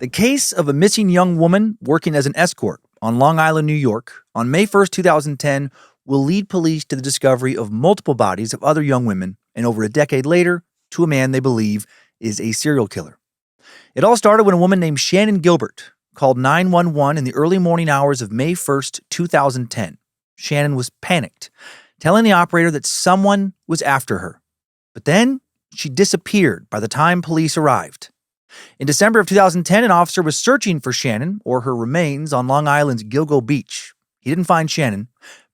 The case of a missing young woman working as an escort on Long Island, New York, on May 1st, 2010, will lead police to the discovery of multiple bodies of other young women, and over a decade later, to a man they believe is a serial killer. It all started when a woman named Shannon Gilbert called 911 in the early morning hours of May 1st, 2010. Shannon was panicked, telling the operator that someone was after her. But then she disappeared by the time police arrived. In December of 2010, an officer was searching for Shannon or her remains on Long Island's Gilgo Beach. He didn't find Shannon,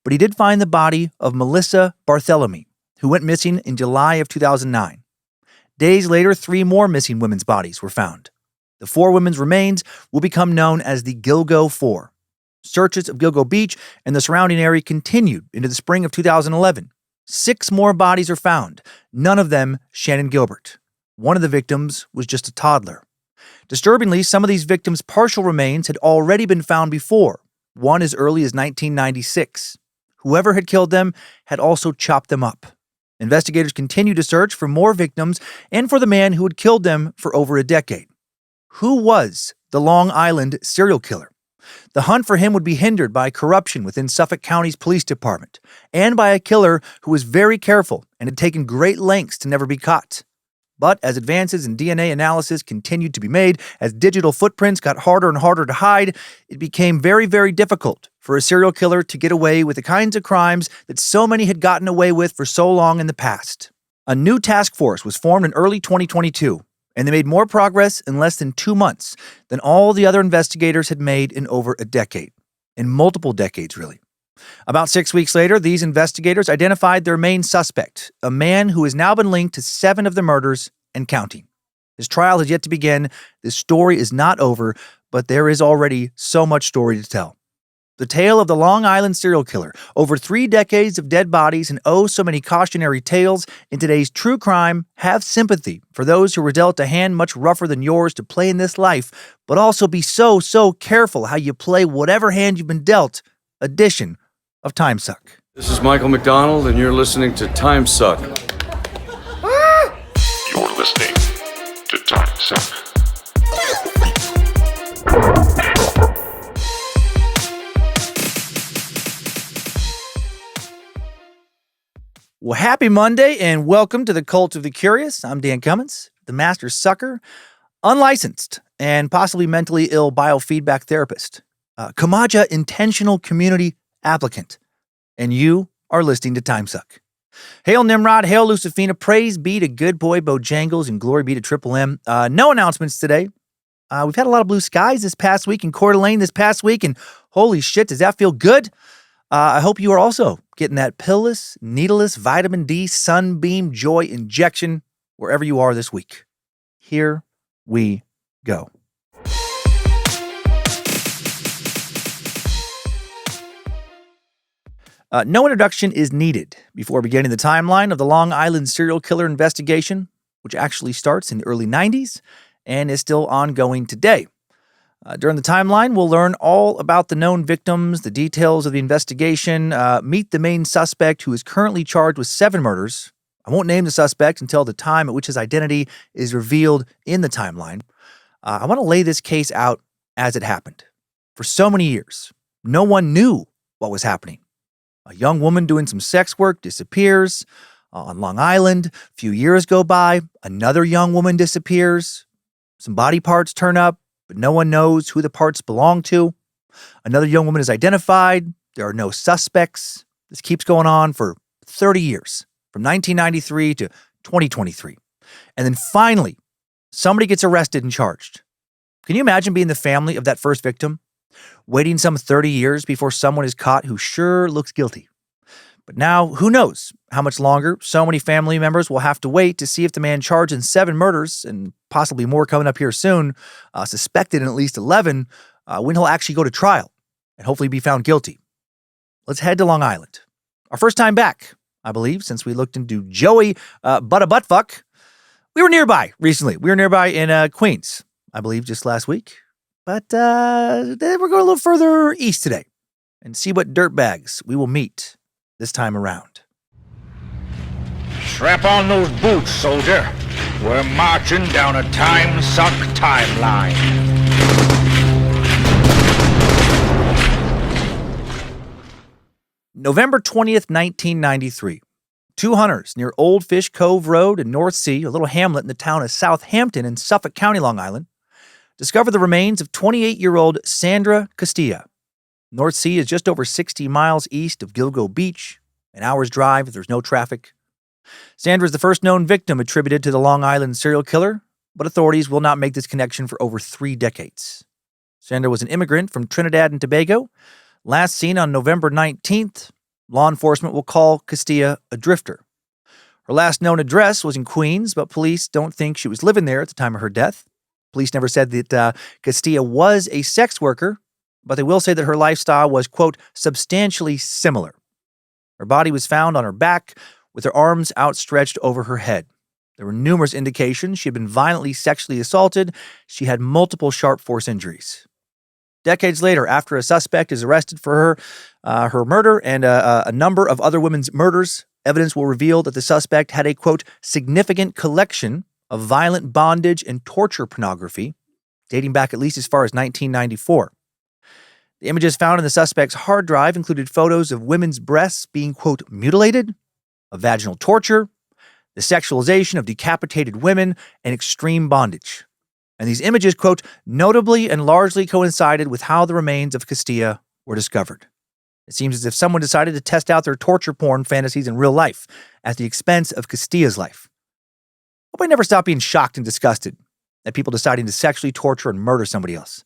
but he did find the body of Melissa Barthelemy, who went missing in July of 2009. Days later, 3 more missing women's bodies were found. The 4 women's remains will become known as the Gilgo Four. Searches of Gilgo Beach and the surrounding area continued into the spring of 2011. 6 more bodies are found, none of them Shannon Gilbert. One of the victims was just a toddler. Disturbingly, some of these victims' partial remains had already been found before, one as early as 1996. Whoever had killed them had also chopped them up. Investigators continued to search for more victims and for the man who had killed them for over a decade. Who was the Long Island serial killer? The hunt for him would be hindered by corruption within Suffolk County's police department and by a killer who was very careful and had taken great lengths to never be caught. But as advances in DNA analysis continued to be made, as digital footprints got harder and harder to hide, it became very, very difficult for a serial killer to get away with the kinds of crimes that so many had gotten away with for so long in the past. A new task force was formed in early 2022, and they made more progress in less than 2 months than all the other investigators had made in over a decade. In multiple decades, really. About 6 weeks later, these investigators identified their main suspect, a man who has now been linked to 7 of the murders and counting. His trial has yet to begin. This story is not over, but there is already so much story to tell. The tale of the Long Island serial killer, over 3 decades of dead bodies and oh so many cautionary tales in today's true crime. Have sympathy for those who were dealt a hand much rougher than yours to play in this life, but also be so careful how you play whatever hand you've been dealt. Edition of Timesuck. This is Michael McDonald, and you're listening to Timesuck. You're listening to Timesuck. Well, happy Monday, and welcome to the Cult of the Curious. I'm Dan Cummins, the master sucker, unlicensed, and possibly mentally ill biofeedback therapist, Kamaja intentional community applicant, and you are listening to Timesuck. Hail Nimrod, hail Lucifina, praise be to good boy Bojangles, and glory be to Triple M. No announcements today. We've had a lot of blue skies this past week, and Coeur d'Alene this past week, and holy shit, does that feel good? I hope you are also getting that pillless, needleless vitamin D sunbeam joy injection wherever you are this week. Here we go. No introduction is needed before beginning the timeline of the Long Island serial killer investigation, which actually starts in the early 90s and is still ongoing today. During the timeline, we'll learn all about the known victims, the details of the investigation, meet the main suspect who is currently charged with 7 murders. I won't name the suspect until the time at which his identity is revealed in the timeline. I want to lay this case out as it happened. For so many years, no one knew what was happening. A young woman doing some sex work disappears on Long Island. A few years go by, another young woman disappears. Some body parts turn up, but no one knows who the parts belong to. Another young woman is identified. There are no suspects. This keeps going on for 30 years, from 1993 to 2023. And then finally, somebody gets arrested and charged. Can you imagine being the family of that first victim? Waiting some 30 years before someone is caught who sure looks guilty. But now, who knows how much longer so many family members will have to wait to see if the man charged in 7 murders, and possibly more coming up here soon, suspected in at least 11, when he'll actually go to trial and hopefully be found guilty. Let's head to Long Island. Our first time back, I believe, since we looked into Joey Buttfuck. We were nearby recently. We were nearby in Queens, I believe, just last week. But then we're going a little further east today and see what dirtbags we will meet this time around. Strap on those boots, soldier. We're marching down a Timesuck timeline. November 20th, 1993. Two hunters near Old Fish Cove Road in North Sea, a little hamlet in the town of Southampton in Suffolk County, Long Island, discovered the remains of 28-year-old Sandra Castilla. North Sea is just over 60 miles east of Gilgo Beach, an hour's drive if there's no traffic. Sandra is the first known victim attributed to the Long Island serial killer, but authorities will not make this connection for over 3 decades. Sandra was an immigrant from Trinidad and Tobago. Last seen on November 19th, law enforcement will call Castilla a drifter. Her last known address was in Queens, but police don't think she was living there at the time of her death. Police never said that Castilla was a sex worker, but they will say that her lifestyle was, quote, substantially similar. Her body was found on her back with her arms outstretched over her head. There were numerous indications she had been violently sexually assaulted. She had multiple sharp force injuries. Decades later, after a suspect is arrested for her murder and a number of other women's murders, evidence will reveal that the suspect had a, quote, significant collection of violent bondage and torture pornography dating back at least as far as 1994. The images found in the suspect's hard drive included photos of women's breasts being, quote, mutilated, of vaginal torture, the sexualization of decapitated women, and extreme bondage. And these images, quote, notably and largely coincided with how the remains of Castilla were discovered. It seems as if someone decided to test out their torture porn fantasies in real life at the expense of Castilla's life. Hope I never stop being shocked and disgusted at people deciding to sexually torture and murder somebody else.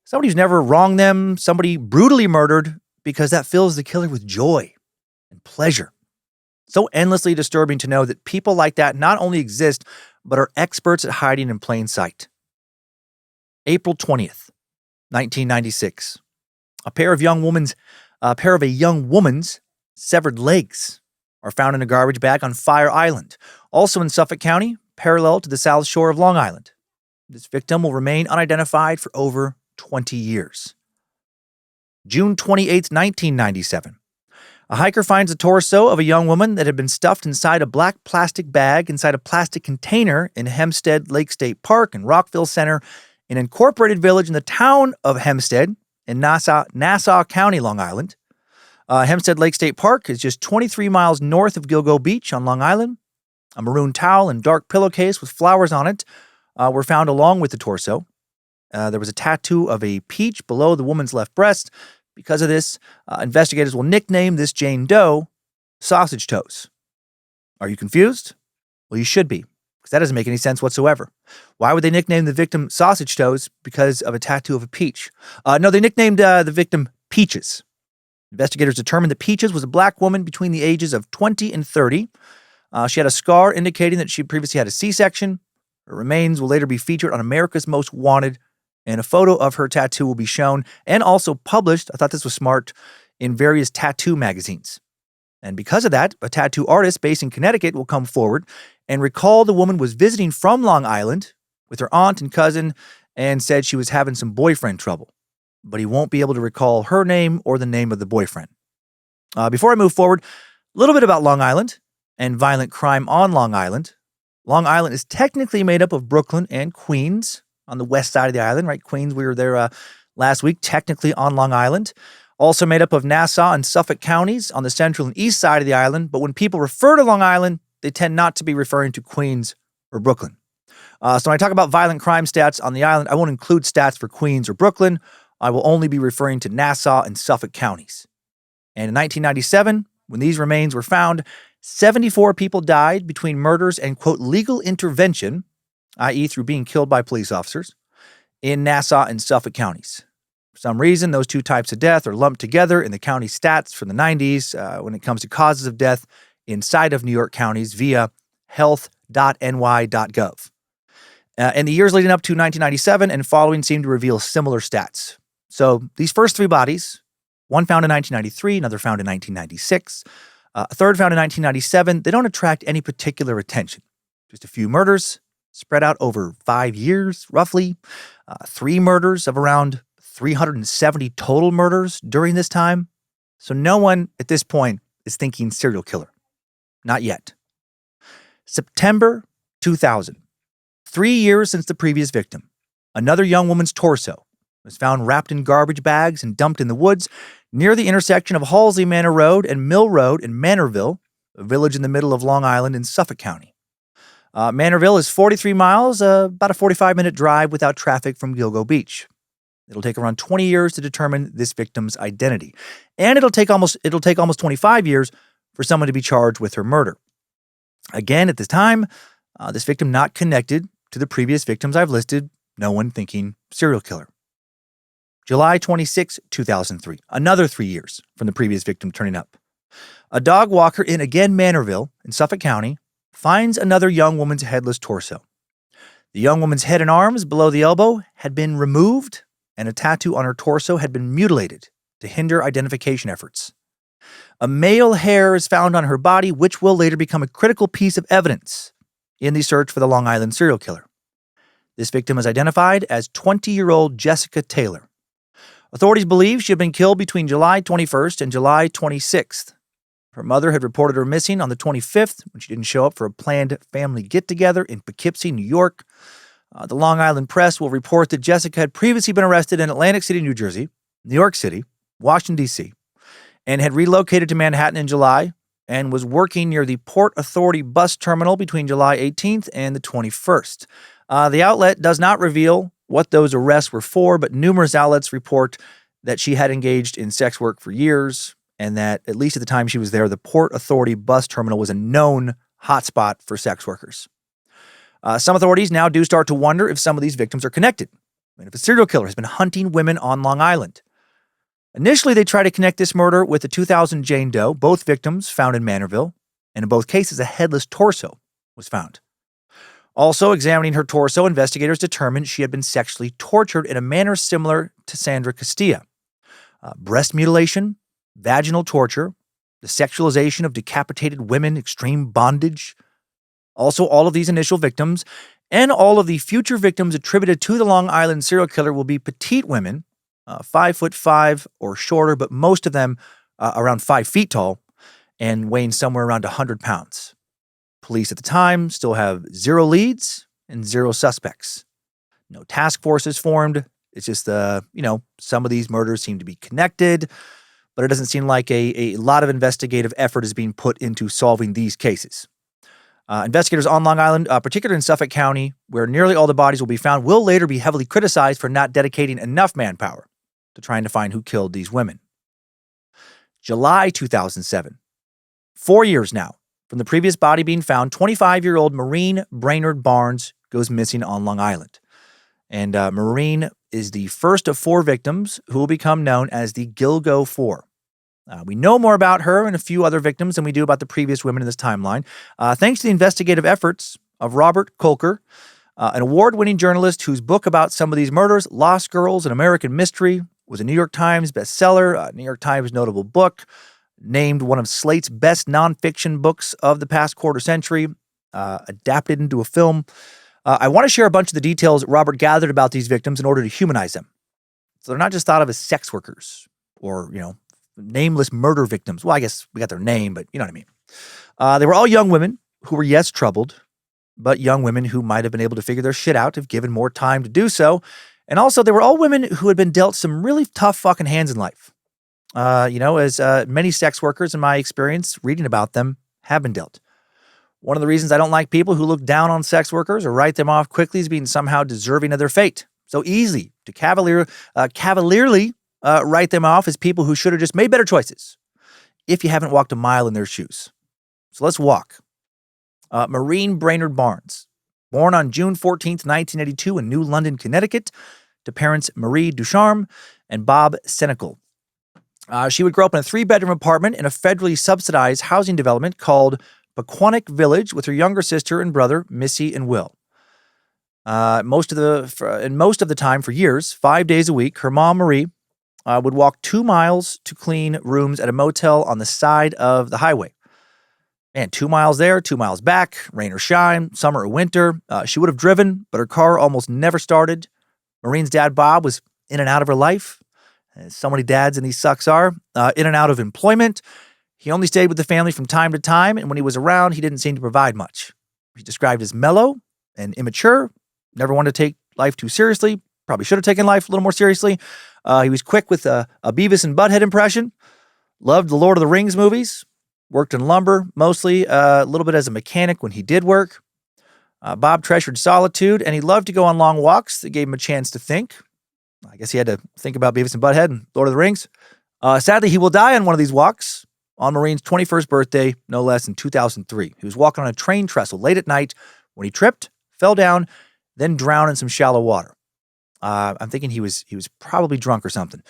Somebody who's never wronged them, somebody brutally murdered, because that fills the killer with joy and pleasure. So endlessly disturbing to know that people like that not only exist, but are experts at hiding in plain sight. April 20th, 1996. A pair of a young woman's severed legs are found in a garbage bag on Fire Island, also in Suffolk County, parallel to the south shore of Long Island. This victim will remain unidentified for over 20 years. June 28th, 1997. A hiker finds the torso of a young woman that had been stuffed inside a black plastic bag inside a plastic container in Hempstead Lake State Park in Rockville Center, an incorporated village in the town of Hempstead in Nassau County, Long Island. Hempstead Lake State Park is just 23 miles north of Gilgo Beach on Long Island. A maroon towel and dark pillowcase with flowers on it were found along with the torso. There was a tattoo of a peach below the woman's left breast. Because of this, investigators will nickname this Jane Doe Sausage Toes. Are you confused? Well, you should be, because that doesn't make any sense whatsoever. Why would they nickname the victim Sausage Toes because of a tattoo of a peach? No, they nicknamed the victim Peaches. Investigators determined that Peaches was a black woman between the ages of 20 and 30. She had a scar indicating that she previously had a C-section. Her remains will later be featured on America's Most Wanted, and a photo of her tattoo will be shown and also published, I thought this was smart, in various tattoo magazines. And because of that, a tattoo artist based in Connecticut will come forward and recall the woman was visiting from Long Island with her aunt and cousin and said she was having some boyfriend trouble. But he won't be able to recall her name or the name of the boyfriend. Before I move forward, a little bit about Long Island and violent crime on Long Island. Long Island is technically made up of Brooklyn and Queens on the west side of the island, right? Queens, we were there last week, technically on Long Island. Also made up of Nassau and Suffolk counties on the central and east side of the island. But when people refer to Long Island, they tend not to be referring to Queens or Brooklyn. So when I talk about violent crime stats on the island, I won't include stats for Queens or Brooklyn. I will only be referring to Nassau and Suffolk counties. And in 1997, when these remains were found, 74 people died between murders and, quote, legal intervention, i.e. through being killed by police officers, in Nassau and Suffolk counties. For some reason, those two types of death are lumped together in the county stats from the 90s when it comes to causes of death inside of New York counties via health.ny.gov. And the years leading up to 1997 and following seem to reveal similar stats. So these first three bodies, one found in 1993, another found in 1996, a third found in 1997, they don't attract any particular attention. Just a few murders spread out over 5 years, roughly. 3 murders of around 370 total murders during this time. So no one at this point is thinking serial killer. Not yet. September 2000. 3 years since the previous victim. Another young woman's torso was found wrapped in garbage bags and dumped in the woods near the intersection of Halsey Manor Road and Mill Road in Manorville, a village in the middle of Long Island in Suffolk County. Manorville is 43 miles, about a 45-minute drive without traffic from Gilgo Beach. It'll take around 20 years to determine this victim's identity, and it'll take almost 25 years for someone to be charged with her murder. Again, at this time, this victim not connected to the previous victims I've listed, no one thinking serial killer. July 26, 2003, another 3 years from the previous victim turning up. A dog walker in, again, Manorville in Suffolk County finds another young woman's headless torso. The young woman's head and arms below the elbow had been removed, and a tattoo on her torso had been mutilated to hinder identification efforts. A male hair is found on her body, which will later become a critical piece of evidence in the search for the Long Island serial killer. This victim is identified as 20-year-old Jessica Taylor. Authorities believe she had been killed between July 21st and July 26th. Her mother had reported her missing on the 25th when she didn't show up for a planned family get-together in Poughkeepsie, New York. The Long Island Press will report that Jessica had previously been arrested in Atlantic City, New Jersey, New York City, Washington, D.C., and had relocated to Manhattan in July and was working near the Port Authority bus terminal between July 18th and the 21st. The outlet does not reveal what those arrests were for, but numerous outlets report that she had engaged in sex work for years and that, at least at the time she was there, the Port Authority bus terminal was a known hotspot for sex workers. Some authorities now do start to wonder if some of these victims are connected, and if a serial killer has been hunting women on Long Island. Initially, they try to connect this murder with the 2000 Jane Doe, both victims found in Manorville, and in both cases, a headless torso was found. Also, examining her torso, investigators determined she had been sexually tortured in a manner similar to Sandra Castilla. Breast mutilation, vaginal torture, the sexualization of decapitated women, extreme bondage. Also, all of these initial victims and all of the future victims attributed to the Long Island serial killer will be petite women, 5'5" or shorter, but most of them around 5 feet tall and weighing somewhere around 100 pounds. Police at the time still have 0 leads and 0 suspects. No task force is formed. It's just, some of these murders seem to be connected, but it doesn't seem like a lot of investigative effort is being put into solving these cases. Investigators on Long Island, particularly in Suffolk County, where nearly all the bodies will be found, will later be heavily criticized for not dedicating enough manpower to trying to find who killed these women. July 2007. 4 years now from the previous body being found, 25-year-old Maureen Brainard-Barnes goes missing on Long Island. And Maureen is the first of 4 victims who will become known as the Gilgo Four. We know more about her and a few other victims than we do about the previous women in this timeline, thanks to the investigative efforts of Robert Kolker, an award-winning journalist whose book about some of these murders, Lost Girls, An American Mystery, was a New York Times bestseller, a New York Times notable book, named one of Slate's best nonfiction books of the past quarter century, adapted into a film. I want to share a bunch of the details Robert gathered about these victims in order to humanize them. So they're not just thought of as sex workers or, nameless murder victims. Well, I guess we got their name, but you know what I mean. They were all young women who were, yes, troubled, but young women who might have been able to figure their shit out if given more time to do so. And also, they were all women who had been dealt some really tough fucking hands in life. As many sex workers, in my experience, reading about them, have been dealt. One of the reasons I don't like people who look down on sex workers or write them off quickly as being somehow deserving of their fate. So easy to cavalierly write them off as people who should have just made better choices if you haven't walked a mile in their shoes. So let's walk. Maureen Brainard-Barnes, born on June 14th, 1982 in New London, Connecticut, to parents Marie Ducharme and Bob Senecal. She would grow up in a 3-bedroom apartment in a federally subsidized housing development called Pequannock Village with her younger sister and brother, Missy and Will. Most of the time, for years, 5 days a week, her mom, Marie, would walk 2 miles to clean rooms at a motel on the side of the highway. Man, 2 miles there, 2 miles back, rain or shine, summer or winter. She would have driven, but her car almost never started. Maureen's dad, Bob, was in and out of her life, as so many dads in these sucks are, in and out of employment. He only stayed with the family from time to time, and when he was around, he didn't seem to provide much. He's described as mellow and immature, never wanted to take life too seriously, Probably should have taken life a little more seriously. He was quick with a Beavis and Butthead impression. Loved the Lord of the Rings movies. Worked in lumber, mostly a little bit as a mechanic when he did work. Bob treasured solitude, and he loved to go on long walks that gave him a chance to think. I guess he had to think about Beavis and Butthead and Lord of the Rings. Sadly, he will die on one of these walks on Marine's 21st birthday, no less, in 2003. He was walking on a train trestle late at night when he tripped, fell down, then drowned in some shallow water. I'm thinking he was probably drunk or something.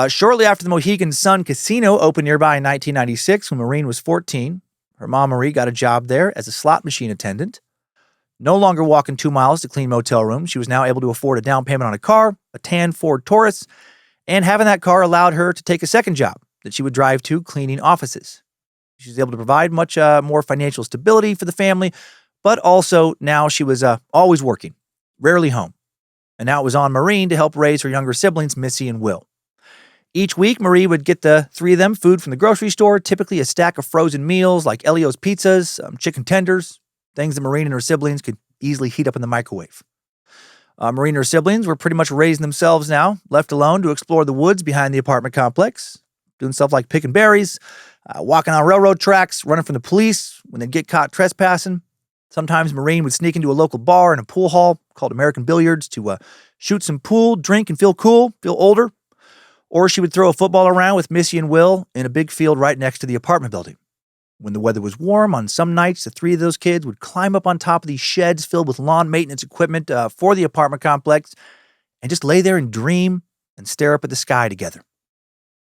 Shortly after the Mohegan Sun Casino opened nearby in 1996, when Marine was 14, her mom Marie got a job there as a slot machine attendant. No longer walking 2 miles to clean motel rooms, she was now able to afford a down payment on a car, a tan Ford Taurus, and having that car allowed her to take a second job that she would drive to, cleaning offices. She was able to provide much more financial stability for the family, but also now she was always working, rarely home. And now it was on Marine to help raise her younger siblings, Missy and Will. Each week, Marie would get the three of them food from the grocery store, typically a stack of frozen meals like Elio's pizzas, chicken tenders, things that Marine and her siblings could easily heat up in the microwave. Marine and her siblings were pretty much raising themselves now, left alone to explore the woods behind the apartment complex, doing stuff like picking berries, walking on railroad tracks, running from the police when they'd get caught trespassing. Sometimes Marine would sneak into a local bar and a pool hall called American Billiards to shoot some pool, drink, and feel cool, feel older. Or she would throw a football around with Missy and Will in a big field right next to the apartment building. When the weather was warm, on some nights, the three of those kids would climb up on top of these sheds filled with lawn maintenance equipment for the apartment complex and just lay there and dream and stare up at the sky together.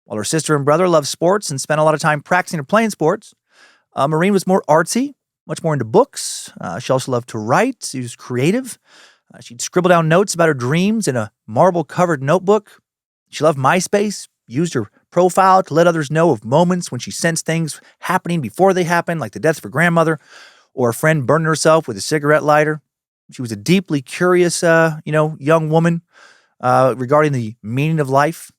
While her sister and brother loved sports and spent a lot of time practicing or playing sports, Marine was more artsy, much more into books. She also loved to write. She was creative. She'd scribble down notes about her dreams in a marble-covered notebook. She loved MySpace, used her profile to let others know of moments when she sensed things happening before they happened, like the death of her grandmother or a friend burning herself with a cigarette lighter. She was a deeply curious, young woman regarding the meaning of life.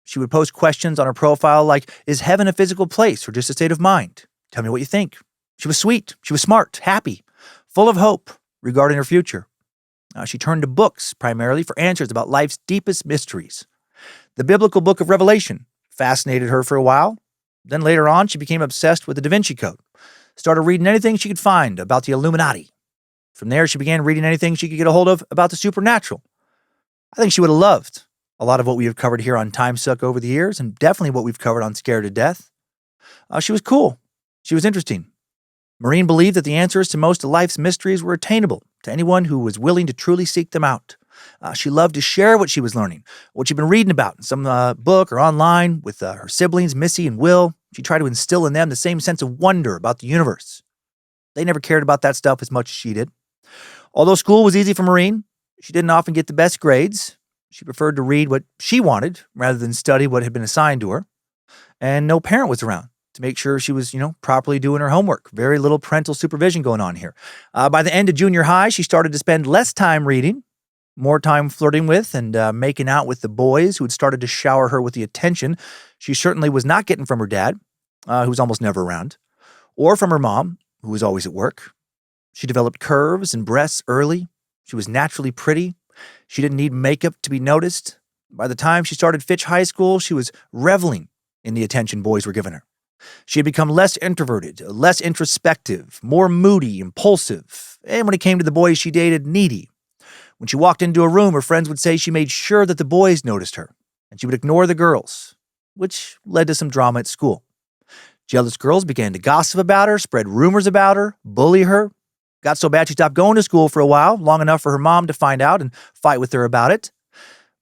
She would post questions on her profile like, is heaven a physical place or just a state of mind? Tell me what you think. She was sweet. She was smart, happy, full of hope regarding her future. She turned to books primarily for answers about life's deepest mysteries. The biblical book of Revelation fascinated her for a while. Then later on, she became obsessed with the Da Vinci Code, started reading anything she could find about the Illuminati. From there, she began reading anything she could get a hold of about the supernatural. I think she would have loved a lot of what we have covered here on Timesuck over the years, and definitely what we've covered on Scared to Death. She was cool. She was interesting. Marine believed that the answers to most of life's mysteries were attainable to anyone who was willing to truly seek them out. She loved to share what she was learning, what she'd been reading about in some book or online with her siblings, Missy and Will. She tried to instill in them the same sense of wonder about the universe. They never cared about that stuff as much as she did. Although school was easy for Marine, she didn't often get the best grades. She preferred to read what she wanted rather than study what had been assigned to her. And no parent was around to make sure she was, properly doing her homework. Very little parental supervision going on here. By the end of junior high, she started to spend less time reading, more time flirting with and making out with the boys who had started to shower her with the attention she certainly was not getting from her dad, who was almost never around, or from her mom, who was always at work. She developed curves and breasts early. She was naturally pretty. She didn't need makeup to be noticed. By the time she started Fitch High School, she was reveling in the attention boys were giving her. She had become less introverted, less introspective, more moody, impulsive, and when it came to the boys she dated, needy. When she walked into a room, her friends would say she made sure that the boys noticed her, and she would ignore the girls, which led to some drama at school. Jealous girls began to gossip about her, spread rumors about her, bully her. Got so bad she stopped going to school for a while, long enough for her mom to find out and fight with her about it.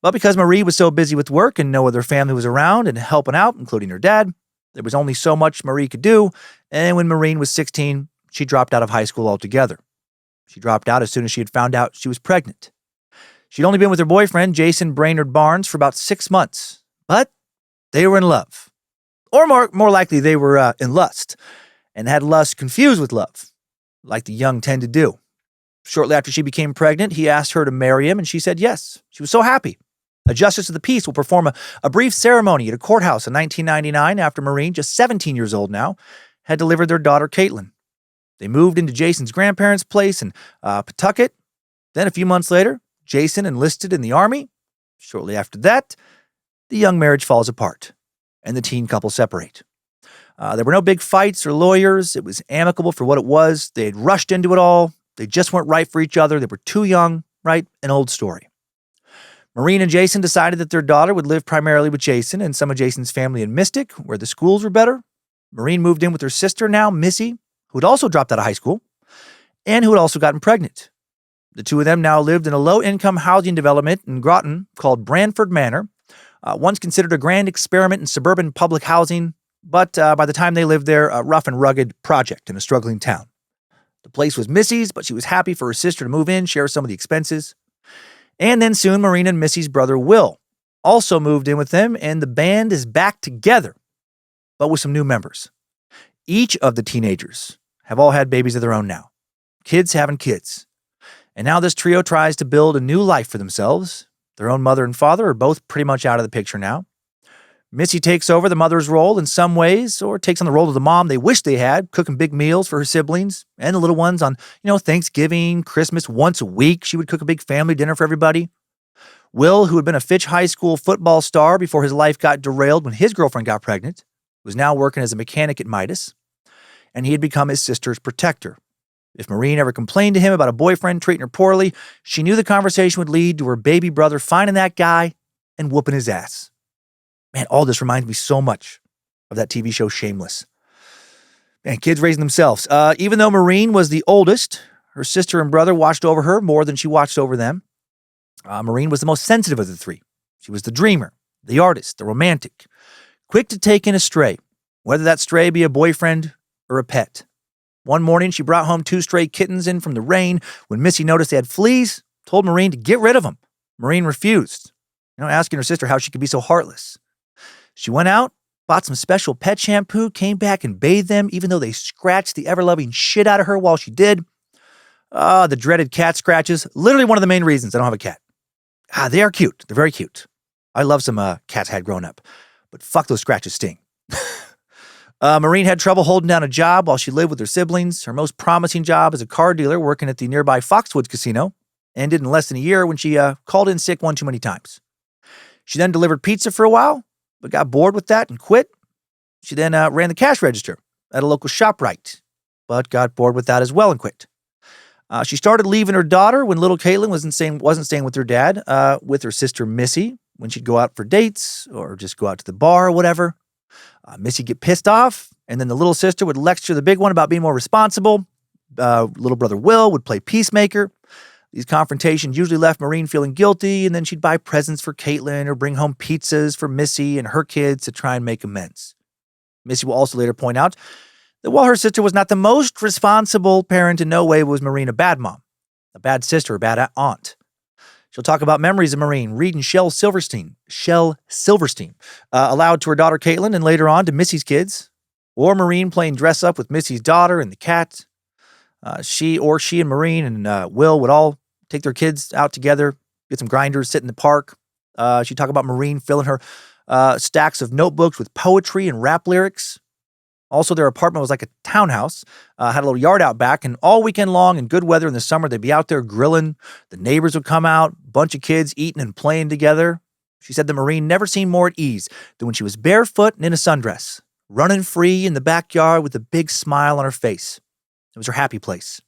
But because Marie was so busy with work and no other family was around and helping out, including her dad, there was only so much Marie could do, and when Marine was 16, she dropped out of high school altogether. She dropped out as soon as she had found out she was pregnant. She'd only been with her boyfriend, Jason Brainard-Barnes, for about 6 months, but they were in love. Or more likely, they were in lust, and had lust confused with love, like the young tend to do. Shortly after she became pregnant, he asked her to marry him, and she said yes. She was so happy. A justice of the peace will perform a brief ceremony at a courthouse in 1999 after Marine, just 17 years old now, had delivered their daughter, Caitlin. They moved into Jason's grandparents' place in Pawtucket. Then a few months later, Jason enlisted in the Army, Shortly after that, the young marriage falls apart, and the teen couple separate. There were no big fights or lawyers. It was amicable for what it was. They had rushed into it all. They just weren't right for each other. They were too young, right? An old story. Maureen and Jason decided that their daughter would live primarily with Jason and some of Jason's family in Mystic, where the schools were better. Maureen moved in with her sister now, Missy, who had also dropped out of high school, and who had also gotten pregnant. The two of them now lived in a low-income housing development in Groton called Branford Manor, once considered a grand experiment in suburban public housing, but by the time they lived there, a rough and rugged project in a struggling town. The place was Missy's, but she was happy for her sister to move in, share some of the expenses. And then soon, Maureen and Missy's brother, Will, also moved in with them, and the band is back together, but with some new members. Each of the teenagers have all had babies of their own now. Kids having kids. And now this trio tries to build a new life for themselves. Their own mother and father are both pretty much out of the picture now. Missy takes over the mother's role in some ways, or takes on the role of the mom they wish they had, cooking big meals for her siblings and the little ones on, Thanksgiving, Christmas, once a week. She would cook a big family dinner for everybody. Will, who had been a Fitch High School football star before his life got derailed when his girlfriend got pregnant, was now working as a mechanic at Midas, and he had become his sister's protector. If Maureen ever complained to him about a boyfriend treating her poorly, she knew the conversation would lead to her baby brother finding that guy and whooping his ass. Man, all this reminds me so much of that TV show Shameless. Man, kids raising themselves. Even though Maureen was the oldest, her sister and brother watched over her more than she watched over them. Maureen was the most sensitive of the three. She was the dreamer, the artist, the romantic, quick to take in a stray, whether that stray be a boyfriend or a pet. One morning, she brought home 2 stray kittens in from the rain. When Missy noticed they had fleas, told Maureen to get rid of them. Maureen refused, asking her sister how she could be so heartless. She went out, bought some special pet shampoo, came back and bathed them, even though they scratched the ever-loving shit out of her while she did. The dreaded cat scratches. Literally one of the main reasons I don't have a cat. They are cute. They're very cute. I love some cats I had growing up. But fuck, those scratches sting. Maureen had trouble holding down a job while she lived with her siblings. Her most promising job as a car dealer working at the nearby Foxwoods Casino ended in less than a year when she called in sick one too many times. She then delivered pizza for a while, but got bored with that and quit. She then ran the cash register at a local ShopRite, but got bored with that as well and quit. She started leaving her daughter when little Caitlin wasn't staying with her dad, with her sister Missy, when she'd go out for dates or just go out to the bar or whatever. Missy'd get pissed off, and then the little sister would lecture the big one about being more responsible. Little brother Will would play peacemaker. These confrontations usually left Maureen feeling guilty, and then she'd buy presents for Caitlin or bring home pizzas for Missy and her kids to try and make amends. Missy will also later point out that while her sister was not the most responsible parent, in no way was Maureen a bad mom, a bad sister, a bad aunt. She'll talk about memories of Maureen reading Shel Silverstein, aloud to her daughter Caitlin and later on to Missy's kids, or Maureen playing dress-up with Missy's daughter and the cat. She and Maureen and Will would all take their kids out together, get some grinders, sit in the park. She'd talk about Maureen filling her stacks of notebooks with poetry and rap lyrics. Also, their apartment was like a townhouse, had a little yard out back, and all weekend long in good weather in the summer, they'd be out there grilling. The neighbors would come out, bunch of kids eating and playing together. She said that Maureen never seemed more at ease than when she was barefoot and in a sundress, running free in the backyard with a big smile on her face. It was her happy place.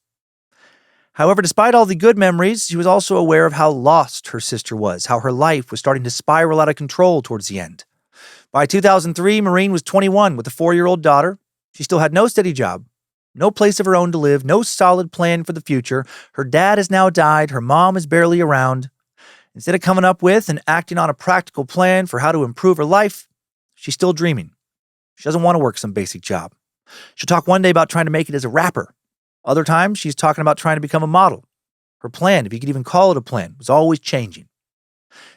However, despite all the good memories, she was also aware of how lost her sister was, how her life was starting to spiral out of control towards the end. By 2003, Maureen was 21 with a 4-year-old daughter. She still had no steady job, no place of her own to live, no solid plan for the future. Her dad has now died. Her mom is barely around. Instead of coming up with and acting on a practical plan for how to improve her life, she's still dreaming. She doesn't want to work some basic job. She'll talk one day about trying to make it as a rapper. Other times, she's talking about trying to become a model. Her plan, if you could even call it a plan, was always changing.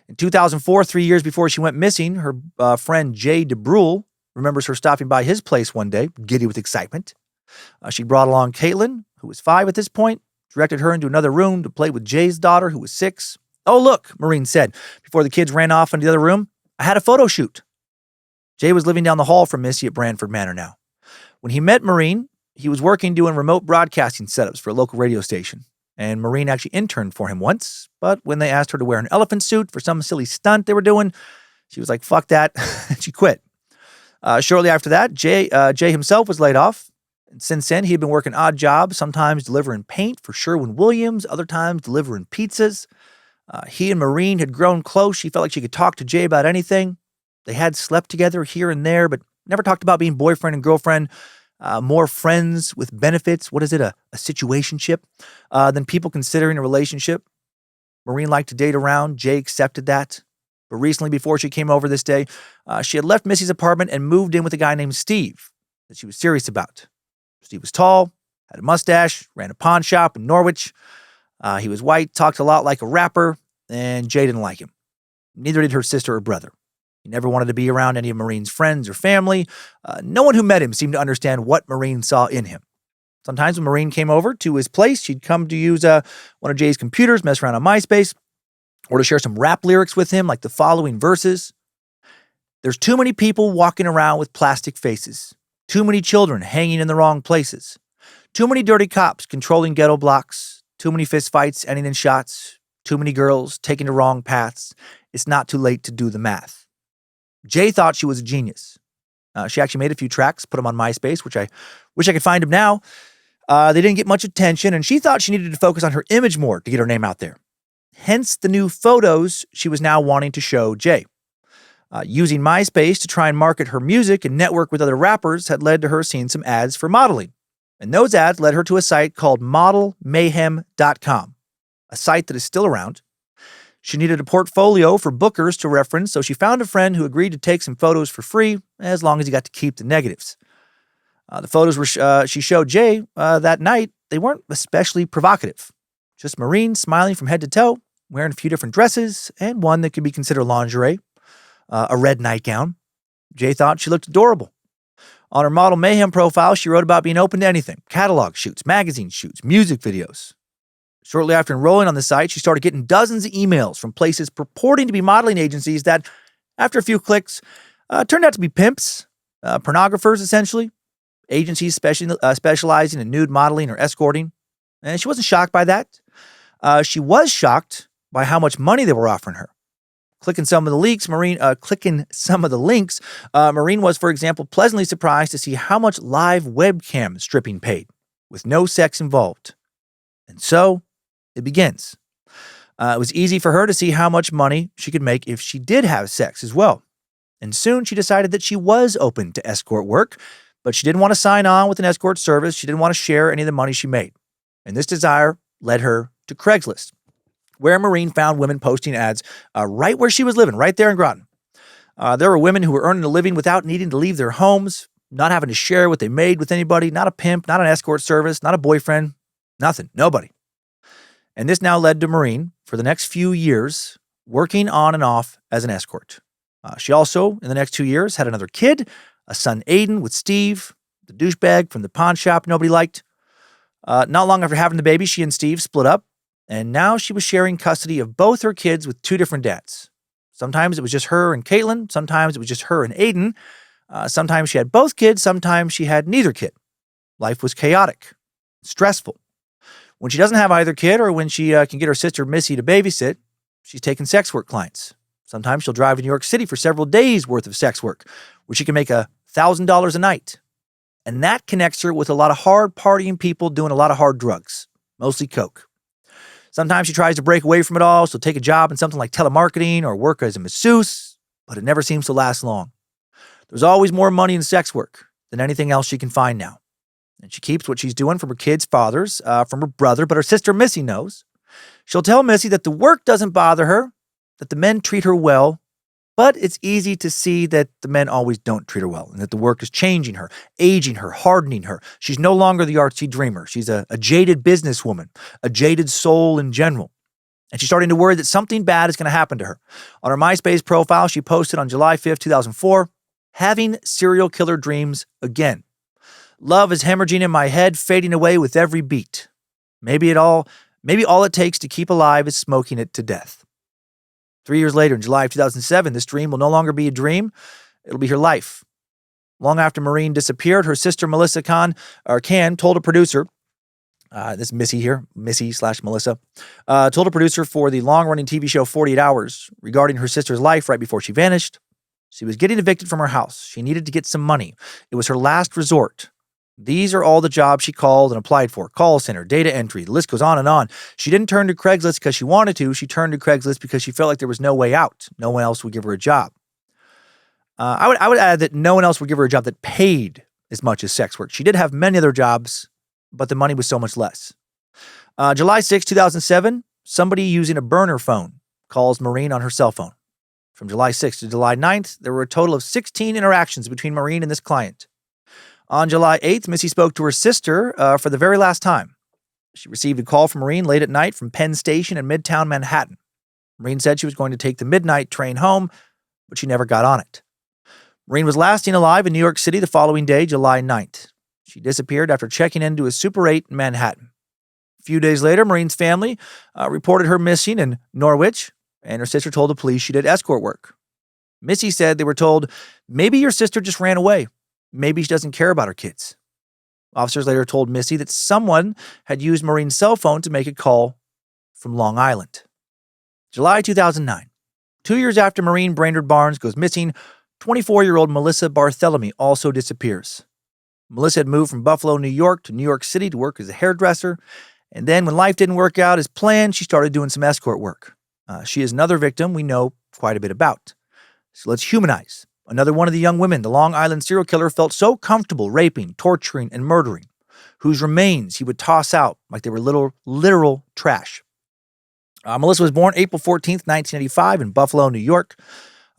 In 2004, 3 years before she went missing, her friend Jay DeBrule remembers her stopping by his place one day, giddy with excitement. She brought along Caitlin, who was 5 at this point, directed her into another room to play with Jay's daughter, who was 6. "Oh, look," Maureen said, before the kids ran off into the other room, "I had a photo shoot." Jay was living down the hall from Missy at Branford Manor now. When he met Maureen, he was working doing remote broadcasting setups for a local radio station. And Maureen actually interned for him once, but when they asked her to wear an elephant suit for some silly stunt they were doing, she was like, fuck that, and she quit. Shortly after that, Jay himself was laid off. And since then, he had been working odd jobs, sometimes delivering paint for Sherwin-Williams, other times delivering pizzas. He and Maureen had grown close. She felt like she could talk to Jay about anything. They had slept together here and there, but never talked about being boyfriend and girlfriend. More friends with benefits. What is it? A situationship than people considering a relationship. Maureen liked to date around. Jay accepted that. But recently, before she came over this day, she had left Missy's apartment and moved in with a guy named Steve that she was serious about. Steve was tall, had a mustache, ran a pawn shop in Norwich. He was white, talked a lot like a rapper, and Jay didn't like him. Neither did her sister or brother. He never wanted to be around any of Maureen's friends or family. No one who met him seemed to understand what Maureen saw in him. Sometimes when Maureen came over to his place, she'd come to use one of Jay's computers, mess around on MySpace, or to share some rap lyrics with him, like the following verses. There's too many people walking around with plastic faces. Too many children hanging in the wrong places. Too many dirty cops controlling ghetto blocks. Too many fistfights ending in shots. Too many girls taking the wrong paths. It's not too late to do the math. Jay thought she was a genius. She actually made a few tracks, put them on MySpace, which I wish I could find them now. They didn't get much attention, and she thought she needed to focus on her image more to get her name out there. Hence the new photos she was now wanting to show Jay. Using MySpace to try and market her music and network with other rappers had led to her seeing some ads for modeling. And those ads led her to a site called modelmayhem.com, a site that is still around. She needed a portfolio for bookers to reference, so she found a friend who agreed to take some photos for free, as long as he got to keep the negatives. The photos she showed Jay that night, they weren't especially provocative. Just Maureen smiling from head to toe, wearing a few different dresses, and one that could be considered lingerie, a red nightgown. Jay thought she looked adorable. On her Model Mayhem profile, she wrote about being open to anything: catalog shoots, magazine shoots, music videos. Shortly after enrolling on the site, she started getting dozens of emails from places purporting to be modeling agencies that, after a few clicks, turned out to be pimps, pornographers, essentially, agencies specializing in nude modeling or escorting. And she wasn't shocked by that. She was shocked by how much money they were offering her. Clicking some of the links, Maureen was, for example, pleasantly surprised to see how much live webcam stripping paid, with no sex involved. And so it begins. It was easy for her to see how much money she could make if she did have sex as well. And soon she decided that she was open to escort work, but she didn't want to sign on with an escort service. She didn't want to share any of the money she made. And this desire led her to Craigslist, where Maureen found women posting ads right where she was living, right there in Groton. There were women who were earning a living without needing to leave their homes, not having to share what they made with anybody, not a pimp, not an escort service, not a boyfriend, nothing, nobody. And this now led to Maureen, for the next few years, working on and off as an escort. She also, in the next 2 years, had another kid, a son Aiden with Steve, the douchebag from the pawn shop nobody liked. Not long after having the baby, she and Steve split up, and now she was sharing custody of both her kids with two different dads. Sometimes it was just her and Caitlin, sometimes it was just her and Aiden. Sometimes she had both kids, sometimes she had neither kid. Life was chaotic, stressful. When she doesn't have either kid, or when she can get her sister Missy to babysit, she's taking sex work clients. Sometimes she'll drive to New York City for several days worth of sex work, where she can make $1,000 a night. And that connects her with a lot of hard partying people doing a lot of hard drugs, mostly coke. Sometimes she tries to break away from it all, so take a job in something like telemarketing or work as a masseuse, but it never seems to last long. There's always more money in sex work than anything else she can find now. And she keeps what she's doing from her kids' fathers, from her brother, but her sister Missy knows. She'll tell Missy that the work doesn't bother her, that the men treat her well, but it's easy to see that the men always don't treat her well, and that the work is changing her, aging her, hardening her. She's no longer the artsy dreamer. She's a jaded businesswoman, a jaded soul in general. And she's starting to worry that something bad is going to happen to her. On her MySpace profile, she posted on July 5th, 2004, "Having serial killer dreams again. Love is hemorrhaging in my head, fading away with every beat. Maybe all it takes to keep alive is smoking it to death." 3 years later, in July of 2007, this dream will no longer be a dream. It'll be her life. Long after Maureen disappeared, her sister Melissa Can told a producer, This Missy here, Missy/Melissa, told a producer for the long-running TV show 48 Hours regarding her sister's life right before she vanished. She was getting evicted from her house. She needed to get some money. It was her last resort. These are all the jobs she called and applied for. Call center, data entry, the list goes on and on. She didn't turn to Craigslist because she wanted to. She turned to Craigslist because she felt like there was no way out. No one else would give her a job. I would add that no one else would give her a job that paid as much as sex work. She did have many other jobs, but the money was so much less. July 6, 2007, somebody using a burner phone calls Maureen on her cell phone. From July 6th to July 9th, there were a total of 16 interactions between Maureen and this client. On July 8th, Missy spoke to her sister for the very last time. She received a call from Maureen late at night from Penn Station in Midtown Manhattan. Maureen said she was going to take the midnight train home, but she never got on it. Maureen was last seen alive in New York City the following day, July 9th. She disappeared after checking into a Super 8 in Manhattan. A few days later, Maureen's family reported her missing in Norwich, and her sister told the police she did escort work. Missy said they were told, maybe your sister just ran away. Maybe she doesn't care about her kids. Officers later told Missy that someone had used Maureen's cell phone to make a call from Long Island. July 2009. 2 years after Maureen Brainard-Barnes goes missing, 24-year-old Melissa Barthelemy also disappears. Melissa had moved from Buffalo, New York to New York City to work as a hairdresser, and then when life didn't work out as planned, she started doing some escort work. She is another victim we know quite a bit about. So let's humanize another one of the young women the Long Island serial killer felt so comfortable raping, torturing, and murdering, whose remains he would toss out like they were literal trash. Melissa was born April 14th, 1985 in Buffalo, New York.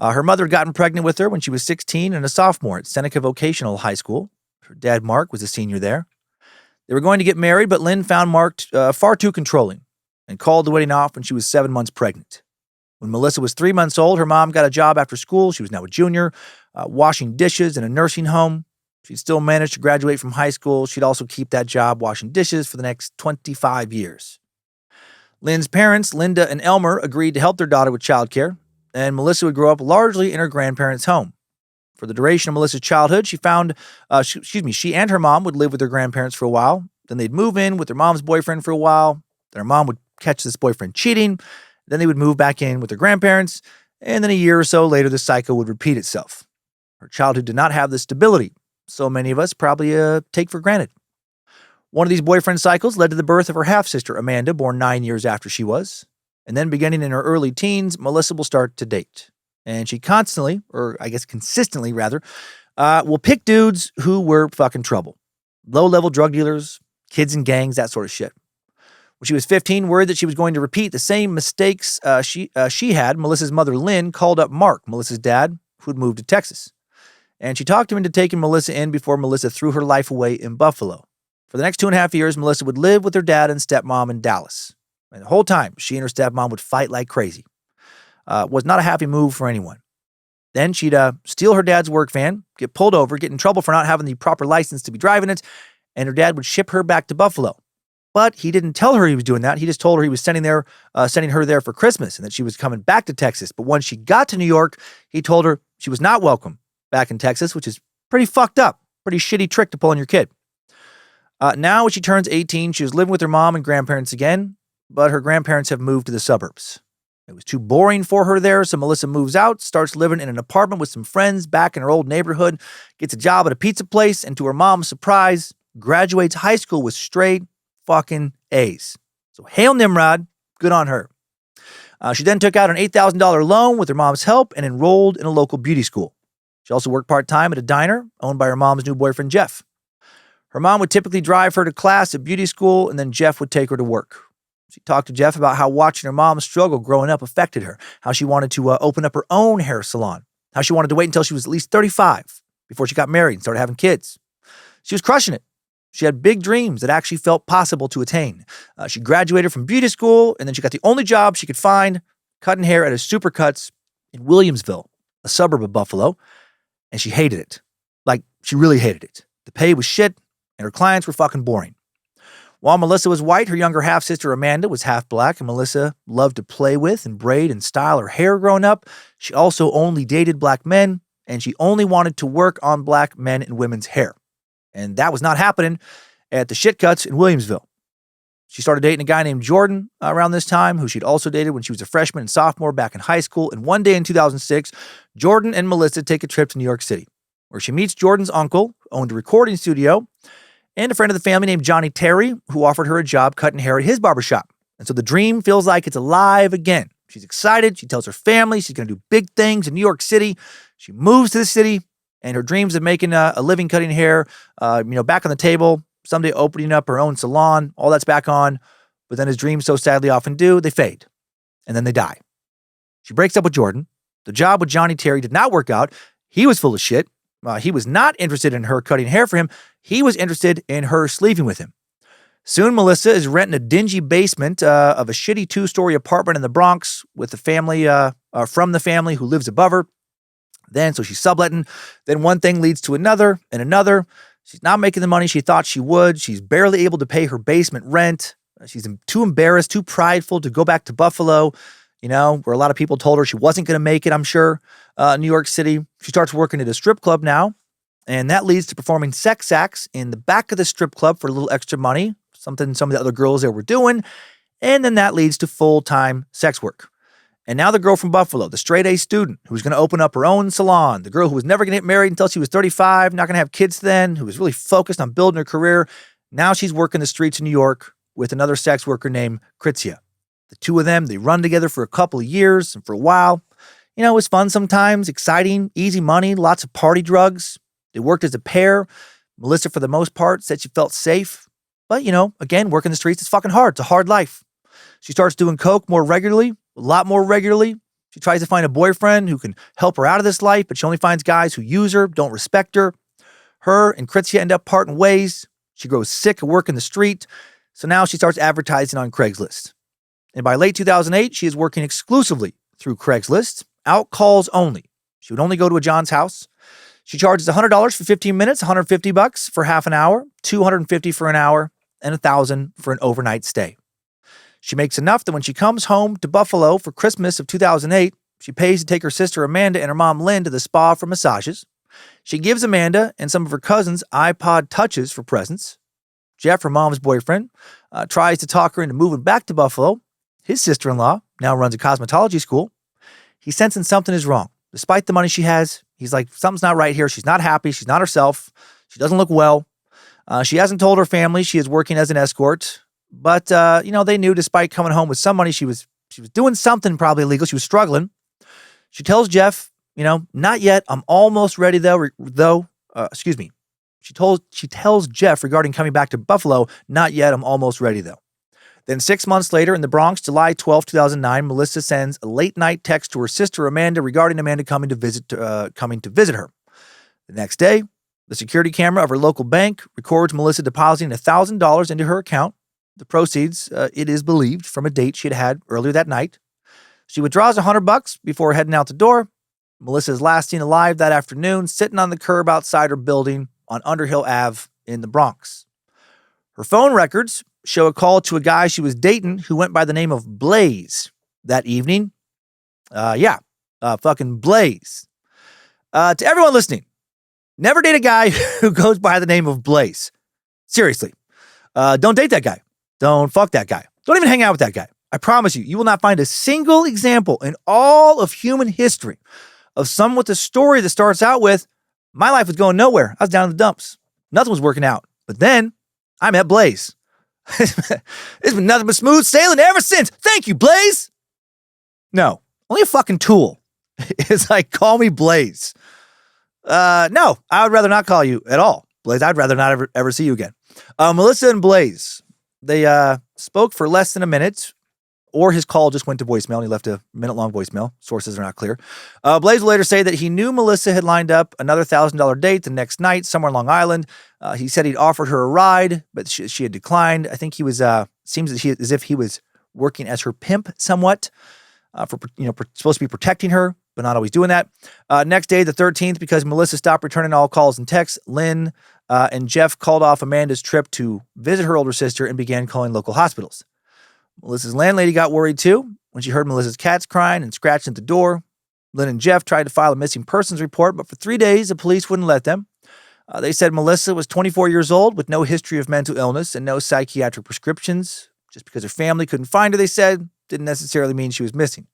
Her mother had gotten pregnant with her when she was 16 and a sophomore at Seneca Vocational High School. Her dad, Mark, was a senior there. They were going to get married, but Lynn found Mark far too controlling and called the wedding off when she was 7 months pregnant. When Melissa was 3 months old, her mom got a job after school. She was now a junior, washing dishes in a nursing home. She'd still managed to graduate from high school. She'd also keep that job washing dishes for the next 25 years. Lynn's parents, Linda and Elmer, agreed to help their daughter with childcare, and Melissa would grow up largely in her grandparents' home. For the duration of Melissa's childhood, she and her mom would live with their grandparents for a while. Then they'd move in with their mom's boyfriend for a while. Their mom would catch this boyfriend cheating. Then they would move back in with their grandparents. And then a year or so later, the cycle would repeat itself. Her childhood did not have the stability so many of us probably take for granted. One of these boyfriend cycles led to the birth of her half-sister, Amanda, born 9 years after she was. And then beginning in her early teens, Melissa will start to date. And she consistently will pick dudes who were fucking trouble. Low-level drug dealers, kids in gangs, that sort of shit. When she was 15, worried that she was going to repeat the same mistakes she had, Melissa's mother, Lynn, called up Mark, Melissa's dad, who had moved to Texas. And she talked him into taking Melissa in before Melissa threw her life away in Buffalo. For the next 2.5 years, Melissa would live with her dad and stepmom in Dallas. And the whole time, she and her stepmom would fight like crazy. Was not a happy move for anyone. Then she'd steal her dad's work van, get pulled over, get in trouble for not having the proper license to be driving it, and her dad would ship her back to Buffalo. But he didn't tell her he was doing that. He just told her he was sending her there for Christmas and that she was coming back to Texas. But once she got to New York, he told her she was not welcome back in Texas, which is pretty fucked up. Pretty shitty trick to pull on your kid. Now, when she turns 18, she was living with her mom and grandparents again, but her grandparents have moved to the suburbs. It was too boring for her there, so Melissa moves out, starts living in an apartment with some friends back in her old neighborhood, gets a job at a pizza place, and to her mom's surprise, graduates high school with straight fucking A's. So hail Nimrod, good on her. She then took out an $8,000 loan with her mom's help and enrolled in a local beauty school. She also worked part-time at a diner owned by her mom's new boyfriend, Jeff. Her mom would typically drive her to class at beauty school, and then Jeff would take her to work. She talked to Jeff about how watching her mom struggle growing up affected her, how she wanted to open up her own hair salon, how she wanted to wait until she was at least 35 before she got married and started having kids. She was crushing it. She had big dreams that actually felt possible to attain. She graduated from beauty school, and then she got the only job she could find, cutting hair at a Supercuts in Williamsville, a suburb of Buffalo, and she hated it. Like, she really hated it. The pay was shit, and her clients were fucking boring. While Melissa was white, her younger half-sister Amanda was half black, and Melissa loved to play with and braid and style her hair growing up. She also only dated black men, and she only wanted to work on black men and women's hair. And that was not happening at the Shitcuts in Williamsville. She started dating a guy named Jordan around this time, who she'd also dated when she was a freshman and sophomore back in high school. And one day in 2006, Jordan and Melissa take a trip to New York City, where she meets Jordan's uncle, who owned a recording studio, and a friend of the family named Johnny Terry, who offered her a job cutting hair at his barbershop. And so the dream feels like it's alive again. She's excited. She tells her family she's going to do big things in New York City. She moves to the city, and her dreams of making a living cutting hair, back on the table, someday opening up her own salon, all that's back on. But then, as dreams so sadly often do, they fade, and then they die. She breaks up with Jordan. The job with Johnny Terry did not work out. He was full of shit. He was not interested in her cutting hair for him. He was interested in her sleeping with him. Soon, Melissa is renting a dingy basement of a shitty 2-story apartment in the Bronx with the family from the family who lives above her. So she's subletting. Then one thing leads to another and another. She's not making the money she thought she would. She's barely able to pay her basement rent. She's too embarrassed, too prideful to go back to Buffalo, where a lot of people told her she wasn't going to make it, I'm sure, New York City. She starts working at a strip club now, and that leads to performing sex acts in the back of the strip club for a little extra money, something some of the other girls there were doing, and then that leads to full-time sex work. And now the girl from Buffalo, the straight-A student who's going to open up her own salon, the girl who was never going to get married until she was 35, not going to have kids then, who was really focused on building her career, now she's working the streets of New York with another sex worker named Kritzia. The two of them, they run together for a couple of years, and for a while, it was fun sometimes, exciting, easy money, lots of party drugs. They worked as a pair. Melissa, for the most part, said she felt safe. But, again, working the streets is fucking hard. It's a hard life. She starts doing coke more regularly, a lot more regularly. She tries to find a boyfriend who can help her out of this life, but she only finds guys who use her, don't respect her. Her and Kritzia end up parting ways. She grows sick of working the street, so now she starts advertising on Craigslist. And by late 2008, she is working exclusively through Craigslist, out calls only. She would only go to a John's house. She charges $100 for 15 minutes, $150 for half an hour, $250 for an hour, and $1,000 for an overnight stay. She makes enough that when she comes home to Buffalo for Christmas of 2008, she pays to take her sister Amanda and her mom Lynn to the spa for massages. She gives Amanda and some of her cousins iPod Touches for presents. Jeff, her mom's boyfriend, tries to talk her into moving back to Buffalo. His sister-in-law now runs a cosmetology school. He's sensing something is wrong. Despite the money she has, he's like, something's not right here. She's not happy. She's not herself. She doesn't look well. She hasn't told her family she is working as an escort. But, they knew despite coming home with some money, she was doing something probably illegal. She was struggling. She tells Jeff, not yet. I'm almost ready, though. She tells Jeff regarding coming back to Buffalo, not yet. I'm almost ready, though. Then 6 months later in the Bronx, July 12, 2009, Melissa sends a late-night text to her sister Amanda regarding Amanda coming to visit her. The next day, the security camera of her local bank records Melissa depositing $1,000 into her account. The proceeds, it is believed, from a date she had earlier that night. She withdraws $100 before heading out the door. Melissa is last seen alive that afternoon, sitting on the curb outside her building on Underhill Ave in the Bronx. Her phone records show a call to a guy she was dating who went by the name of Blaze that evening. Fucking Blaze. To everyone listening, never date a guy who goes by the name of Blaze. Seriously. Don't date that guy. Don't fuck that guy. Don't even hang out with that guy. I promise you, you will not find a single example in all of human history of someone with a story that starts out with, my life was going nowhere. I was down in the dumps. Nothing was working out. But then I met Blaze. It's been nothing but smooth sailing ever since. Thank you, Blaze. No, only a fucking tool. It's like, call me Blaze. No, I would rather not call you at all, Blaze. I'd rather not ever see you again. Melissa and Blaze, they spoke for less than a minute, or his call just went to voicemail and he left a minute-long voicemail. Sources are not clear. Blaze will later say that he knew Melissa had lined up another $1,000 date the next night somewhere on Long Island. He said he'd offered her a ride, but she had declined. I think he was, seems as if he was working as her pimp somewhat, supposed to be protecting her, but not always doing that. Next day, the 13th, because Melissa stopped returning all calls and texts, Lynn and Jeff called off Amanda's trip to visit her older sister and began calling local hospitals. Melissa's landlady got worried too when she heard Melissa's cats crying and scratching at the door. Lynn and Jeff tried to file a missing persons report, but for 3 days, the police wouldn't let them. They said Melissa was 24 years old with no history of mental illness and no psychiatric prescriptions. Just because her family couldn't find her, they said, didn't necessarily mean she was missing.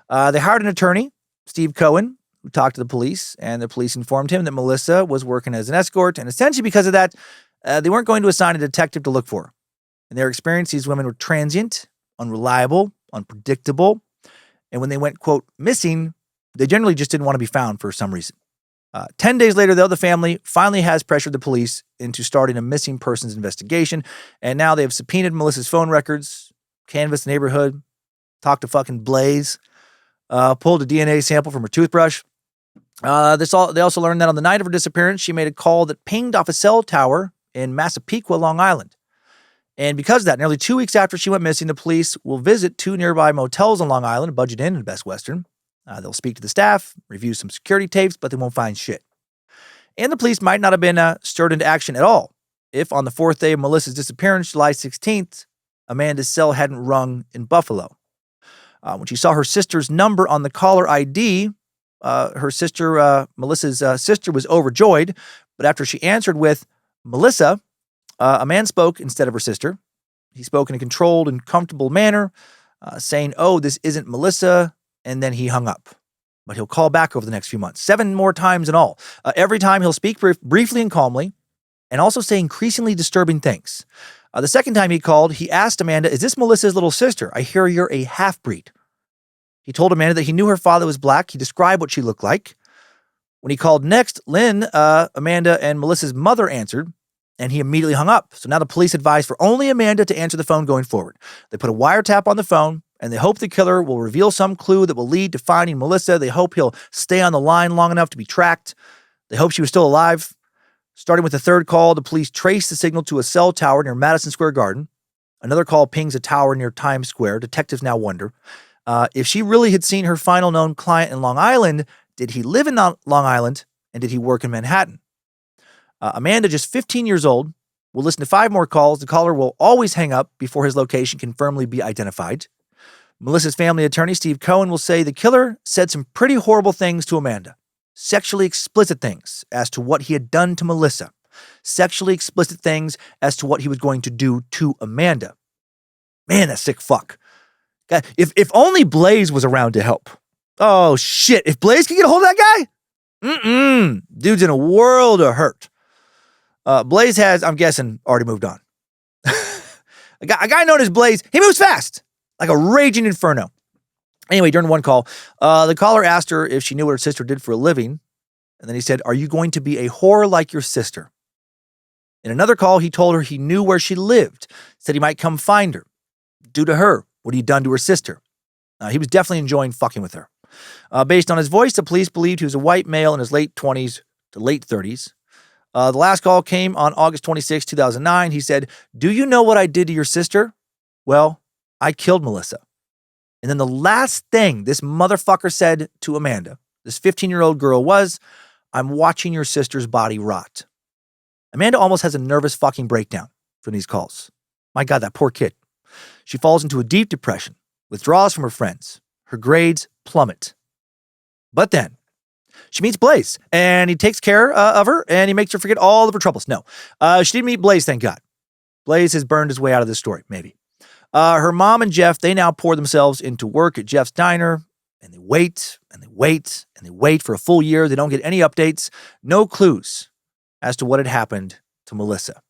They hired an attorney, Steve Cohen, who talked to the police, and the police informed him that Melissa was working as an escort, and essentially because of that, they weren't going to assign a detective to look for her. In their experience, these women were transient, unreliable, unpredictable, and when they went, quote, missing, they generally just didn't want to be found for some reason. 10 days later, though, the family finally has pressured the police into starting a missing persons investigation, and now they have subpoenaed Melissa's phone records, canvassed the neighborhood, talked to fucking Blaze, pulled a DNA sample from her toothbrush. They also learned that on the night of her disappearance, she made a call that pinged off a cell tower in Massapequa, Long Island. And because of that, nearly 2 weeks after she went missing, the police will visit 2 nearby motels on Long Island, Budget Inn and Best Western. They'll speak to the staff, review some security tapes, but they won't find shit. And the police might not have been stirred into action at all if on the 4th day of Melissa's disappearance, July 16th, Amanda's cell hadn't rung in Buffalo. When she saw her sister's number on the caller ID, Melissa's sister was overjoyed, but after she answered with Melissa, a man spoke instead of her sister. He spoke in a controlled and comfortable manner, saying, "Oh, this isn't Melissa," and then he hung up. But he'll call back over the next few months, 7 more times in all. Every time he'll speak briefly and calmly, and also say increasingly disturbing things. The second time he called, he asked Amanda, "Is this Melissa's little sister? I hear you're a half-breed." He told Amanda that he knew her father was black. He described what she looked like. When he called next, Lynn, Amanda, and Melissa's mother answered, and he immediately hung up. So now the police advised for only Amanda to answer the phone going forward. They put a wiretap on the phone, and they hope the killer will reveal some clue that will lead to finding Melissa. They hope he'll stay on the line long enough to be tracked. They hope she was still alive. Starting with the third call, the police trace the signal to a cell tower near Madison Square Garden. Another call pings a tower near Times Square. Detectives now wonder, if she really had seen her final known client in Long Island, did he live in Long Island, and did he work in Manhattan? Amanda, just 15 years old, will listen to 5 more calls. The caller will always hang up before his location can firmly be identified. Melissa's family attorney, Steve Cohen, will say the killer said some pretty horrible things to Amanda. Sexually explicit things as to what he had done to Melissa. Sexually explicit things as to what he was going to do to Amanda. Man, that sick fuck. God, if only Blaze was around to help. Oh, shit. If Blaze could get a hold of that guy? Dude's in a world of hurt. Blaze has, I'm guessing, already moved on. A guy known as Blaze, he moves fast, like a raging inferno. Anyway, during one call, the caller asked her if she knew what her sister did for a living. And then he said, "Are you going to be a whore like your sister?" In another call, he told her he knew where she lived, said he might come find her. Do to her what he'd done to her sister. He was definitely enjoying fucking with her. Based on his voice, the police believed he was a white male in his late 20s to late 30s. The last call came on August 26, 2009. He said, "Do you know what I did to your sister? Well, I killed Melissa." And then the last thing this motherfucker said to Amanda, this 15-year-old girl, was, "I'm watching your sister's body rot." Amanda almost has a nervous fucking breakdown from these calls. My God, that poor kid. She falls into a deep depression, withdraws from her friends. Her grades plummet. But then she meets Blaze, and he takes care of her, and he makes her forget all of her troubles. No, she didn't meet Blaze, thank God. Blaze has burned his way out of this story, maybe. Her mom and Jeff, they now pour themselves into work at Jeff's diner, and they wait, and they wait, and they wait for a full year. They don't get any updates, no clues as to what had happened to Melissa.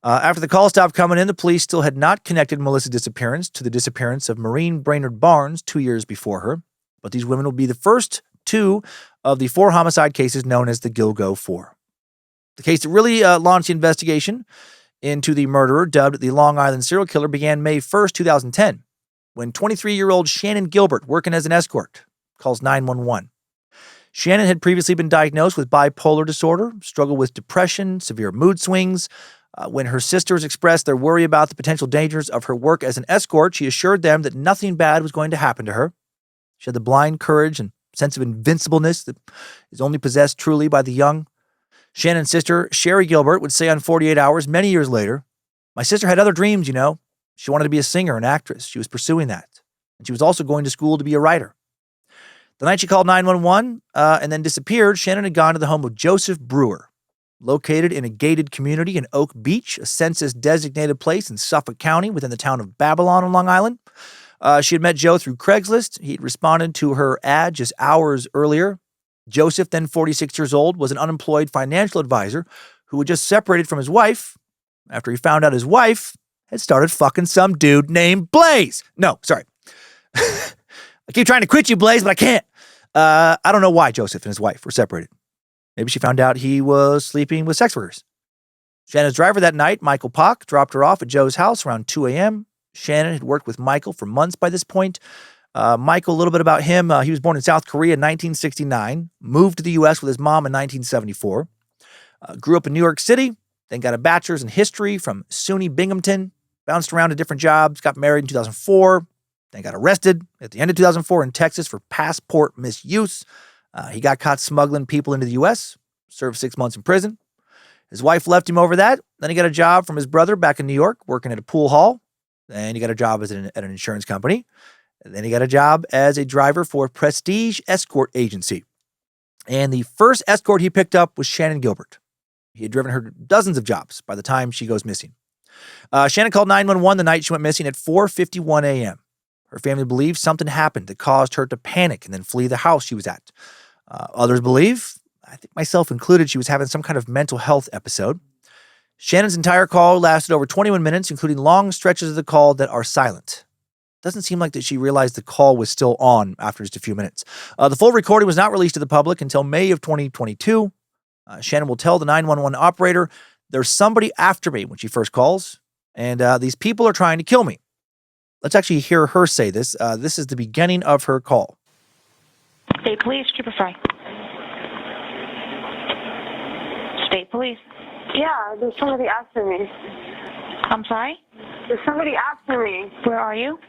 After the call stopped coming in, the police still had not connected Melissa's disappearance to the disappearance of Maureen Brainard-Barnes 2 years before her. But these women will be the first 2 of the 4 homicide cases known as the Gilgo Four. The case that really launched the investigation into the murderer, dubbed the Long Island serial killer, began May 1st, 2010, when 23-year-old Shannon Gilbert, working as an escort, calls 911. Shannon had previously been diagnosed with bipolar disorder, struggled with depression, severe mood swings. When her sisters expressed their worry about the potential dangers of her work as an escort, she assured them that nothing bad was going to happen to her. She had the blind courage and sense of invincibleness that is only possessed truly by the young. Shannon's sister, Sherry Gilbert, would say on 48 Hours many years later, "My sister had other dreams, you know. She wanted to be a singer, an actress. She was pursuing that. And she was also going to school to be a writer." The night she called 911 and then disappeared, Shannon had gone to the home of Joseph Brewer. located in a gated community in Oak Beach, a census-designated place in Suffolk County within the town of Babylon on Long Island. She had met Joe through Craigslist. He'd responded to her ad just hours earlier. Joseph, then 46 years old, was an unemployed financial advisor who had just separated from his wife after he found out his wife had started fucking some dude named Blaze. No, sorry. I keep trying to quit you, Blaze, but I can't. I don't know why Joseph and his wife were separated. Maybe she found out he was sleeping with sex workers. Shannon's driver that night, Michael Pock, dropped her off at Joe's house around 2 a.m. Shannon had worked with Michael for months by this point. Michael, a little bit about him. He was born in South Korea in 1969, moved to the U.S. with his mom in 1974, grew up in New York City, then got a bachelor's in history from SUNY Binghamton, bounced around to different jobs, got married in 2004, then got arrested at the end of 2004 in Texas for passport misuse. He got caught smuggling people into the U.S., served 6 months in prison. His wife left him over that. Then he got a job from his brother back in New York, working at a pool hall. Then he got a job at an insurance company. And then he got a job as a driver for a prestige escort agency. And the first escort he picked up was Shannon Gilbert. He had driven her dozens of jobs by the time she goes missing. Shannon called 911 the night she went missing at 4:51 a.m. Her family believes something happened that caused her to panic and then flee the house she was at. Others believe, I think myself included, she was having some kind of mental health episode. Shannon's entire call lasted over 21 minutes, including long stretches of the call that are silent. Doesn't seem like that she realized the call was still on after just a few minutes. The full recording was not released to the public until May of 2022. Shannon will tell the 911 operator, "There's somebody after me," when she first calls, and these people are trying to kill me. Let's actually hear her say this. This is the beginning of her call. State Police, Trooper Fry. State Police. Yeah, there's somebody after me. I'm sorry? There's somebody after me. Where are you?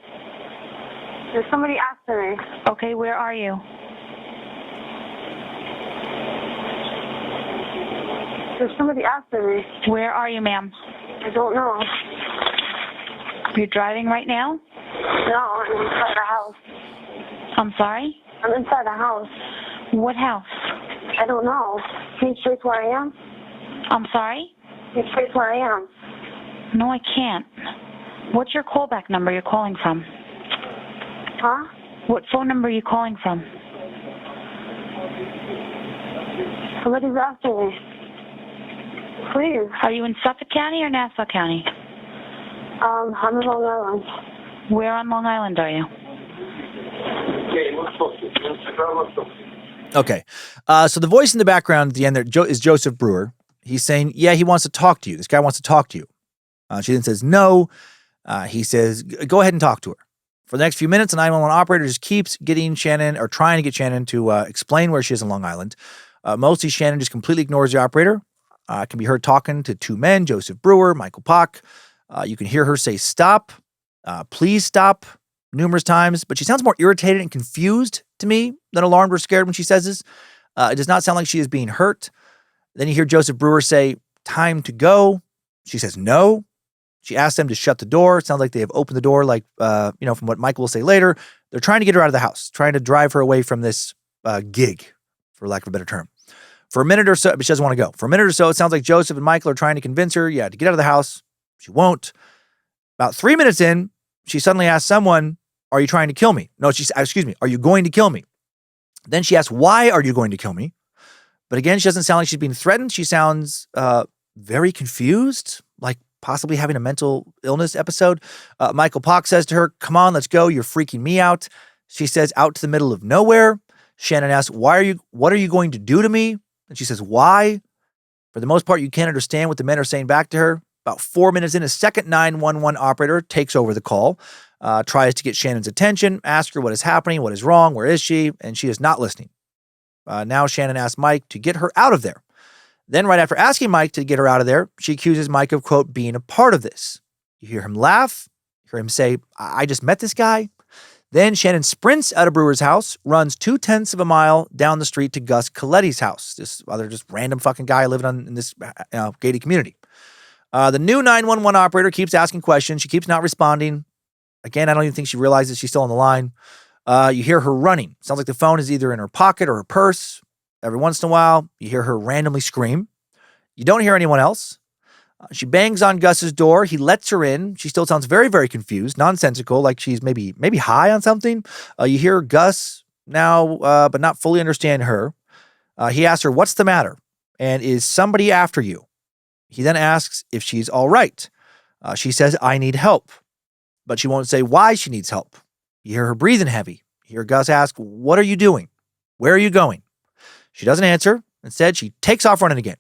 There's somebody after me. Okay, where are you? There's somebody after me. Where are you, ma'am? I don't know. You're driving right now? No, I'm inside the house. I'm sorry? I'm inside the house. What house? I don't know. Can you trace where I am? I'm sorry? Can you trace where I am? No, I can't. What's your callback number you're calling from? Huh? What phone number are you calling from? Somebody's after me. Please. Are you in Suffolk County or Nassau County? I'm in Long Island. Where on Long Island are you? Okay. So the voice in the background at the end there is Joseph Brewer. He's saying, yeah, he wants to talk to you. This guy wants to talk to you. She then says, no. He says, go ahead and talk to her. For the next few minutes, the 911 operator just keeps getting Shannon, or trying to get Shannon to explain where she is in Long Island. Mostly Shannon just completely ignores the operator. Can be heard talking to two men, Joseph Brewer, Michael Pock. You can hear her say, stop, please stop, numerous times, but she sounds more irritated and confused to me than alarmed or scared when she says this. It does not sound like she is being hurt. Then you hear Joseph Brewer say, time to go. She says no. She asks them to shut the door. It sounds like they have opened the door, like, from what Michael will say later. They're trying to get her out of the house, trying to drive her away from this gig, for lack of a better term. For a minute or so, but she doesn't want to go. For a minute or so, it sounds like Joseph and Michael are trying to convince her, to get out of the house. She won't. About 3 minutes in, she suddenly asks someone, are you trying to kill me? No, are you going to kill me? Then she asks, why are you going to kill me? But again, she doesn't sound like she's being threatened. She sounds very confused, like possibly having a mental illness episode. Michael Pock says to her, come on, let's go. You're freaking me out. She says, out to the middle of nowhere. Shannon asks, what are you going to do to me? And she says, why? For the most part, you can't understand what the men are saying back to her. About 4 minutes in, a second 911 operator takes over the call, tries to get Shannon's attention, asks her what is happening, what is wrong, where is she, and she is not listening. Now Shannon asks Mike to get her out of there. Then right after asking Mike to get her out of there, she accuses Mike of, quote, being a part of this. You hear him laugh, you hear him say, I just met this guy. Then Shannon sprints out of Brewer's house, runs 0.2 of a mile down the street to Gus Coletti's house, this other just random fucking guy living in this gated community. The new 911 operator keeps asking questions. She keeps not responding. Again, I don't even think she realizes she's still on the line. You hear her running. Sounds like the phone is either in her pocket or her purse. Every once in a while, you hear her randomly scream. You don't hear anyone else. She bangs on Gus's door. He lets her in. She still sounds very, very confused, nonsensical, like she's maybe high on something. You hear Gus now, but not fully understand her. He asks her, "What's the matter? And is somebody after you?" He then asks if she's all right. She says, "I need help." But she won't say why she needs help. You hear her breathing heavy. You hear Gus ask, "What are you doing? Where are you going?" She doesn't answer. Instead, she takes off running again.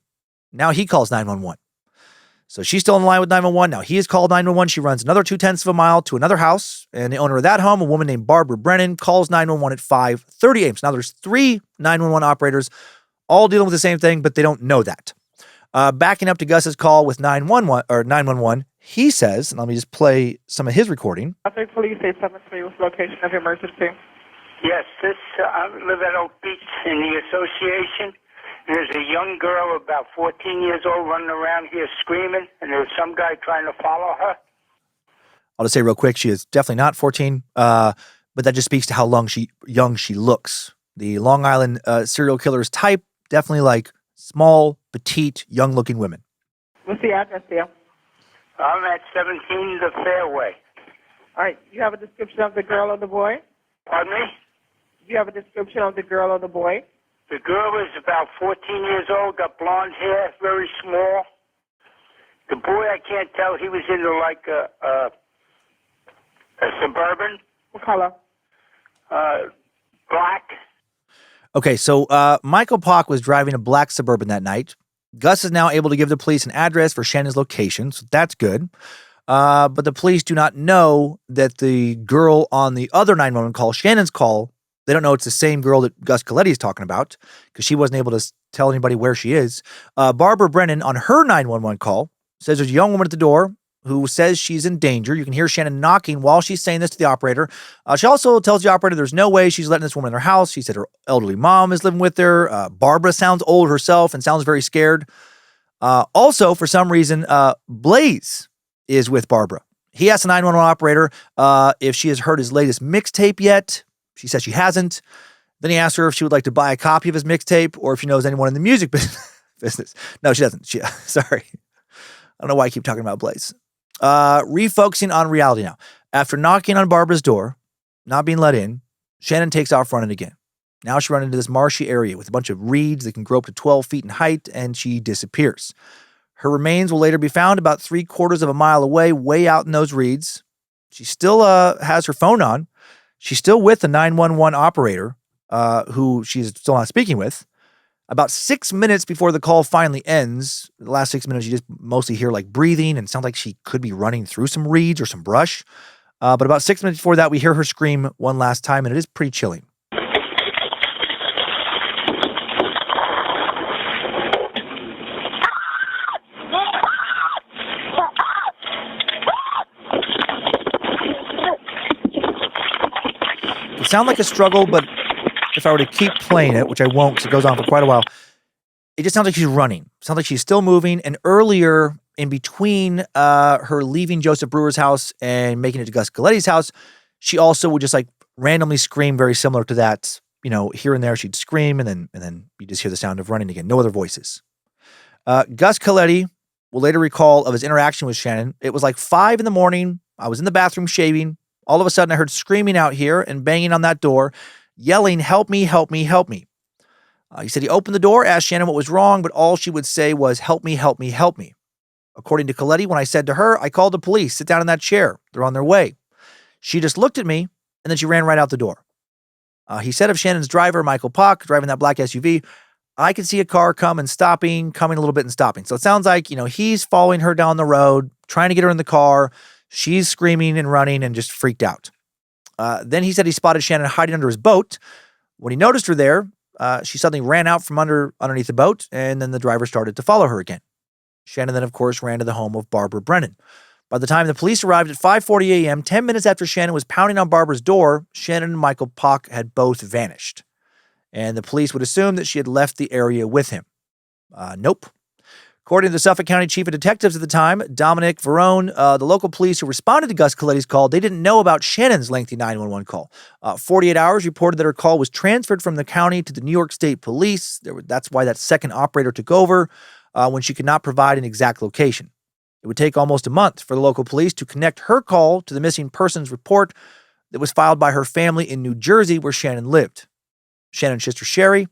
Now he calls 911. So she's still on the line with 911. Now he has called 911. She runs another 0.2 of a mile to another house. And the owner of that home, a woman named Barbara Brennan, calls 911 at 5:30 a.m. So now there's 3 911 operators all dealing with the same thing, but they don't know that. Backing up to Gus's call with 911, he says, and let me just play some of his recording. Traffic Police 873 with location of emergency. Yes, I live at Oak Beach in the association. There's a young girl about 14 years old running around here screaming, and there's some guy trying to follow her. I'll just say real quick, she is definitely not 14, but that just speaks to how young she looks. The Long Island serial killer's type, definitely like small, petite, young-looking women. What's the address there? I'm at 17 The Fairway. All right, you have a description of the girl or the boy? Pardon me? Do you have a description of the girl or the boy? The girl is about 14 years old, got blonde hair, very small. The boy, I can't tell. He was into like a Suburban. What color? Black. Okay, so Michael Pock was driving a black Suburban that night. Gus is now able to give the police an address for Shannon's location, so that's good. But the police do not know that the girl on the other 911 call, Shannon's call, they don't know it's the same girl that Gus Coletti is talking about because she wasn't able to tell anybody where she is. Barbara Brennan on her 911 call says there's a young woman at the door who says she's in danger. You can hear Shannon knocking while she's saying this to the operator. She also tells the operator there's no way she's letting this woman in her house. She said her elderly mom is living with her. Barbara sounds old herself and sounds very scared. Also, for some reason, Blaze is with Barbara. He asked the 911 operator if she has heard his latest mixtape yet. She says she hasn't. Then he asked her if she would like to buy a copy of his mixtape or if she knows anyone in the music business. No, she doesn't. Sorry. I don't know why I keep talking about Blaze. Refocusing on reality now. After knocking on Barbara's door, not being let in, Shannon takes off running again. Now she runs into this marshy area with a bunch of reeds that can grow up to 12 feet in height, and she disappears. Her remains will later be found about 3/4 of a mile away, way out in those reeds. She still has her phone on. She's still with the 911 operator, who she's still not speaking with. About 6 minutes before the call finally ends, the last 6 minutes, you just mostly hear like breathing and sounds like she could be running through some reeds or some brush. But about 6 minutes before that, we hear her scream one last time, and it is pretty chilling. It sounds like a struggle, but if I were to keep playing it, which I won't because it goes on for quite a while, it just sounds like she's running. It sounds like she's still moving. And earlier, in between her leaving Joseph Brewer's house and making it to Gus Coletti's house, she also would just like randomly scream very similar to that. You know, here and there she'd scream, and then you just hear the sound of running again. No other voices. Gus Coletti will later recall of his interaction with Shannon. It was like 5 a.m. I was in the bathroom shaving. All of a sudden, I heard screaming out here and banging on that door, yelling, "Help me, help me, help me." He said he opened the door, asked Shannon what was wrong, but all she would say was, "Help me, help me, help me." According to Coletti, when I said to her, "I called the police, sit down in that chair. They're on their way." She just looked at me, and then she ran right out the door. He said of Shannon's driver, Michael Pock, driving that black SUV, I could see a car come and stopping, coming a little bit and stopping. So it sounds like, he's following her down the road, trying to get her in the car. She's screaming and running and just freaked out. Then he said he spotted Shannon hiding under his boat. When he noticed her there, she suddenly ran out from underneath the boat, and then the driver started to follow her again. Shannon then, of course, ran to the home of Barbara Brennan. By the time the police arrived at 5:40 a.m., 10 minutes after Shannon was pounding on Barbara's door, Shannon and Michael Pock had both vanished. And the police would assume that she had left the area with him. Nope. According to the Suffolk County Chief of Detectives at the time, Dominic Verone, the local police who responded to Gus Coletti's call, they didn't know about Shannon's lengthy 911 call. 48 Hours reported that her call was transferred from the county to the New York State Police. That's why that second operator took over. when she could not provide an exact location. It would take almost a month for the local police to connect her call to the missing persons report that was filed by her family in New Jersey, where Shannon lived. Shannon's sister Sherry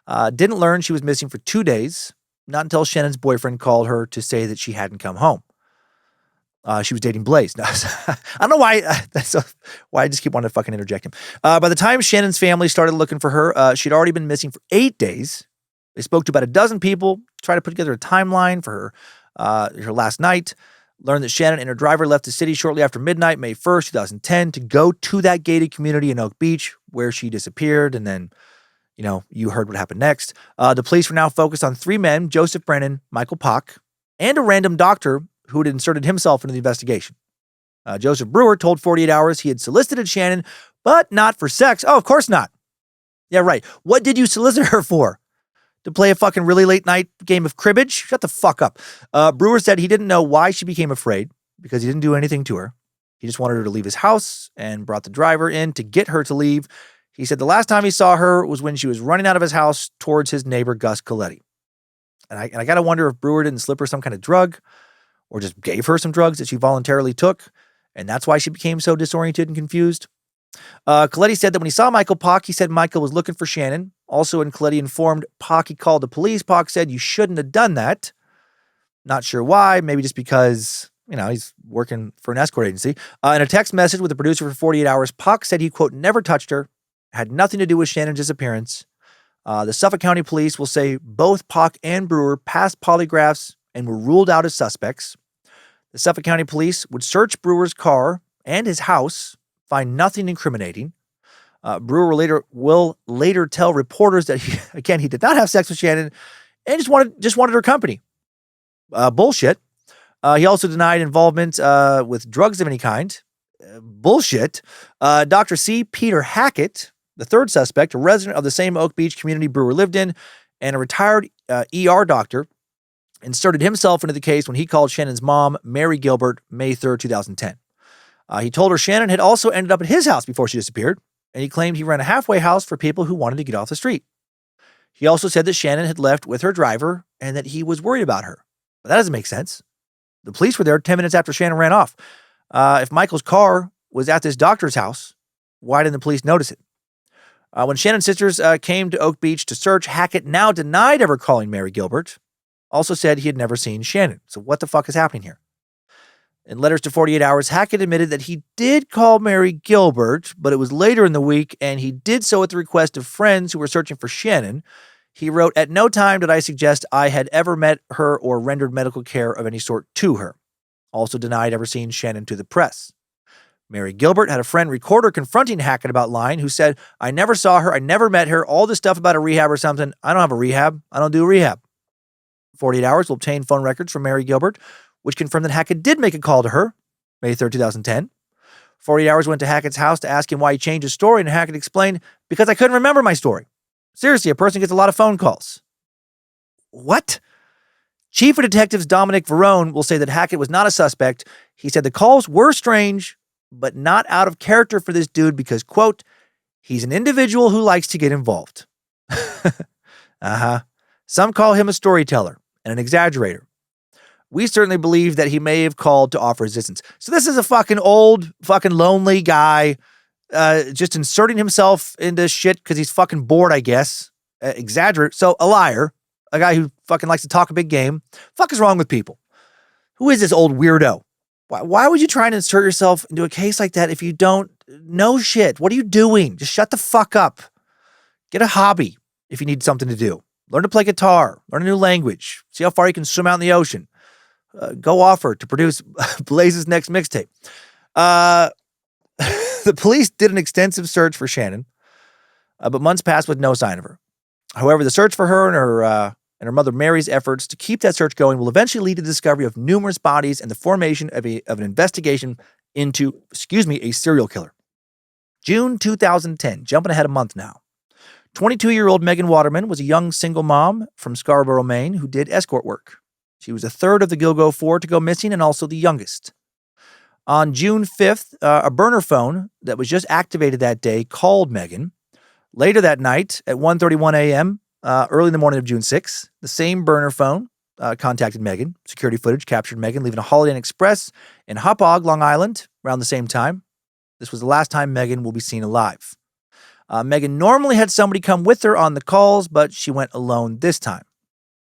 didn't learn she was missing for 2 days, not until Shannon's boyfriend called her to say that she hadn't come home. She was dating Blaze. No, I don't know why. Why I just keep wanting to fucking interject him. By the time Shannon's family started looking for her, she'd already been missing for 8 days. They spoke to about a dozen people, tried to put together a timeline for her last night. Learned that Shannon and her driver left the city shortly after midnight, May 1st, 2010, to go to that gated community in Oak Beach where she disappeared. And then, you heard what happened next. The police were now focused on 3 men, Joseph Brennan, Michael Pock, and a random doctor who had inserted himself into the investigation. Joseph Brewer told 48 Hours he had solicited Shannon, but not for sex. Oh, of course not. Yeah, right. What did you solicit her for? To play a fucking really late night game of cribbage? Shut the fuck up. Brewer said he didn't know why she became afraid because he didn't do anything to her. He just wanted her to leave his house and brought the driver in to get her to leave. He said the last time he saw her was when she was running out of his house towards his neighbor, Gus Coletti. And I got to wonder if Brewer didn't slip her some kind of drug or just gave her some drugs that she voluntarily took, and that's why she became so disoriented and confused. Coletti said that when he saw Michael Pock, he said Michael was looking for Shannon. Also, when Coletti informed Pock he called the police, Pock said, "You shouldn't have done that." Not sure why, maybe just because, he's working for an escort agency. In a text message with the producer for 48 Hours, Pock said he, quote, never touched her, had nothing to do with Shannon's disappearance. The Suffolk County Police will say both Pock and Brewer passed polygraphs and were ruled out as suspects. The Suffolk County Police would search Brewer's car and his house, find nothing incriminating. Brewer will later tell reporters that he did not have sex with Shannon and just wanted her company. Bullshit. He also denied involvement with drugs of any kind. Bullshit. Dr. C. Peter Hackett, the third suspect, a resident of the same Oak Beach community Brewer lived in, and a retired ER doctor, inserted himself into the case when he called Shannon's mom, Mary Gilbert, May 3rd, 2010. He told her Shannon had also ended up at his house before she disappeared, and he claimed he ran a halfway house for people who wanted to get off the street. He also said that Shannon had left with her driver and that he was worried about her. But that doesn't make sense. The police were there 10 minutes after Shannon ran off. If Michael's car was at this doctor's house, why didn't the police notice it? When Shannon's sisters came to Oak Beach to search, Hackett now denied ever calling Mary Gilbert. Also said he had never seen Shannon. So what the fuck is happening here? In letters to 48 Hours, Hackett admitted that he did call Mary Gilbert, but it was later in the week, and he did so at the request of friends who were searching for Shannon. He wrote, "At no time did I suggest I had ever met her or rendered medical care of any sort to her." Also denied ever seeing Shannon to the press. Mary Gilbert had a friend record her confronting Hackett about lying, who said, "I never saw her, I never met her, all this stuff about a rehab or something. I don't have a rehab. I don't do rehab." 48 Hours will obtain phone records from Mary Gilbert, which confirmed that Hackett did make a call to her, May 3rd, 2010. 48 Hours went to Hackett's house to ask him why he changed his story, and Hackett explained, "Because I couldn't remember my story." Seriously, a person gets a lot of phone calls. What? Chief of Detectives Dominic Verone will say that Hackett was not a suspect. He said the calls were strange, but not out of character for this dude because, quote, he's an individual who likes to get involved. Some call him a storyteller and an exaggerator. We certainly believe that he may have called to offer resistance. So this is a fucking old, fucking lonely guy just inserting himself into shit because he's fucking bored, I guess. Exaggerate. So a liar, a guy who fucking likes to talk a big game. Fuck is wrong with people? Who is this old weirdo? Why would you try and insert yourself into a case like that if you don't know shit? What are you doing? Just shut the fuck up. Get a hobby if you need something to do. Learn to play guitar. Learn a new language. See how far you can swim out in the ocean. Go offer to produce Blaze's next mixtape. The police did an extensive search for Shannon, but months passed with no sign of her. However, the search for her and her mother Mary's efforts to keep that search going will eventually lead to the discovery of numerous bodies and the formation of an investigation into, a serial killer. June 2010, jumping ahead a month now. 22-year-old Megan Waterman was a young single mom from Scarborough, Maine, who did escort work. She was the third of the Gilgo Four to go missing and also the youngest. On June 5th, a burner phone that was just activated that day called Megan. Later that night, at 1:31 a.m., early in the morning of June 6th, the same burner phone contacted Megan. Security footage captured Megan leaving a Holiday Inn Express in Hauppauge, Long Island, around the same time. This was the last time Megan will be seen alive. Megan normally had somebody come with her on the calls, but she went alone this time.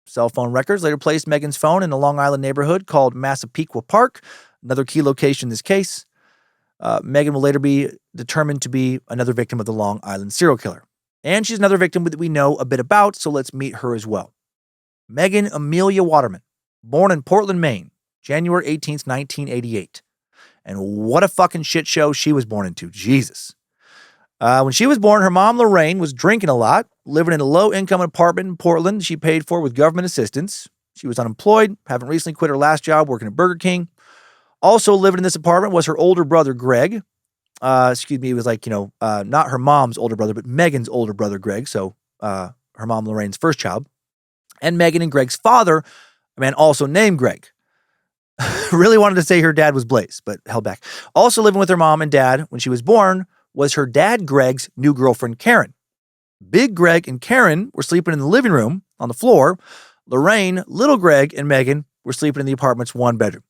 Cell phone records later placed Megan's phone in a Long Island neighborhood called Massapequa Park, another key location in this case. Megan will later be determined to be another victim of the Long Island serial killer. And she's another victim that we know a bit about, so let's meet her as well. Megan Amelia Waterman, born in Portland, Maine, January 18th, 1988. And what a fucking shit show she was born into. Jesus. When she was born, her mom, Lorraine, was drinking a lot, living in a low-income apartment in Portland she paid for with government assistance. She was unemployed, having recently quit her last job working at Burger King. Also living in this apartment was her older brother, Greg. It was not her mom's older brother, but Megan's older brother, Greg. So her mom, Lorraine's first child. And Megan and Greg's father, a man also named Greg. Really wanted to say her dad was Blaze, but held back. Also living with her mom and dad when she was born was her dad, Greg's new girlfriend, Karen. Big Greg and Karen were sleeping in the living room on the floor. Lorraine, little Greg, and Megan were sleeping in the apartment's one bedroom.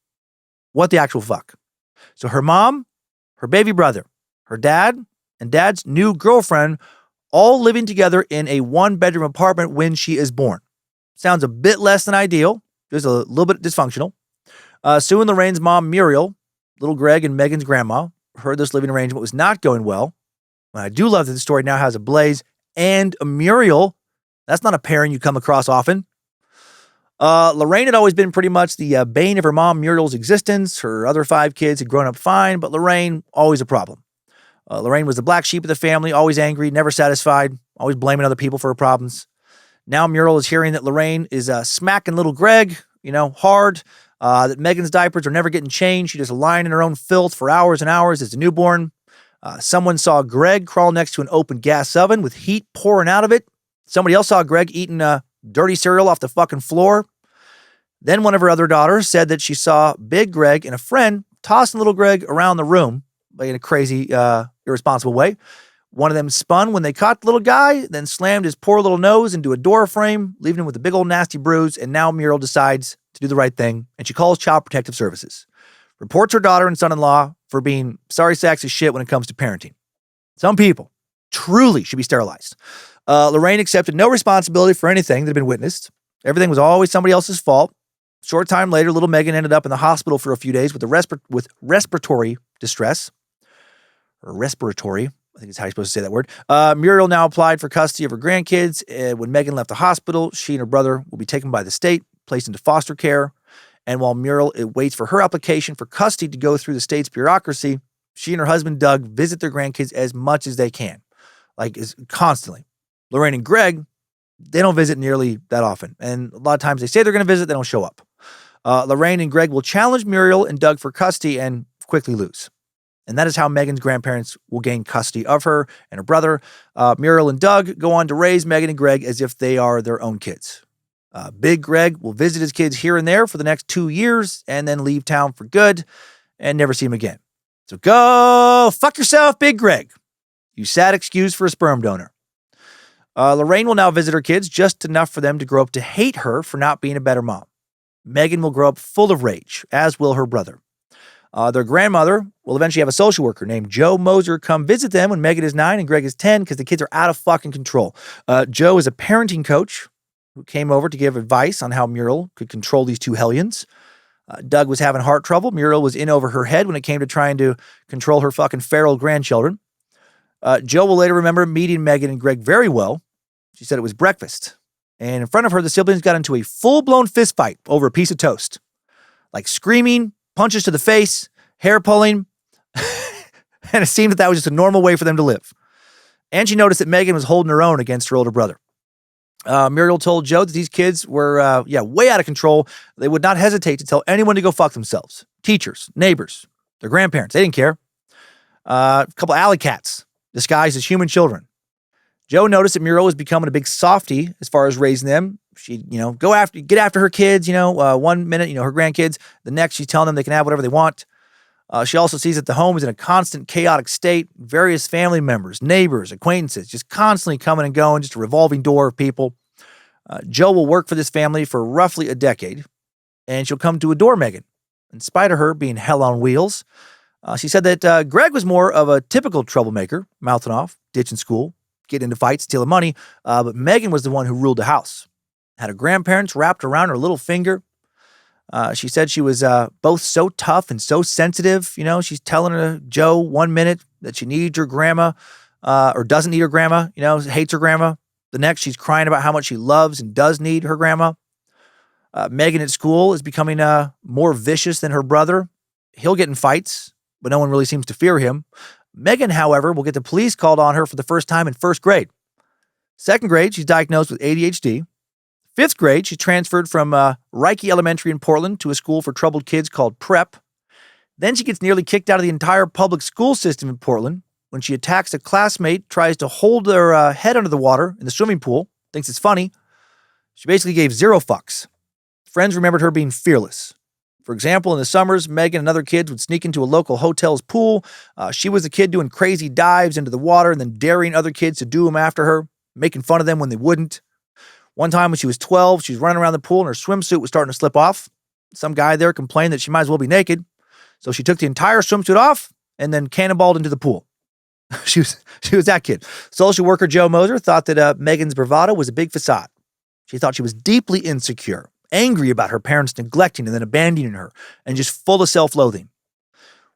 What the actual fuck? So her mom, her baby brother, her dad, and dad's new girlfriend all living together in a one-bedroom apartment when she is born. Sounds a bit less than ideal, just a little bit dysfunctional. Sue and Lorraine's mom, Muriel, little Greg and Megan's grandma, heard this living arrangement was not going well. And I do love that the story now has a Blaze and a Muriel. That's not a pairing you come across often. Lorraine had always been pretty much the bane of her mom Muriel's existence. Her other 5 kids had grown up fine, but Lorraine, always a problem. Lorraine was the black sheep of the family, always angry, never satisfied, always blaming other people for her problems. Now Muriel is hearing that Lorraine is smacking little Greg, hard, that Megan's diapers are never getting changed. She's just lying in her own filth for hours and hours as a newborn. Someone saw Greg crawl next to an open gas oven with heat pouring out of it. Somebody else saw Greg eating dirty cereal off the fucking floor. Then one of her other daughters said that she saw Big Greg and a friend tossing little Greg around the room in a crazy, irresponsible way. One of them spun when they caught the little guy, then slammed his poor little nose into a door frame, leaving him with a big old nasty bruise. And now Muriel decides to do the right thing, and she calls Child Protective Services. Reports her daughter and son-in-law for being sorry sacks of shit when it comes to parenting. Some people truly should be sterilized. Lorraine accepted no responsibility for anything that had been witnessed. Everything was always somebody else's fault. Short time later, little Megan ended up in the hospital for a few days with respiratory distress. Or respiratory, I think is how you're supposed to say that word. Muriel now applied for custody of her grandkids. When Megan left the hospital, she and her brother will be taken by the state, placed into foster care. And while Muriel waits for her application for custody to go through the state's bureaucracy, she and her husband, Doug, visit their grandkids as much as they can, constantly. Lorraine and Greg, they don't visit nearly that often. And a lot of times they say they're going to visit, they don't show up. Lorraine and Greg will challenge Muriel and Doug for custody and quickly lose. And that is how Megan's grandparents will gain custody of her and her brother. Muriel and Doug go on to raise Megan and Greg as if they are their own kids. Big Greg will visit his kids here and there for the next 2 years and then leave town for good and never see him again. So go fuck yourself, Big Greg. You sad excuse for a sperm donor. Lorraine will now visit her kids just enough for them to grow up to hate her for not being a better mom. Megan will grow up full of rage, as will her brother. Their grandmother will eventually have a social worker named Joe Moser come visit them when Megan is 9 and Greg is 10 because the kids are out of fucking control. Joe is a parenting coach who came over to give advice on how Muriel could control these two hellions. Doug was having heart trouble. Muriel was in over her head when it came to trying to control her fucking feral grandchildren. Joe will later remember meeting Megan and Greg very well. She said it was breakfast. And in front of her, the siblings got into a full-blown fist fight over a piece of toast. Screaming, punches to the face, hair pulling. And it seemed that was just a normal way for them to live. And she noticed that Megan was holding her own against her older brother. Muriel told Joe that these kids were, way out of control. They would not hesitate to tell anyone to go fuck themselves. Teachers, neighbors, their grandparents. They didn't care. A couple alley cats disguised as human children. Joe noticed that Muriel was becoming a big softie as far as raising them. She'd, get after her kids, 1 minute, her grandkids. The next, she's telling them they can have whatever they want. She also sees that the home is in a constant chaotic state. Various family members, neighbors, acquaintances, just constantly coming and going, just a revolving door of people. Joe will work for this family for roughly a decade, and she'll come to adore Megan, in spite of her being hell on wheels. She said that Greg was more of a typical troublemaker, mouthing off, ditching school, getting into fights, stealing money, but Megan was the one who ruled the house. Had her grandparents wrapped around her little finger. She said she was both so tough and so sensitive. You know, she's telling her Joe 1 minute that she needs her grandma or doesn't need her grandma, you know, hates her grandma. The next, she's crying about how much she loves and does need her grandma. Megan at school is becoming more vicious than her brother. He'll get in fights, but no one really seems to fear him. Megan, however, will get the police called on her for the first time in first grade. Second grade, she's diagnosed with ADHD. Fifth grade, she transferred from Reiki Elementary in Portland to a school for troubled kids called Prep. Then she gets nearly kicked out of the entire public school system in Portland when she attacks a classmate, tries to hold their head under the water in the swimming pool, thinks it's funny. She basically gave zero fucks. Friends remembered her being fearless. For example, in the summers, Megan and other kids would sneak into a local hotel's pool. She was a kid doing crazy dives into the water and then daring other kids to do them after her, making fun of them when they wouldn't. One time when she was 12, she was running around the pool and her swimsuit was starting to slip off. Some guy there complained that she might as well be naked. So she took the entire swimsuit off and then cannonballed into the pool. She was that kid. Social worker Joe Moser thought that Megan's bravado was a big facade. She thought she was deeply insecure, angry about her parents neglecting and then abandoning her, and just full of self-loathing.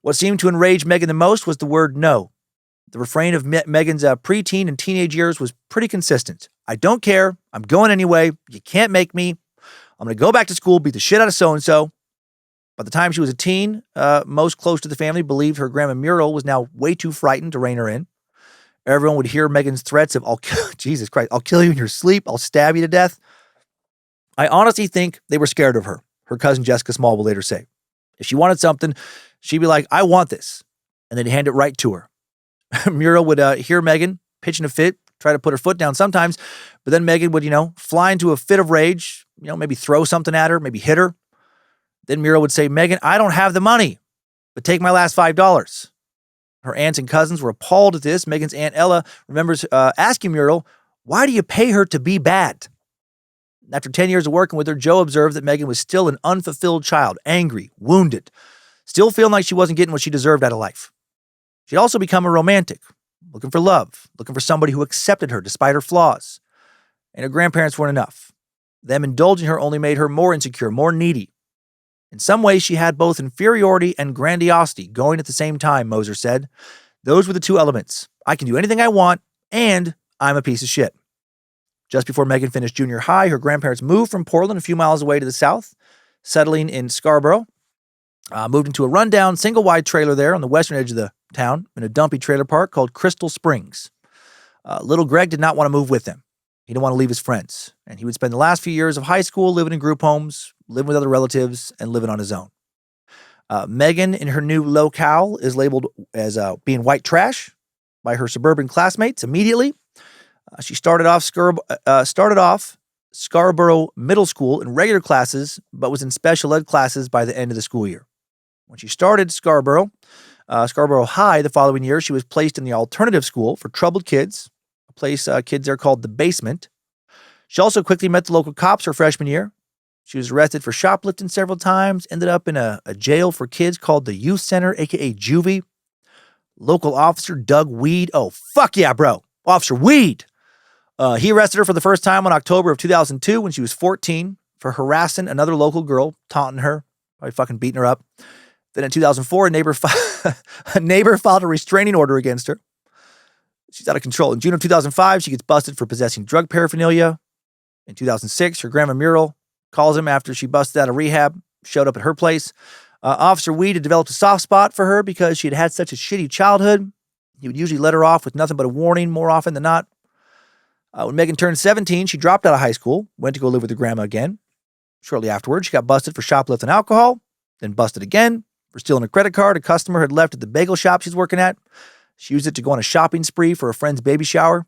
What seemed to enrage Megan the most was the word no. The refrain of Megan's preteen and teenage years was pretty consistent. I don't care. I'm going anyway. You can't make me. I'm going to go back to school, beat the shit out of so-and-so. By the time she was a teen, most close to the family believed her grandma Muriel was now way too frightened to rein her in. Everyone would hear Megan's threats of, Jesus Christ, I'll kill you in your sleep. I'll stab you to death. I honestly think they were scared of her cousin Jessica Small will later say. If she wanted something, she'd be like, I want this. And they'd hand it right to her. Muriel would hear Megan pitching a fit, try to put her foot down sometimes, but then Megan would, fly into a fit of rage, maybe throw something at her, maybe hit her. Then Muriel would say, Megan, I don't have the money, but take my last $5. Her aunts and cousins were appalled at this. Megan's Aunt Ella remembers asking Muriel, why do you pay her to be bad? After 10 years of working with her, Joe observed that Megan was still an unfulfilled child, angry, wounded, still feeling like she wasn't getting what she deserved out of life. She'd also become a romantic, looking for love, looking for somebody who accepted her despite her flaws. And her grandparents weren't enough. Them indulging her only made her more insecure, more needy. In some ways, she had both inferiority and grandiosity going at the same time, Moser said. Those were the two elements. I can do anything I want, and I'm a piece of shit. Just before Megan finished junior high, her grandparents moved from Portland a few miles away to the south, settling in Scarborough. Moved into a rundown, single-wide trailer there on the western edge of the town in a dumpy trailer park called Crystal Springs. Little Greg did not want to move with them. He didn't want to leave his friends, and he would spend the last few years of high school living in group homes, living with other relatives, and living on his own. Megan, in her new locale, is labeled as being white trash by her suburban classmates immediately. She started off Scarborough Middle School in regular classes, but was in special ed classes by the end of the school year. When she started Scarborough High the following year, she was placed in the alternative school for troubled kids, a place kids there called the Basement. She also quickly met the local cops her freshman year. She was arrested for shoplifting several times, ended up in a jail for kids called the Youth Center, a.k.a. Juvie. Local officer Doug Weed. Oh, fuck yeah, bro. Officer Weed. He arrested her for the first time in October of 2002 when she was 14 for harassing another local girl, taunting her, probably fucking beating her up. Then in 2004, a neighbor filed a restraining order against her. She's out of control. In June of 2005, she gets busted for possessing drug paraphernalia. In 2006, her grandma Muriel calls him after she busted out of rehab, showed up at her place. Officer Weed had developed a soft spot for her because she had had such a shitty childhood. He would usually let her off with nothing but a warning more often than not. When Megan turned 17, she dropped out of high school, went to go live with her grandma again. Shortly afterwards, she got busted for shoplifting alcohol, then busted again for stealing a credit card a customer had left at the bagel shop she's working at. She used it to go on a shopping spree for a friend's baby shower.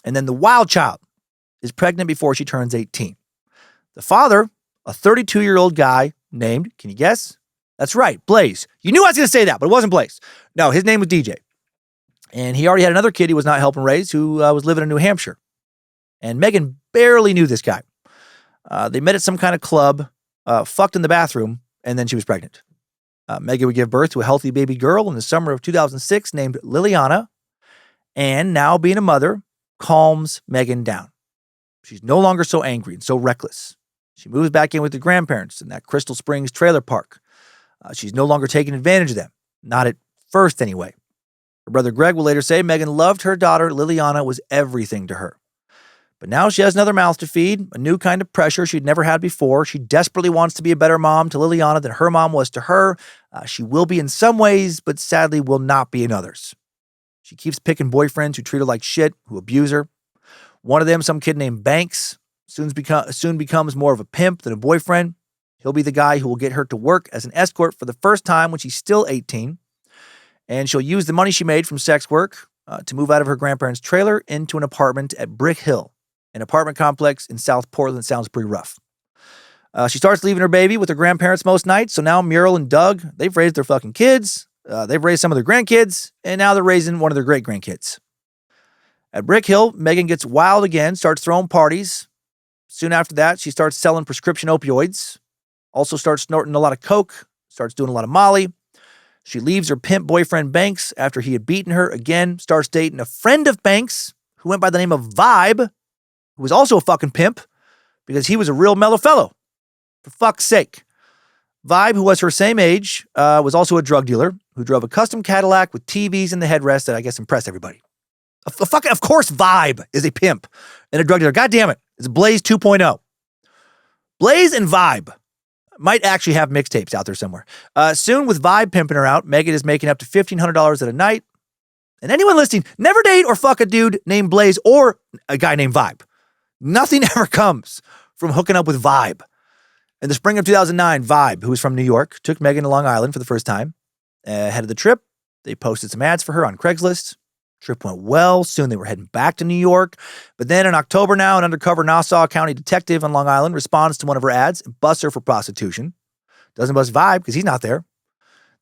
And then the wild child is pregnant before she turns 18. The father, a 32-year-old guy named, can you guess? That's right, Blaze. You knew I was going to say that, but it wasn't Blaze. No, his name was DJ. And he already had another kid he was not helping raise who was living in New Hampshire. And Megan barely knew this guy. They met at some kind of club, fucked in the bathroom, and then she was pregnant. Megan would give birth to a healthy baby girl in the summer of 2006 named Liliana, and now being a mother calms Megan down. She's no longer so angry and so reckless. She moves back in with her grandparents in that Crystal Springs trailer park. She's no longer taking advantage of them. Not at first, anyway. Her brother Greg will later say Megan loved her daughter. Liliana was everything to her. But now she has another mouth to feed, a new kind of pressure she'd never had before. She desperately wants to be a better mom to Liliana than her mom was to her. She will be in some ways, but sadly will not be in others. She keeps picking boyfriends who treat her like shit, who abuse her. One of them, some kid named Banks, soon becomes more of a pimp than a boyfriend. He'll be the guy who will get her to work as an escort for the first time when she's still 18. And she'll use the money she made from sex work to move out of her grandparents' trailer into an apartment at Brick Hill, an apartment complex in South Portland. Sounds pretty rough. She starts leaving her baby with her grandparents most nights. So now Muriel and Doug, they've raised their fucking kids. They've raised some of their grandkids, and now they're raising one of their great-grandkids. At Brick Hill, Megan gets wild again, starts throwing parties. Soon after that, she starts selling prescription opioids. Also starts snorting a lot of coke, starts doing a lot of Molly. She leaves her pimp boyfriend Banks after he had beaten her again, starts dating a friend of Banks who went by the name of Vibe, who was also a fucking pimp because he was a real mellow fellow. For fuck's sake. Vibe, who was her same age, was also a drug dealer who drove a custom Cadillac with TVs in the headrest that I guess impressed everybody. Of course Vibe is a pimp and a drug dealer. God damn it. It's Blaze 2.0. Blaze and Vibe might actually have mixtapes out there somewhere. Soon, with Vibe pimping her out, Megan is making up to $1,500 at a night. And anyone listening, never date or fuck a dude named Blaze or a guy named Vibe. Nothing ever comes from hooking up with Vibe. In the spring of 2009, Vibe, who was from New York, took Megan to Long Island for the first time. Ahead of the trip, they posted some ads for her on Craigslist. Trip went well. Soon they were heading back to New York. But then in October now, an undercover Nassau County detective on Long Island responds to one of her ads and busts her for prostitution. Doesn't bust Vibe because he's not there.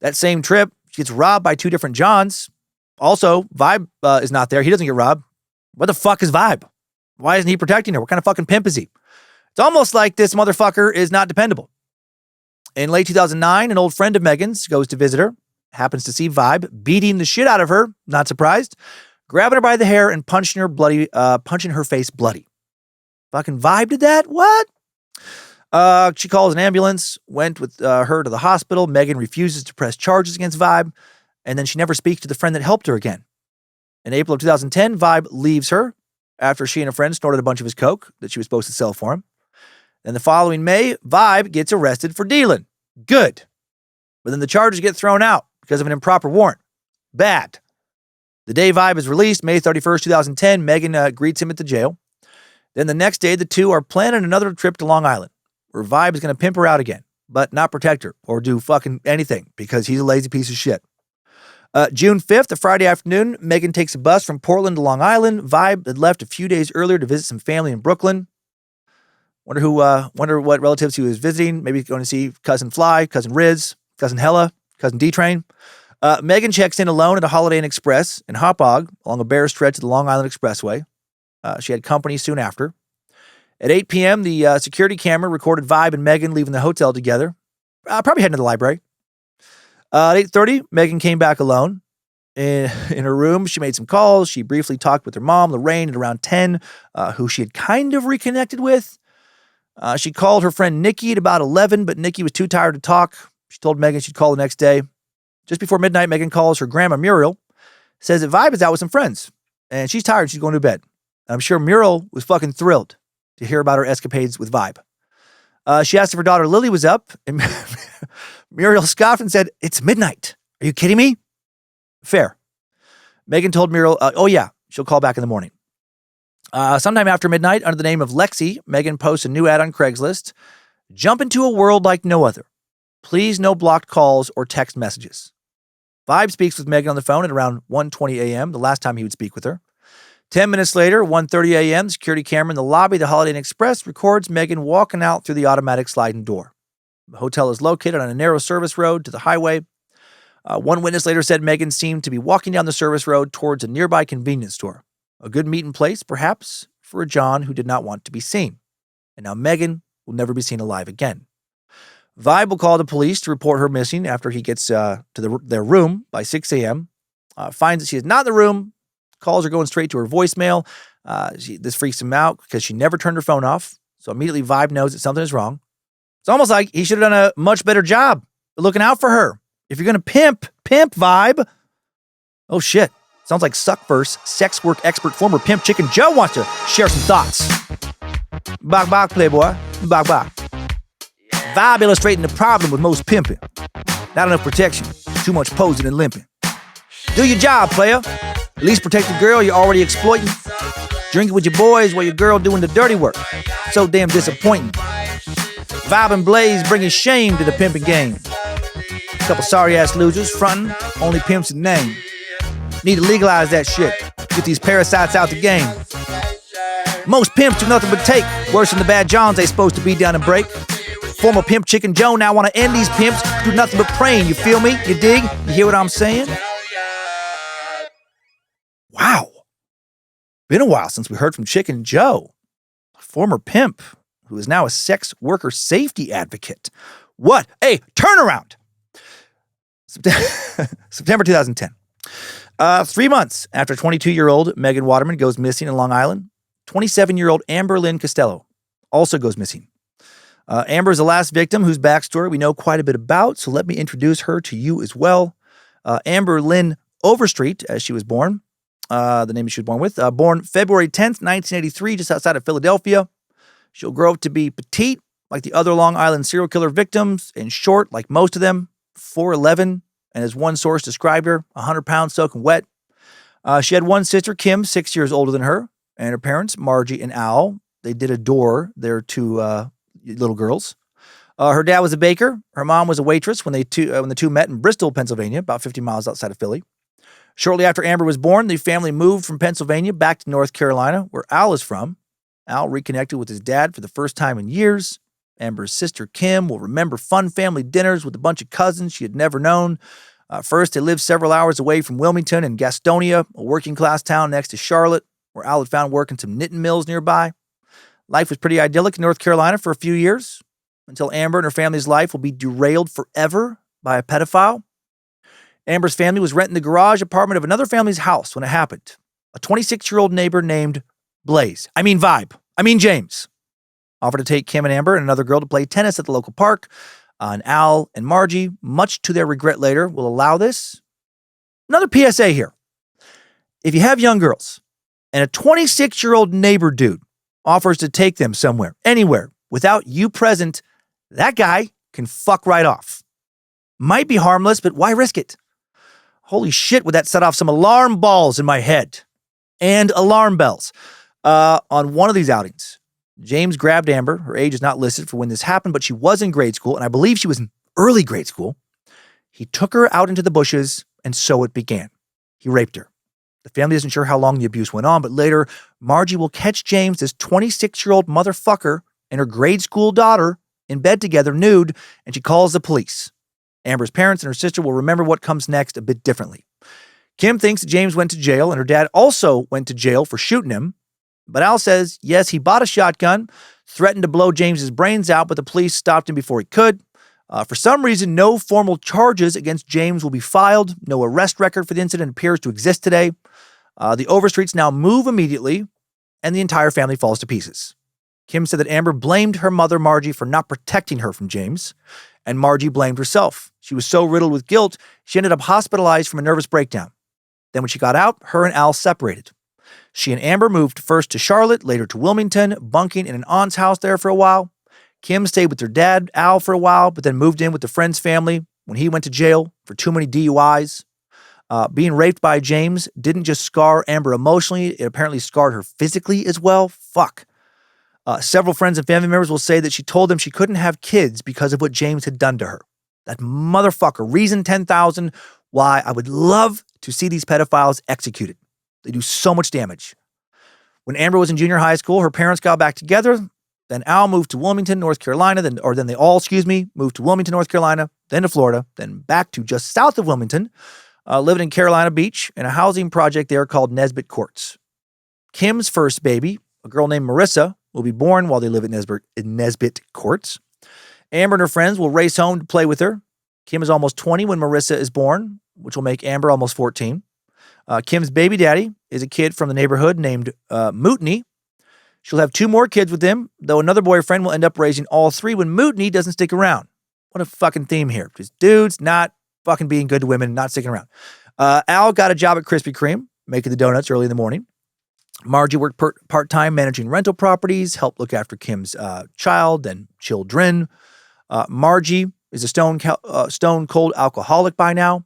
That same trip, she gets robbed by two different Johns. Also, Vibe is not there. He doesn't get robbed. What the fuck is Vibe? Why isn't he protecting her? What kind of fucking pimp is he? It's almost like this motherfucker is not dependable. In late 2009, an old friend of Megan's goes to visit her, happens to see Vibe beating the shit out of her, not surprised, grabbing her by the hair and punching her face bloody. Fucking Vibe did that? What? She calls an ambulance, went with her to the hospital. Megan refuses to press charges against Vibe, and then she never speaks to the friend that helped her again. In April of 2010, Vibe leaves her after she and a friend snorted a bunch of his coke that she was supposed to sell for him. Then the following May, Vibe gets arrested for dealing. Good. But then the charges get thrown out because of an improper warrant. Bad. The day Vibe is released, May 31st, 2010, Megan greets him at the jail. Then the next day, the two are planning another trip to Long Island, where Vibe is going to pimp her out again, but not protect her or do fucking anything because he's a lazy piece of shit. June 5th, a Friday afternoon, Megan takes a bus from Portland to Long Island. Vibe had left a few days earlier to visit some family in Brooklyn. Wonder what relatives he was visiting. Maybe going to see Cousin Fly, Cousin Riz, Cousin Hella, Cousin D-Train. Megan checks in alone at a Holiday Inn Express in Hauppauge along a bare stretch of the Long Island Expressway. She had company soon after. At 8 p.m., the security camera recorded Vibe and Megan leaving the hotel together. Probably heading to the library. At 8:30, Megan came back alone. In her room, she made some calls. She briefly talked with her mom, Lorraine, at around 10, who she had kind of reconnected with. She called her friend Nikki at about 11, but Nikki was too tired to talk. She told Megan she'd call the next day. Just before midnight, Megan calls her grandma Muriel, says that Vibe is out with some friends, and she's tired. She's going to bed. I'm sure Muriel was fucking thrilled to hear about her escapades with Vibe. She asked if her daughter Lily was up, and Muriel scoffed and said, "It's midnight. Are you kidding me?" Fair. Megan told Muriel, oh yeah, she'll call back in the morning. Sometime after midnight, under the name of Lexi, Megan posts a new ad on Craigslist. Jump into a world like no other. Please no blocked calls or text messages. Vibe speaks with Megan on the phone at around 1:20 a.m., the last time he would speak with her. 10 minutes later, 1:30 a.m., the security camera in the lobby of the Holiday Inn Express records Megan walking out through the automatic sliding door. The hotel is located on a narrow service road to the highway. One witness later said Megan seemed to be walking down the service road towards a nearby convenience store. A good meeting place, perhaps, for a John who did not want to be seen. And now Megan will never be seen alive again. Vibe will call the police to report her missing after he gets to their room by 6 a.m., finds that she is not in the room, calls her going straight to her voicemail. This freaks him out because she never turned her phone off. So immediately Vibe knows that something is wrong. It's almost like he should have done a much better job looking out for her. If you're going to pimp Vibe. Oh shit. Sounds like Suckverse, sex work expert former pimp Chicken Joe wants to share some thoughts. Bok, playboy. Bok. Vibe illustrating the problem with most pimping. Not enough protection. Too much posing and limping. Do your job, player. At least protect the girl you're already exploiting. Drinking with your boys while your girl doing the dirty work. So damn disappointing. Vibe and Blaze bringing shame to the pimping game. Couple sorry-ass losers fronting, only pimps in name. Need to legalize that shit. Get these parasites out the game. Most pimps do nothing but take. Worse than the bad Johns they supposed to be down and break. Former pimp Chicken Joe now want to end these pimps. Do nothing but praying. You feel me? You dig? You hear what I'm saying? Wow. Been a while since we heard from Chicken Joe, a former pimp who is now a sex worker safety advocate. What a turnaround! September 2010. 3 months after 22-year-old Megan Waterman goes missing in Long Island, 27-year-old Amber Lynn Costello also goes missing. Amber is the last victim whose backstory we know quite a bit about, so let me introduce her to you as well. Amber Lynn Overstreet, as she was born, the name she was born with, born February 10th, 1983, just outside of Philadelphia. She'll grow up to be petite, like the other Long Island serial killer victims, and short, like most of them, 4'11", and as one source described her, 100 pounds soaking wet. She had one sister, Kim, 6 years older than her, and her parents, Margie and Al. They did adore their two little girls. Her dad was a baker. Her mom was a waitress when the two met in Bristol, Pennsylvania, about 50 miles outside of Philly. Shortly after Amber was born, the family moved from Pennsylvania back to North Carolina, where Al is from. Al reconnected with his dad for the first time in years. Amber's sister, Kim, will remember fun family dinners with a bunch of cousins she had never known. First, they lived several hours away from Wilmington in Gastonia, a working-class town next to Charlotte, where Al had found work in some knitting mills nearby. Life was pretty idyllic in North Carolina for a few years, until Amber and her family's life will be derailed forever by a pedophile. Amber's family was renting the garage apartment of another family's house when it happened. A 26-year-old neighbor named James, offered to take Kim and Amber and another girl to play tennis at the local park. And Al and Margie, much to their regret later, will allow this. Another PSA here. If you have young girls and a 26-year-old neighbor dude offers to take them somewhere, anywhere, without you present, that guy can fuck right off. Might be harmless, but why risk it? Holy shit, would that set off some alarm balls in my head? And alarm bells. On one of these outings, James grabbed Amber. Her age is not listed for when this happened, but she was in grade school, and I believe she was in early grade school. He took her out into the bushes, and so it began. He raped her. The family isn't sure how long the abuse went on, but later, Margie will catch James, this 26-year-old motherfucker, and her grade school daughter in bed together, nude, and she calls the police. Amber's parents and her sister will remember what comes next a bit differently. Kim thinks James went to jail, and her dad also went to jail for shooting him. But Al says, yes, he bought a shotgun, threatened to blow James's brains out, but the police stopped him before he could. For some reason, no formal charges against James will be filed. No arrest record for the incident appears to exist today. The Overstreets now move immediately, and the entire family falls to pieces. Kim said that Amber blamed her mother, Margie, for not protecting her from James, and Margie blamed herself. She was so riddled with guilt, she ended up hospitalized from a nervous breakdown. Then when she got out, her and Al separated. She and Amber moved first to Charlotte, later to Wilmington, bunking in an aunt's house there for a while. Kim stayed with her dad, Al, for a while, but then moved in with the friend's family when he went to jail for too many DUIs. Being raped by James didn't just scar Amber emotionally, it apparently scarred her physically as well. Fuck. Several friends and family members will say that she told them she couldn't have kids because of what James had done to her. That motherfucker. Reason 10,000 why I would love to see these pedophiles executed. They do so much damage. When Amber was in junior high school, her parents got back together. Then Al moved to Wilmington, North Carolina. Then they all moved to Wilmington, North Carolina, then to Florida, then back to just south of Wilmington, living in Carolina Beach in a housing project there called Nesbitt Courts. Kim's first baby, a girl named Marissa, will be born while they live at Nesbitt Courts. Amber and her friends will race home to play with her. Kim is almost 20 when Marissa is born, which will make Amber almost 14. Kim's baby daddy is a kid from the neighborhood named Mutiny. She'll have 2 more kids with him, though another boyfriend will end up raising all 3 when Mutiny doesn't stick around. What a fucking theme here. Just dudes not fucking being good to women, not sticking around. Al got a job at Krispy Kreme, making the donuts early in the morning. Margie worked part-time managing rental properties, helped look after Kim's child and children. Margie is a stone cold alcoholic by now.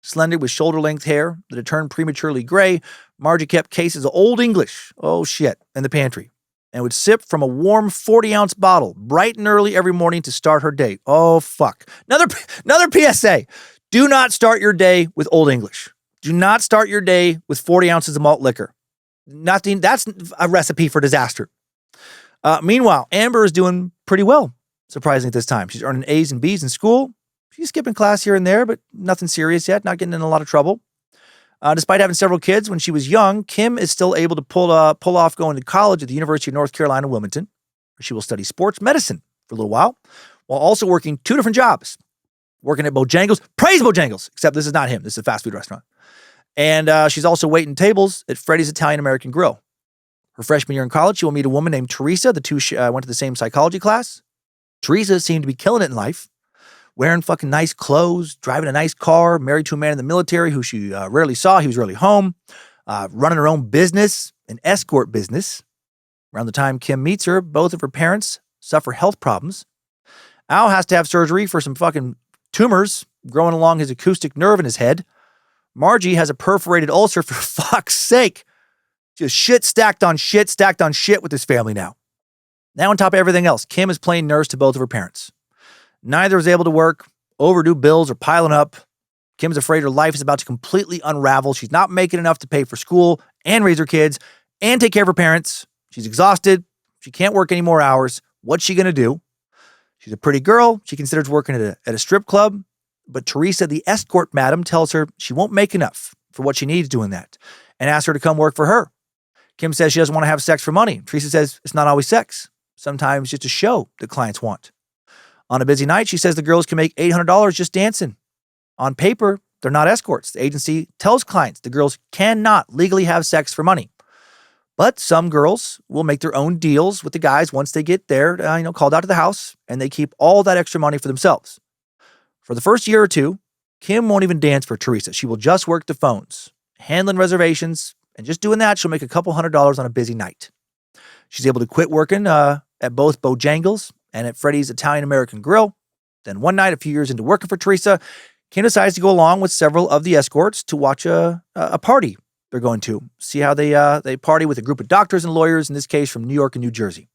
Slender with shoulder-length hair that had turned prematurely gray, Margie kept cases of Old English, in the pantry, and would sip from a warm 40-ounce bottle bright and early every morning to start her day. Oh, fuck. Another PSA. Do not start your day with Old English. Do not start your day with 40 ounces of malt liquor. Nothing. That's a recipe for disaster. Meanwhile, Amber is doing pretty well, surprisingly at this time. She's earning A's and B's in school. She's skipping class here and there, but nothing serious yet, not getting in a lot of trouble. Despite having several kids when she was young, Kim is still able to pull off going to college at the University of North Carolina, Wilmington, where she will study sports medicine for a little while also working 2 different jobs. Working at Bojangles. Praise Bojangles! Except this is not him. This is a fast food restaurant. And she's also waiting tables at Freddy's Italian-American Grill. Her freshman year in college, she will meet a woman named Teresa. The two went to the same psychology class. Teresa seemed to be killing it in life. Wearing fucking nice clothes, driving a nice car, married to a man in the military who she rarely saw. He was rarely home. Running her own business, an escort business. Around the time Kim meets her, both of her parents suffer health problems. Al has to have surgery for some fucking tumors growing along his acoustic nerve in his head. Margie has a perforated ulcer, for fuck's sake. Just shit stacked on shit with this family now. Now on top of everything else, Kim is playing nurse to both of her parents. Neither is able to work. Overdue bills are piling up. Kim's afraid her life is about to completely unravel. She's not making enough to pay for school and raise her kids and take care of her parents. She's exhausted. She can't work any more hours. What's she going to do? She's a pretty girl. She considers working at a strip club. But Teresa, the escort madam, tells her she won't make enough for what she needs doing that and asks her to come work for her. Kim says she doesn't want to have sex for money. Teresa says it's not always sex. Sometimes just a show that clients want. On a busy night, she says the girls can make $800 just dancing. On paper, they're not escorts. The agency tells clients the girls cannot legally have sex for money. But some girls will make their own deals with the guys once they get there, called out to the house, and they keep all that extra money for themselves. For the first year or 2, Kim won't even dance for Teresa. She will just work the phones, handling reservations, and just doing that, she'll make a couple $100s on a busy night. She's able to quit working at both Bojangles and at Freddy's Italian-American Grill. Then one night, a few years into working for Teresa, Kim decides to go along with several of the escorts to watch a party they're going to. See how they party with a group of doctors and lawyers, in this case from New York and New Jersey.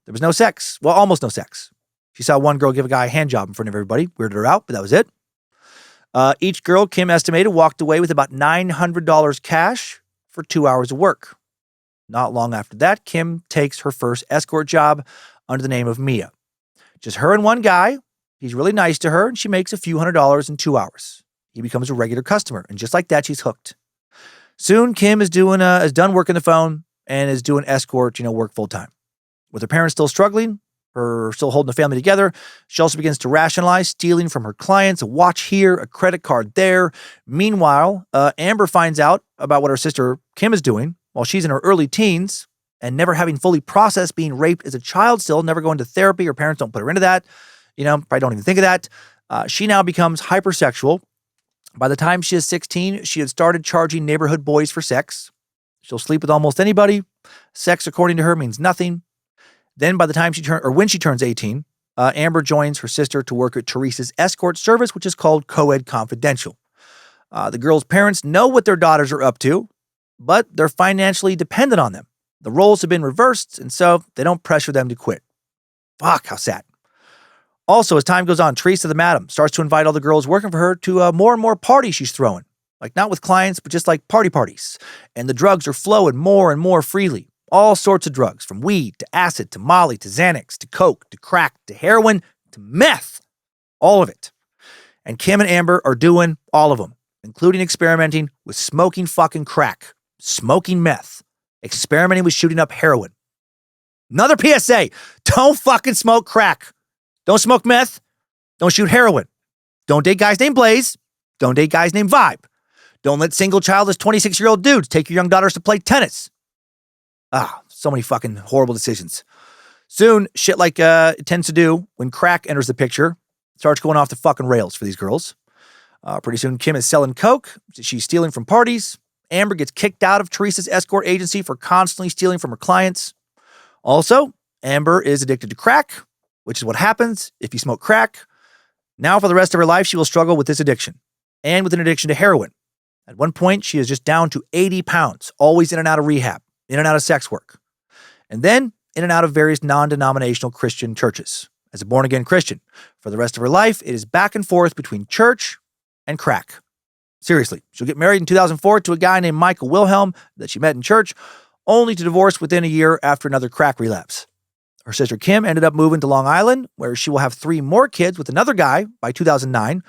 There was no sex. Well, almost no sex. She saw one girl give a guy a hand job in front of everybody. Weirded her out, but that was it. Each girl, Kim estimated, walked away with about $900 cash for 2 hours of work. Not long after that, Kim takes her first escort job under the name of Mia. Just her and one guy. He's really nice to her, and she makes a few $100s in 2 hours. He becomes a regular customer, and just like that, she's hooked. Soon, Kim is done working the phone and is doing escort, work full time. With her parents still struggling, her still holding the family together, she also begins to rationalize stealing from her clients, a watch here, a credit card there. Meanwhile, Amber finds out about what her sister Kim is doing while she's in her early teens and never having fully processed being raped as a child still, never going to therapy. Her parents don't put her into that. Probably don't even think of that. She now becomes hypersexual. By the time she is 16, she had started charging neighborhood boys for sex. She'll sleep with almost anybody. Sex, according to her, means nothing. Then by the time when she turns 18, Amber joins her sister to work at Teresa's escort service, which is called Co-ed Confidential. The girls' parents know what their daughters are up to, but they're financially dependent on them. The roles have been reversed, and so they don't pressure them to quit. Fuck, how sad. Also, as time goes on, Teresa the madam starts to invite all the girls working for her to more and more parties she's throwing. Like not with clients, but just like parties. And the drugs are flowing more and more freely. All sorts of drugs, from weed to acid to Molly to Xanax to coke to crack to heroin to meth. All of it. And Kim and Amber are doing all of them, including experimenting with smoking fucking crack, smoking meth, experimenting with shooting up heroin. Another PSA. Don't fucking smoke crack. Don't smoke meth. Don't shoot heroin. Don't date guys named Blaze. Don't date guys named Vibe. Don't let single childless 26-year-old dudes take your young daughters to play tennis. So many fucking horrible decisions. Soon, shit like it tends to do when crack enters the picture, starts going off the fucking rails for these girls. Pretty soon, Kim is selling coke. She's stealing from parties. Amber gets kicked out of Teresa's escort agency for constantly stealing from her clients. Also, Amber is addicted to crack, which is what happens if you smoke crack. Now, for the rest of her life, she will struggle with this addiction and with an addiction to heroin. At one point, she is just down to 80 pounds, always in and out of rehab, in and out of sex work, and then in and out of various non-denominational Christian churches. As a born-again Christian, for the rest of her life, it is back and forth between church and crack. Seriously, she'll get married in 2004 to a guy named Michael Wilhelm that she met in church, only to divorce within a year after another crack relapse. Her sister Kim ended up moving to Long Island, where she will have 3 more kids with another guy by 2009.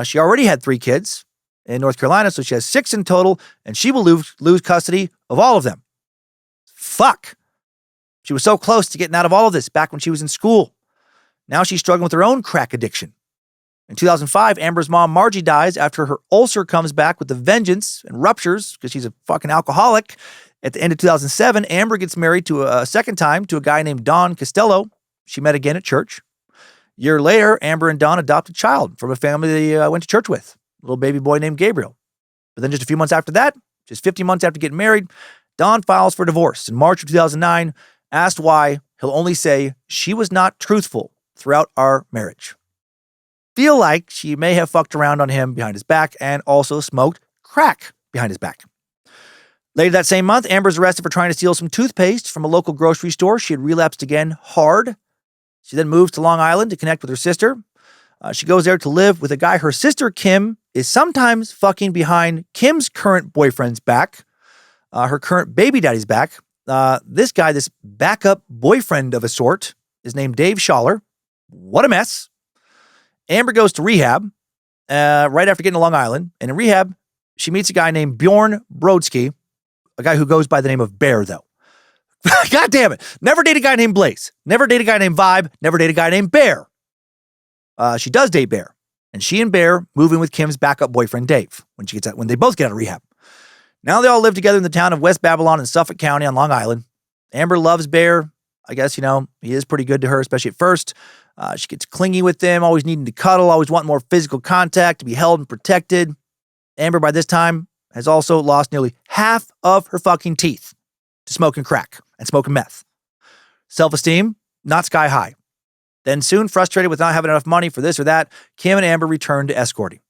She already had 3 kids in North Carolina, so she has 6 in total, and she will lose custody of all of them. Fuck. She was so close to getting out of all of this back when she was in school. Now she's struggling with her own crack addiction. In 2005, Amber's mom, Margie, dies after her ulcer comes back with a vengeance and ruptures because she's a fucking alcoholic. At the end of 2007, Amber gets married to a second time to a guy named Don Costello. She met again at church. A year later, Amber and Don adopt a child from a family they went to church with, a little baby boy named Gabriel. But then just a few months after that, just 50 months after getting married, Don files for divorce in March of 2009. Asked why, he'll only say, she was not truthful throughout our marriage. Feel like she may have fucked around on him behind his back and also smoked crack behind his back. Later that same month, Amber's arrested for trying to steal some toothpaste from a local grocery store. She had relapsed again hard. She then moves to Long Island to connect with her sister. She goes there to live with a guy her sister Kim is sometimes fucking behind Kim's current boyfriend's back, her current baby daddy's back. This guy, this backup boyfriend of a sort, is named Dave Schaller. What a mess. Amber goes to rehab right after getting to Long Island. And in rehab, she meets a guy named Bjorn Brodsky, a guy who goes by the name of Bear, though. God damn it. Never date a guy named Blaze. Never date a guy named Vibe. Never date a guy named Bear. She does date Bear. And she and Bear move in with Kim's backup boyfriend, Dave, when they both get out of rehab. Now they all live together in the town of West Babylon in Suffolk County on Long Island. Amber loves Bear. I guess, he is pretty good to her, especially at first. She gets clingy with him, always needing to cuddle, always wanting more physical contact, to be held and protected. Amber, by this time, has also lost nearly half of her fucking teeth to smoking crack and smoking meth. Self-esteem, not sky high. Then soon, frustrated with not having enough money for this or that, Kim and Amber return to escorting.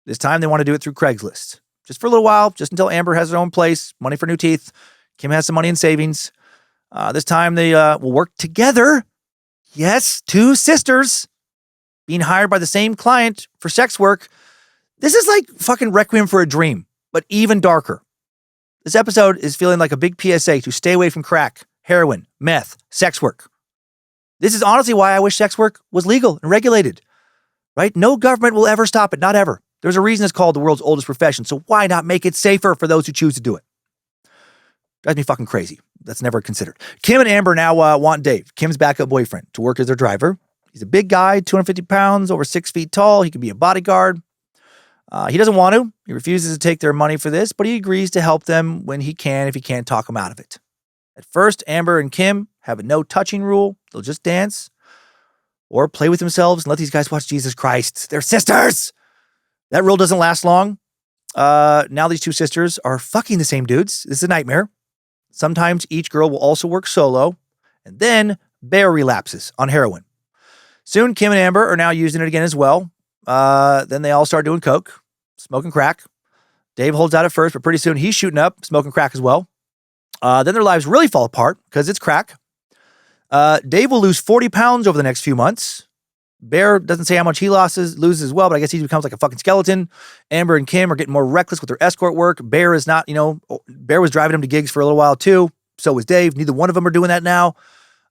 This time, they want to do it through Craigslist. Just for a little while, just until Amber has her own place, money for new teeth. Kim has some money in savings. This time, they will work together. Yes, 2 sisters being hired by the same client for sex work. This is like fucking Requiem for a Dream, but even darker. This episode is feeling like a big PSA to stay away from crack, heroin, meth, sex work. This is honestly why I wish sex work was legal and regulated, right? No government will ever stop it, not ever. There's a reason it's called the world's oldest profession, so why not make it safer for those who choose to do it? Drives me fucking crazy. That's never considered. Kim and Amber now want Dave, Kim's backup boyfriend, to work as their driver. He's a big guy, 250 pounds, over 6 feet tall. He can be a bodyguard. He doesn't want to. He refuses to take their money for this, but he agrees to help them when he can if he can't talk them out of it. At first, Amber and Kim have a no touching rule. They'll just dance or play with themselves and let these guys watch Jesus Christ. They're sisters. That rule doesn't last long. Now these 2 sisters are fucking the same dudes. This is a nightmare. Sometimes each girl will also work solo, and then Bear relapses on heroin. Soon, Kim and Amber are now using it again as well. Then they all start doing coke, smoking crack. Dave holds out at first, but pretty soon he's shooting up, smoking crack as well. Then their lives really fall apart because it's crack. Dave will lose 40 pounds over the next few months. Bear doesn't say how much he loses as well, but I guess he becomes like a fucking skeleton. Amber and Kim are getting more reckless with their escort work. Bear is not, Bear was driving him to gigs for a little while too. So was Dave. Neither one of them are doing that now.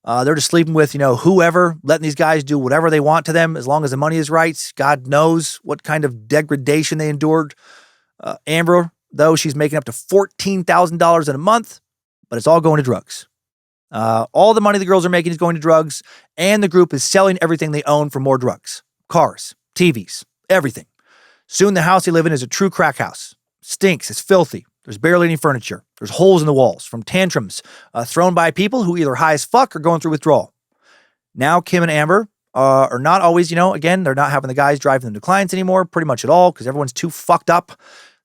They're just sleeping with, whoever, letting these guys do whatever they want to them as long as the money is right. God knows what kind of degradation they endured. Amber, though, she's making up to $14,000 in a month, but it's all going to drugs. All the money the girls are making is going to drugs, and the group is selling everything they own for more drugs. Cars, TVs, everything. Soon the house they live in is a true crack house. Stinks, it's filthy. There's barely any furniture. There's holes in the walls from tantrums thrown by people who either high as fuck or going through withdrawal. Now Kim and Amber are not always, again, they're not having the guys driving them to clients anymore, pretty much at all, because everyone's too fucked up.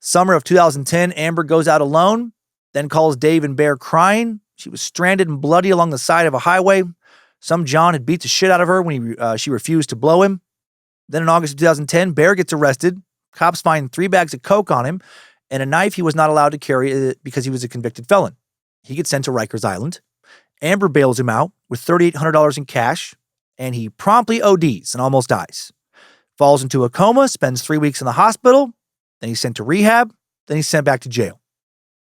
Summer of 2010, Amber goes out alone, then calls Dave and Bear crying. She was stranded and bloody along the side of a highway. Some John had beat the shit out of her when she refused to blow him. Then in August of 2010, Bear gets arrested. Cops find 3 bags of coke on him and a knife he was not allowed to carry because he was a convicted felon. He gets sent to Rikers Island. Amber bails him out with $3,800 in cash, and he promptly ODs and almost dies. Falls into a coma, spends 3 weeks in the hospital, then he's sent to rehab, then he's sent back to jail.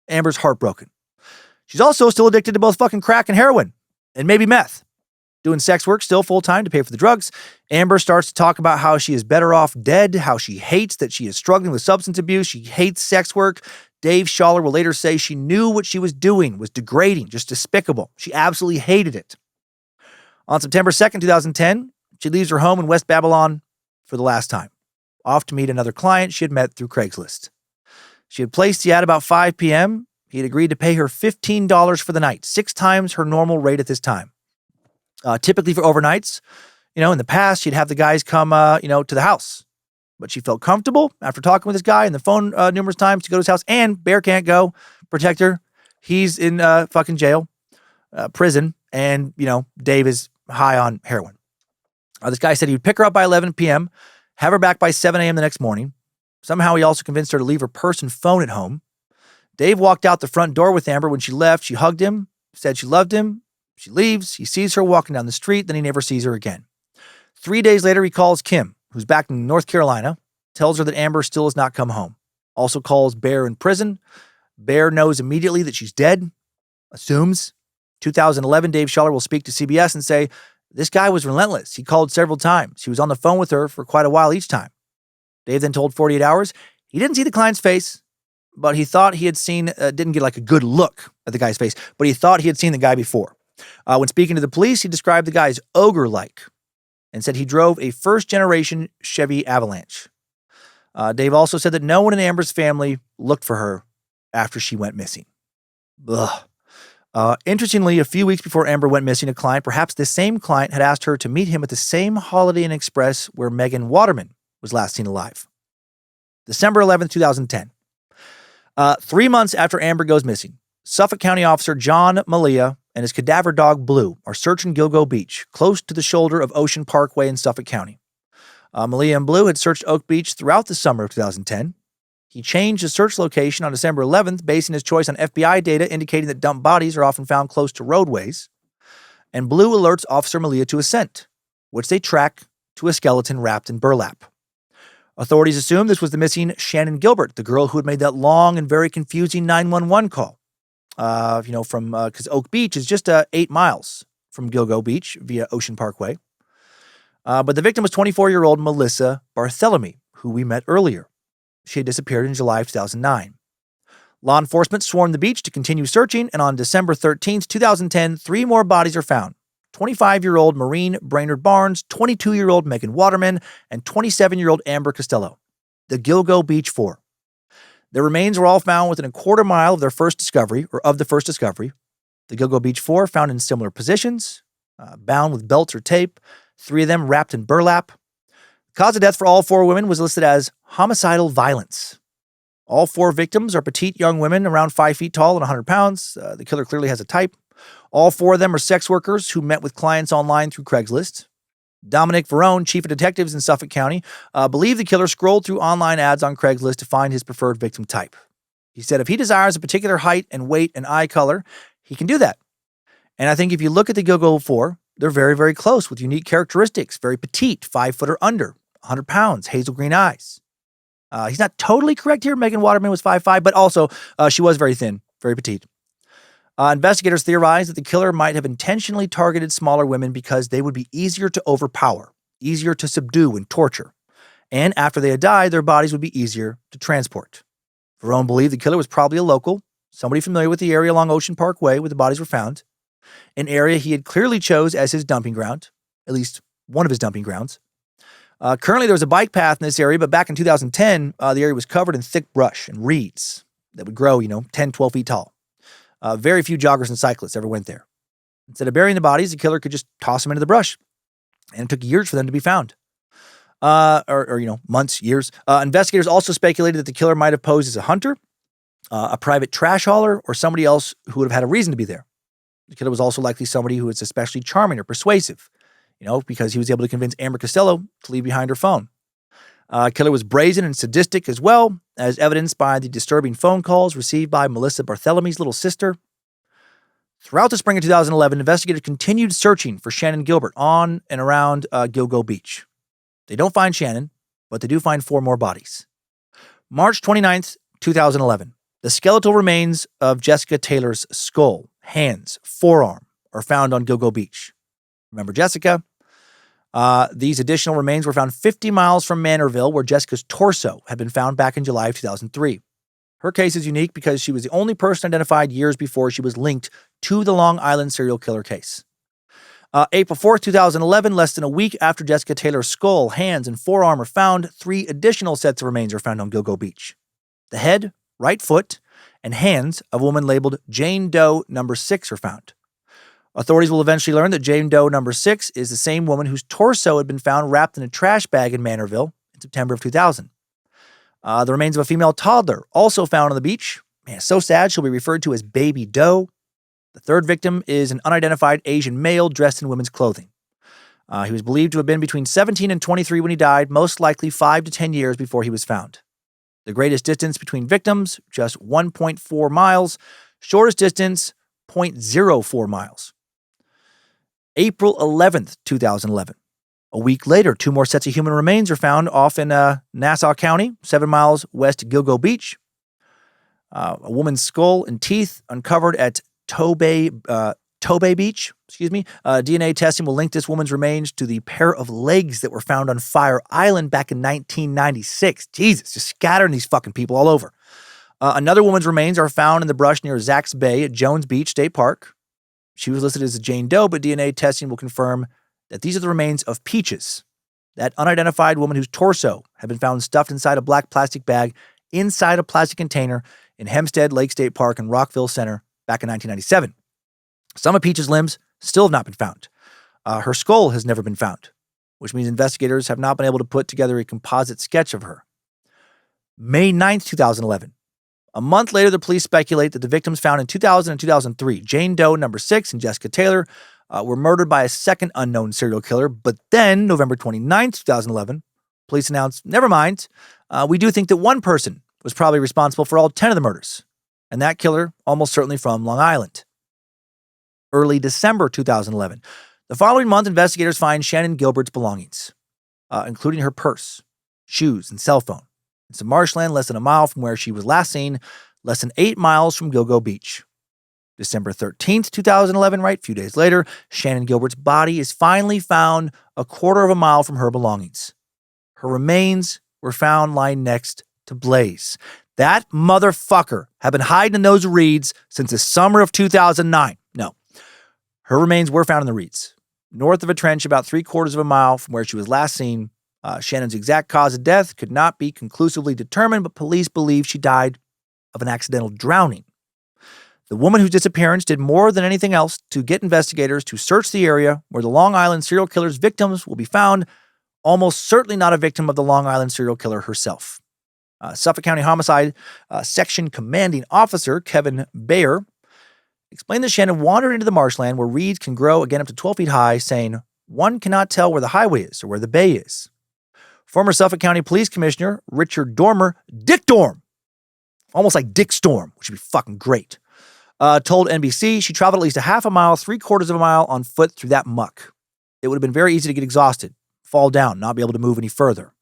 Amber's heartbroken. She's also still addicted to both fucking crack and heroin, and maybe meth. Doing sex work still full-time to pay for the drugs, Amber starts to talk about how she is better off dead, how she hates that she is struggling with substance abuse, she hates sex work. Dave Schaller will later say she knew what she was doing was degrading, just despicable. She absolutely hated it. On September 2nd, 2010, she leaves her home in West Babylon for the last time, off to meet another client she had met through Craigslist. She had placed the ad about 5 p.m. He had agreed to pay her $15 for the night, 6 times her normal rate at this time. Typically for overnights, in the past, she'd have the guys come, to the house. But she felt comfortable after talking with this guy on the phone numerous times to go to his house. And Bear can't go protect her. He's in fucking jail, prison. And, Dave is high on heroin. This guy said he would pick her up by 11 p.m., have her back by 7 a.m. the next morning. Somehow he also convinced her to leave her purse and phone at home. Dave walked out the front door with Amber. When she left, she hugged him, said she loved him. She leaves. He sees her walking down the street. Then he never sees her again. 3 days later, he calls Kim, who's back in North Carolina, tells her that Amber still has not come home. Also calls Bear in prison. Bear knows immediately that she's dead. Assumes. 2011, Dave Schaller will speak to CBS and say, this guy was relentless. He called several times. He was on the phone with her for quite a while each time. Dave then told 48 Hours he didn't see the client's face, but he thought he had seen, didn't get like a good look at the guy's face, but he thought he had seen the guy before. When speaking to the police, he described the guy as ogre-like and said he drove a first-generation Chevy Avalanche. Dave also said that no one in Amber's family looked for her after she went missing. Interestingly, a few weeks before Amber went missing, a client, perhaps this same client, had asked her to meet him at the same Holiday Inn Express where Megan Waterman was last seen alive. December 11th, 2010. 3 months after Amber goes missing, Suffolk County Officer John Malia and his cadaver dog Blue are searching Gilgo Beach, close to the shoulder of Ocean Parkway in Suffolk County. Malia and Blue had searched Oak Beach throughout the summer of 2010. He changed his search location on December 11th, basing his choice on FBI data indicating that dumped bodies are often found close to roadways. And Blue alerts Officer Malia to a scent, which they track to a skeleton wrapped in burlap. Authorities assume this was the missing Shannon Gilbert, the girl who had made that long and very confusing 911 call. Because Oak Beach is just 8 miles from Gilgo Beach via Ocean Parkway. But the victim was 24-year-old Melissa Barthélemy, who we met earlier. She had disappeared in July of 2009. Law enforcement swarmed the beach to continue searching, and on December 13th, 2010, 3 more bodies are found. 25-year-old Maureen Brainard-Barnes, 22-year-old Megan Waterman, and 27-year-old Amber Costello. The Gilgo Beach Four. Their remains were all found within a quarter mile of the first discovery. The Gilgo Beach Four found in similar positions, bound with belts or tape, 3 of them wrapped in burlap. The cause of death for all 4 women was listed as homicidal violence. All 4 victims are petite young women around 5 feet tall and 100 pounds. The killer clearly has a type. All 4 of them are sex workers who met with clients online through Craigslist. Dominic Verone, chief of detectives in Suffolk County, believed the killer scrolled through online ads on Craigslist to find his preferred victim type. He said if he desires a particular height and weight and eye color, he can do that. And I think if you look at the Gilgo Four, they're very, very close with unique characteristics. Very petite, 5 foot or under, 100 pounds, hazel green eyes. He's not totally correct here. Megan Waterman was 5'5", but also she was very thin, very petite. Investigators theorize that the killer might have intentionally targeted smaller women because they would be easier to overpower, easier to subdue and torture. And after they had died, their bodies would be easier to transport. Verone believed the killer was probably a local, somebody familiar with the area along Ocean Parkway where the bodies were found. an area he had clearly chose as his dumping ground, at least one of his dumping grounds. Currently, there was a bike path in this area, but back in 2010, the area was covered in thick brush and reeds that would grow, 10, 12 feet tall. Very few joggers and cyclists ever went there. Instead of burying the bodies, the killer could just toss them into the brush. And it took years for them to be found. Months, years. Investigators also speculated that the killer might have posed as a hunter, a private trash hauler, or somebody else who would have had a reason to be there. The killer was also likely somebody who was especially charming or persuasive, because he was able to convince Amber Costello to leave behind her phone. Killer was brazen and sadistic as well, as evidenced by the disturbing phone calls received by Melissa Barthelomy's little sister. Throughout the spring of 2011, investigators continued searching for Shannon Gilbert on and around Gilgo Beach. They don't find Shannon, but they do find 4 more bodies. March 29th, 2011, the skeletal remains of Jessica Taylor's skull, hands, forearm are found on Gilgo Beach. Remember Jessica? These additional remains were found 50 miles from Manorville, where Jessica's torso had been found back in July of 2003. Her case is unique because she was the only person identified years before she was linked to the Long Island serial killer case. April 4th, 2011, less than a week after Jessica Taylor's skull, hands, and forearm are found, 3 additional sets of remains are found on Gilgo Beach. The head, right foot, and hands of a woman labeled Jane Doe No. 6 are found. Authorities will eventually learn that Jane Doe No. 6 is the same woman whose torso had been found wrapped in a trash bag in Manorville in September of 2000. The remains of a female toddler also found on the beach. Man, so sad, she'll be referred to as Baby Doe. The third victim is an unidentified Asian male dressed in women's clothing. He was believed to have been between 17 and 23 when he died, most likely 5 to 10 years before he was found. The greatest distance between victims, just 1.4 miles. Shortest distance, 0.04 miles. April 11th, 2011. A week later, 2 more sets of human remains are found off in Nassau County, 7 miles west of Gilgo Beach. A woman's skull and teeth uncovered at Tobay Beach. DNA testing will link this woman's remains to the pair of legs that were found on Fire Island back in 1996. Jesus, just scattering these fucking people all over. Another woman's remains are found in the brush near Zacks Bay at Jones Beach State Park. She was listed as a Jane Doe, but DNA testing will confirm that these are the remains of Peaches, that unidentified woman whose torso had been found stuffed inside a black plastic bag inside a plastic container in Hempstead Lake State Park in Rockville Center back in 1997. Some of Peaches' limbs still have not been found. Her skull has never been found, which means investigators have not been able to put together a composite sketch of her. May 9th, 2011. A month later, the police speculate that the victims found in 2000 and 2003, Jane Doe No. 6 and Jessica Taylor, were murdered by a second unknown serial killer. But then, November 29th, 2011, police announced, never mind, we do think that one person was probably responsible for all 10 of the murders, and that killer almost certainly from Long Island. Early December 2011. The following month, investigators find Shannon Gilbert's belongings, including her purse, shoes, and cell phone. It's some marshland less than a mile from where she was last seen, less than 8 miles from Gilgo Beach. December 13th, 2011, a few days later, Shannon Gilbert's body is finally found a quarter of a mile from her belongings. Her remains were found lying next to Blaze. That motherfucker had been hiding in those reeds since the summer of 2009. No. Her remains were found in the reeds, north of a trench about 3/4 of a mile from where she was last seen. Shannon's exact cause of death could not be conclusively determined, but police believe she died of an accidental drowning. The woman whose disappearance did more than anything else to get investigators to search the area where the Long Island serial killer's victims will be found, almost certainly not a victim of the Long Island serial killer herself. Suffolk County Homicide Section Commanding Officer Kevin Bayer explained that Shannon wandered into the marshland where reeds can grow again up to 12 feet high, saying, "One cannot tell where the highway is or where the bay is." Former Suffolk County Police Commissioner Richard Dormer, Dick Dorm, almost like Dick Storm, which would be fucking great, told NBC she traveled at least a half a mile, 3/4 of a mile on foot through that muck. It would have been very easy to get exhausted, fall down, not be able to move any further.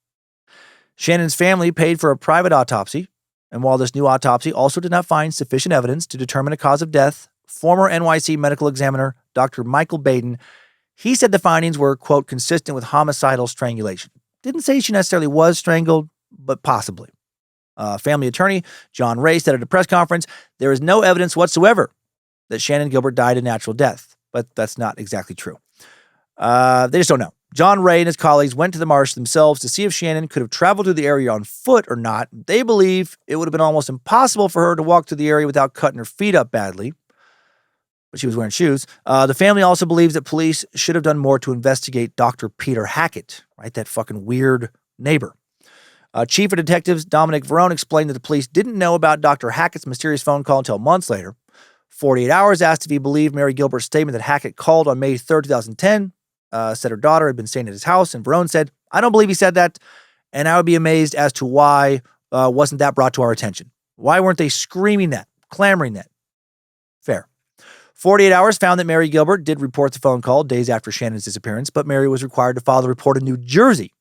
Shannon's family paid for a private autopsy, and while this new autopsy also did not find sufficient evidence to determine a cause of death, former NYC medical examiner Dr. Michael Baden, he said the findings were, quote, consistent with homicidal strangulation. Didn't say she necessarily was strangled, but possibly. Family attorney John Ray said at a press conference, there is no evidence whatsoever that Shannon Gilbert died a natural death. but that's not exactly true. They just don't know. John Ray and his colleagues went to the marsh themselves to see if Shannon could have traveled through the area on foot or not. They believe it would have been almost impossible for her to walk through the area without cutting her feet up badly. But she was wearing shoes. The family also believes that police should have done more to investigate Dr. Peter Hackett, right? That fucking weird neighbor. Chief of Detectives Dominic Verone explained that the police didn't know about Dr. Hackett's mysterious phone call until months later. 48 Hours asked if he believed Mary Gilbert's statement that Hackett called on May 3rd, 2010, said her daughter had been staying at his house, and Verone said, I don't believe he said that, and I would be amazed as to why wasn't that brought to our attention. Why weren't they screaming that, clamoring that? Fair. 48 Hours found that Mary Gilbert did report the phone call days after Shannon's disappearance, but Mary was required to file the report in New Jersey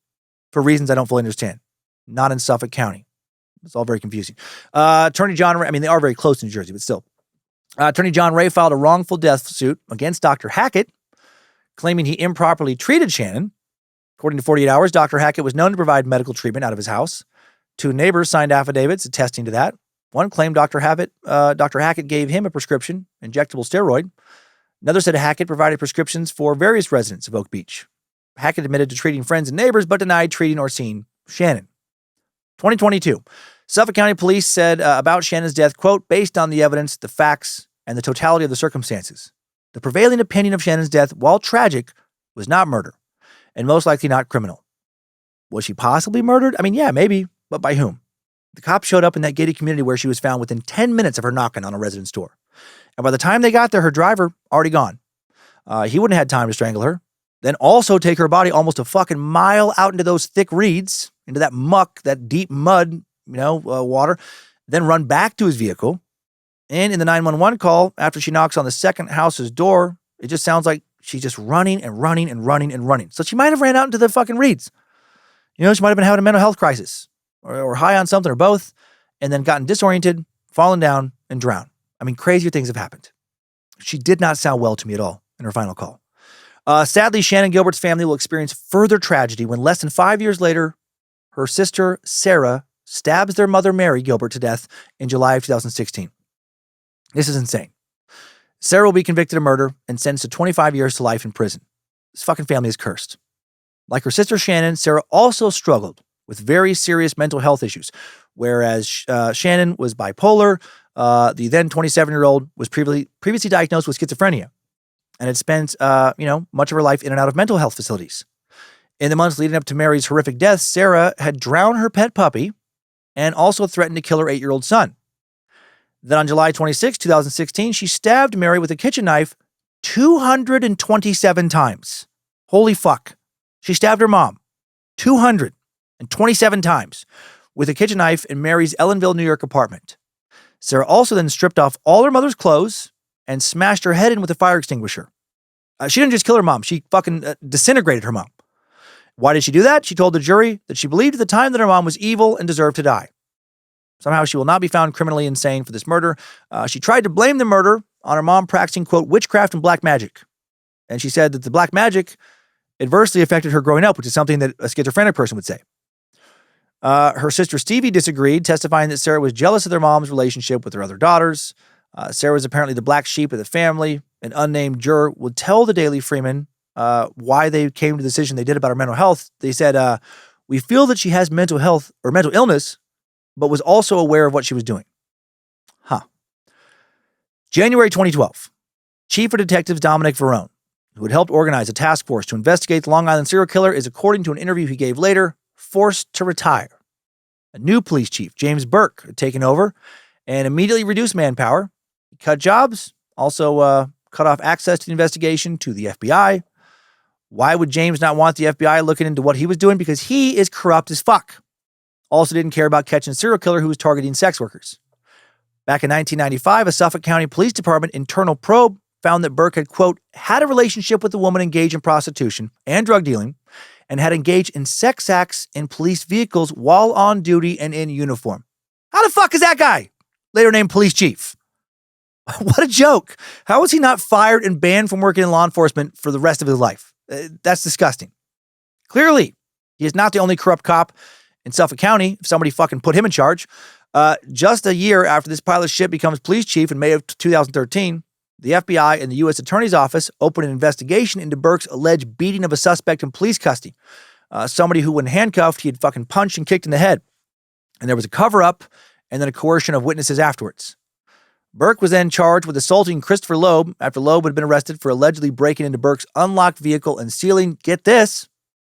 for reasons I don't fully understand. Not in Suffolk County. It's all very confusing. Attorney John Ray, I mean, they are very close to New Jersey, but still. Attorney John Ray filed a wrongful death suit against Dr. Hackett, claiming he improperly treated Shannon. According to 48 Hours, Dr. Hackett was known to provide medical treatment out of his house. 2 neighbors signed affidavits attesting to that. One claimed Dr. Hackett gave him a prescription, injectable steroid. Another said Hackett provided prescriptions for various residents of Oak Beach. Hackett admitted to treating friends and neighbors, but denied treating or seeing Shannon. 2022. Suffolk County Police said about Shannon's death, quote, based on the evidence, the facts, and the totality of the circumstances, the prevailing opinion of Shannon's death, while tragic, was not murder, and most likely not criminal. Was she possibly murdered? I mean, yeah, maybe, but by whom? The cops showed up in that gated community where she was found within 10 minutes of her knocking on a resident's door. And by the time they got there, her driver already gone. He wouldn't have had time to strangle her. Then also take her body almost a fucking mile out into those thick reeds, into that muck, that deep mud, water, then run back to his vehicle. And in the 911 call, after she knocks on the second house's door, it just sounds like she's just running and running and running and running. So she might have ran out into the fucking reeds. She might have been having a mental health crisis or high on something or both, and then gotten disoriented, fallen down, and drowned. I mean, crazier things have happened. She did not sound well to me at all in her final call. Sadly, Shannon Gilbert's family will experience further tragedy when less than 5 years later, her sister, Sarah, stabs their mother, Mary Gilbert, to death in July of 2016. This is insane. Sarah will be convicted of murder and sentenced to 25 years to life in prison. This fucking family is cursed. Like her sister Shannon, Sarah also struggled with very serious mental health issues, whereas Shannon was bipolar. The then 27-year-old was previously diagnosed with schizophrenia and had spent, much of her life in and out of mental health facilities. In the months leading up to Mary's horrific death, Sarah had drowned her pet puppy and also threatened to kill her 8-year-old son. Then on July 26, 2016, she stabbed Mary with a kitchen knife 227 times. Holy fuck. She stabbed her mom 227 times with a kitchen knife in Mary's Ellenville, New York apartment. Sarah also then stripped off all her mother's clothes and smashed her head in with a fire extinguisher. She didn't just kill her mom. She fucking disintegrated her mom. Why did she do that? She told the jury that she believed at the time that her mom was evil and deserved to die. Somehow she will not be found criminally insane for this murder. She tried to blame the murder on her mom practicing, quote, witchcraft and black magic. And she said that the black magic adversely affected her growing up, which is something that a schizophrenic person would say. Her sister Stevie disagreed, testifying that Sarah was jealous of their mom's relationship with her other daughters. Sarah was apparently the black sheep of the family. An unnamed juror would tell the Daily Freeman why they came to the decision they did about her mental health. They said, we feel that she has mental health or mental illness, but was also aware of what she was doing. January 2012, Chief of Detectives Dominic Verone, who had helped organize a task force to investigate the Long Island serial killer, is, according to an interview he gave later, forced to retire. A new police chief, James Burke, had taken over and immediately reduced manpower. He cut jobs, also cut off access to the investigation to the FBI. Why would James not want the FBI looking into what he was doing? Because he is corrupt as fuck. Also didn't care about catching a serial killer who was targeting sex workers. Back in 1995, a Suffolk County Police Department internal probe found that Burke had, quote, had a relationship with a woman engaged in prostitution and drug dealing and had engaged in sex acts in police vehicles while on duty and in uniform. How the fuck is that guy later named police chief? What a joke. How was he not fired and banned from working in law enforcement for the rest of his life? That's disgusting. Clearly, he is not the only corrupt cop in Suffolk County. If somebody fucking put him in charge. Just a year after this pile of shit becomes police chief in May of 2013, The FBI and the U.S. Attorney's Office opened an investigation into Burke's alleged beating of a suspect in police custody. Somebody who, when handcuffed, he had fucking punched and kicked in the head. And there was a cover-up and then a coercion of witnesses afterwards. Burke was then charged with assaulting Christopher Loeb after Loeb had been arrested for allegedly breaking into Burke's unlocked vehicle and stealing, get this,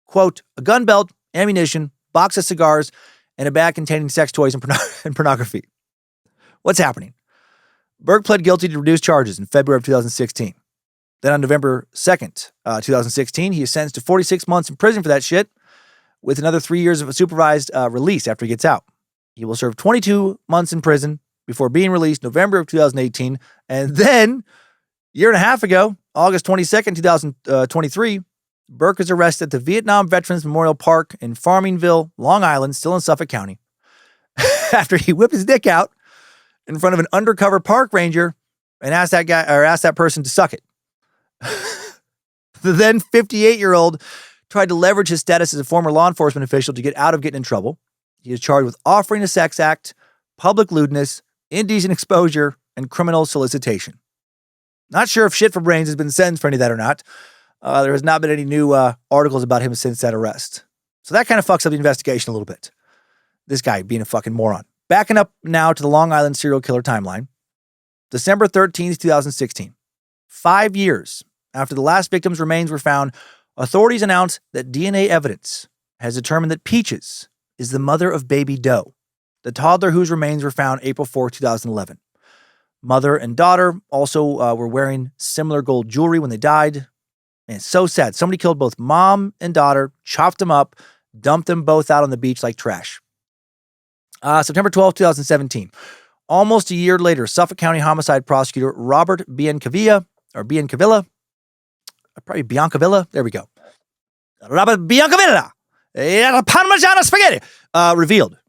quote, a gun belt, ammunition, box of cigars, and a bag containing sex toys and pornography. What's happening? Burke pled guilty to reduced charges in February of 2016. Then on November 2nd, 2016, he is sentenced to 46 months in prison for that shit, with another 3 years of a supervised release after he gets out. He will serve 22 months in prison before being released November of 2018. And then, a year and a half ago, August 22nd, 2023, Burke is arrested at the Vietnam Veterans Memorial Park in Farmingville, Long Island, still in Suffolk County, after he whipped his dick out in front of an undercover park ranger and asked that person to suck it. The then 58-year-old tried to leverage his status as a former law enforcement official to get out of getting in trouble. He is charged with offering a sex act, public lewdness, indecent exposure, and criminal solicitation. Not sure if Shit for Brains has been sentenced for any of that or not. There has not been any new articles about him since that arrest. So that kind of fucks up the investigation a little bit. This guy being a fucking moron. Backing up now to the Long Island serial killer timeline. December 13th, 2016. 5 years after the last victim's remains were found, authorities announced that DNA evidence has determined that Peaches is the mother of baby Doe, the toddler whose remains were found April 4, 2011. Mother and daughter also were wearing similar gold jewelry when they died. Man, it's so sad. Somebody killed both mom and daughter, chopped them up, dumped them both out on the beach like trash. September 12, 2017. Almost a year later, Suffolk County homicide prosecutor Robert Biancavilla, there we go. Robert Biancavilla, Parmigiano spaghetti, revealed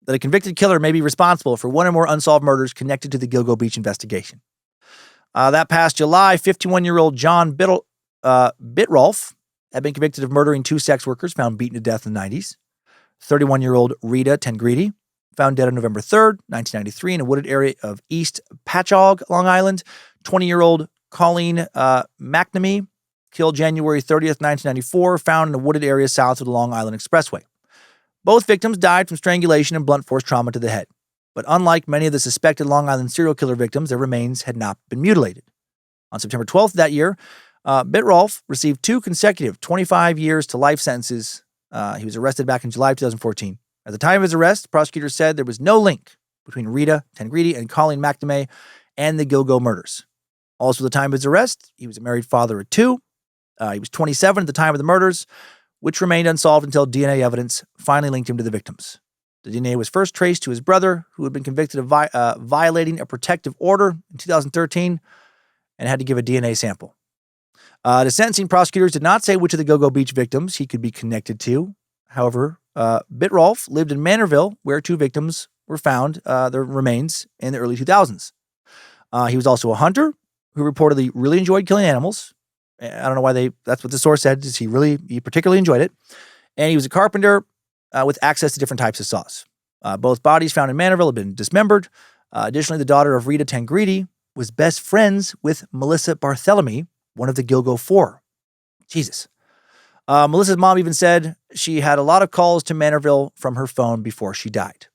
that a convicted killer may be responsible for one or more unsolved murders connected to the Gilgo Beach investigation. That past July, 51-year-old John Bitrolf had been convicted of murdering 2 sex workers found beaten to death in the 90s. 31-year-old Rita Tengridi, found dead on November 3rd, 1993, in a wooded area of East Patchogue, Long Island. 20-year-old Colleen McNamee, killed January 30th, 1994, found in a wooded area south of the Long Island Expressway. Both victims died from strangulation and blunt force trauma to the head. But unlike many of the suspected Long Island serial killer victims, their remains had not been mutilated. On September 12th that year, Bitrolf received 2 consecutive 25 years to life sentences. He was arrested back in July of 2014. At the time of his arrest, prosecutors said there was no link between Rita Tengridi and Colleen McNamee and the Gilgo murders. Also, at the time of his arrest, he was a married father of 2. He was 27 at the time of the murders, which remained unsolved until DNA evidence finally linked him to the victims. The DNA was first traced to his brother, who had been convicted of violating a protective order in 2013 and had to give a DNA sample. The sentencing prosecutors did not say which of the Gilgo Beach victims he could be connected to. However, Bitrolf lived in Manorville, where 2 victims were found, their remains, in the early 2000s. He was also a hunter who reportedly really enjoyed killing animals. I don't know why that's what the source said, is he particularly enjoyed it. And he was a carpenter with access to different types of saws. Both bodies found in Manorville had been dismembered. Additionally, the daughter of Rita Tengridi was best friends with Melissa Barthélemy, one of the Gilgo Four. Jesus. Melissa's mom even said she had a lot of calls to Manorville from her phone before she died.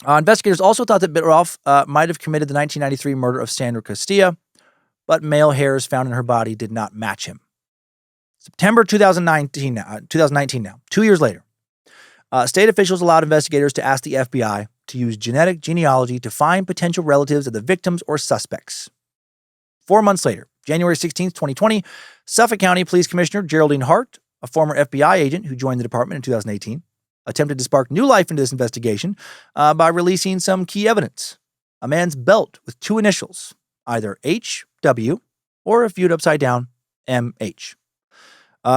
Investigators also thought that Bitrolf might have committed the 1993 murder of Sandra Castilla, but male hairs found in her body did not match him. September 2019 now, 2 years later, state officials allowed investigators to ask the FBI to use genetic genealogy to find potential relatives of the victims or suspects. 4 months later, January 16th, 2020, Suffolk County Police Commissioner Geraldine Hart, a former FBI agent who joined the department in 2018, attempted to spark new life into this investigation by releasing some key evidence. A man's belt with 2 initials, either HW or, if viewed upside down, MH.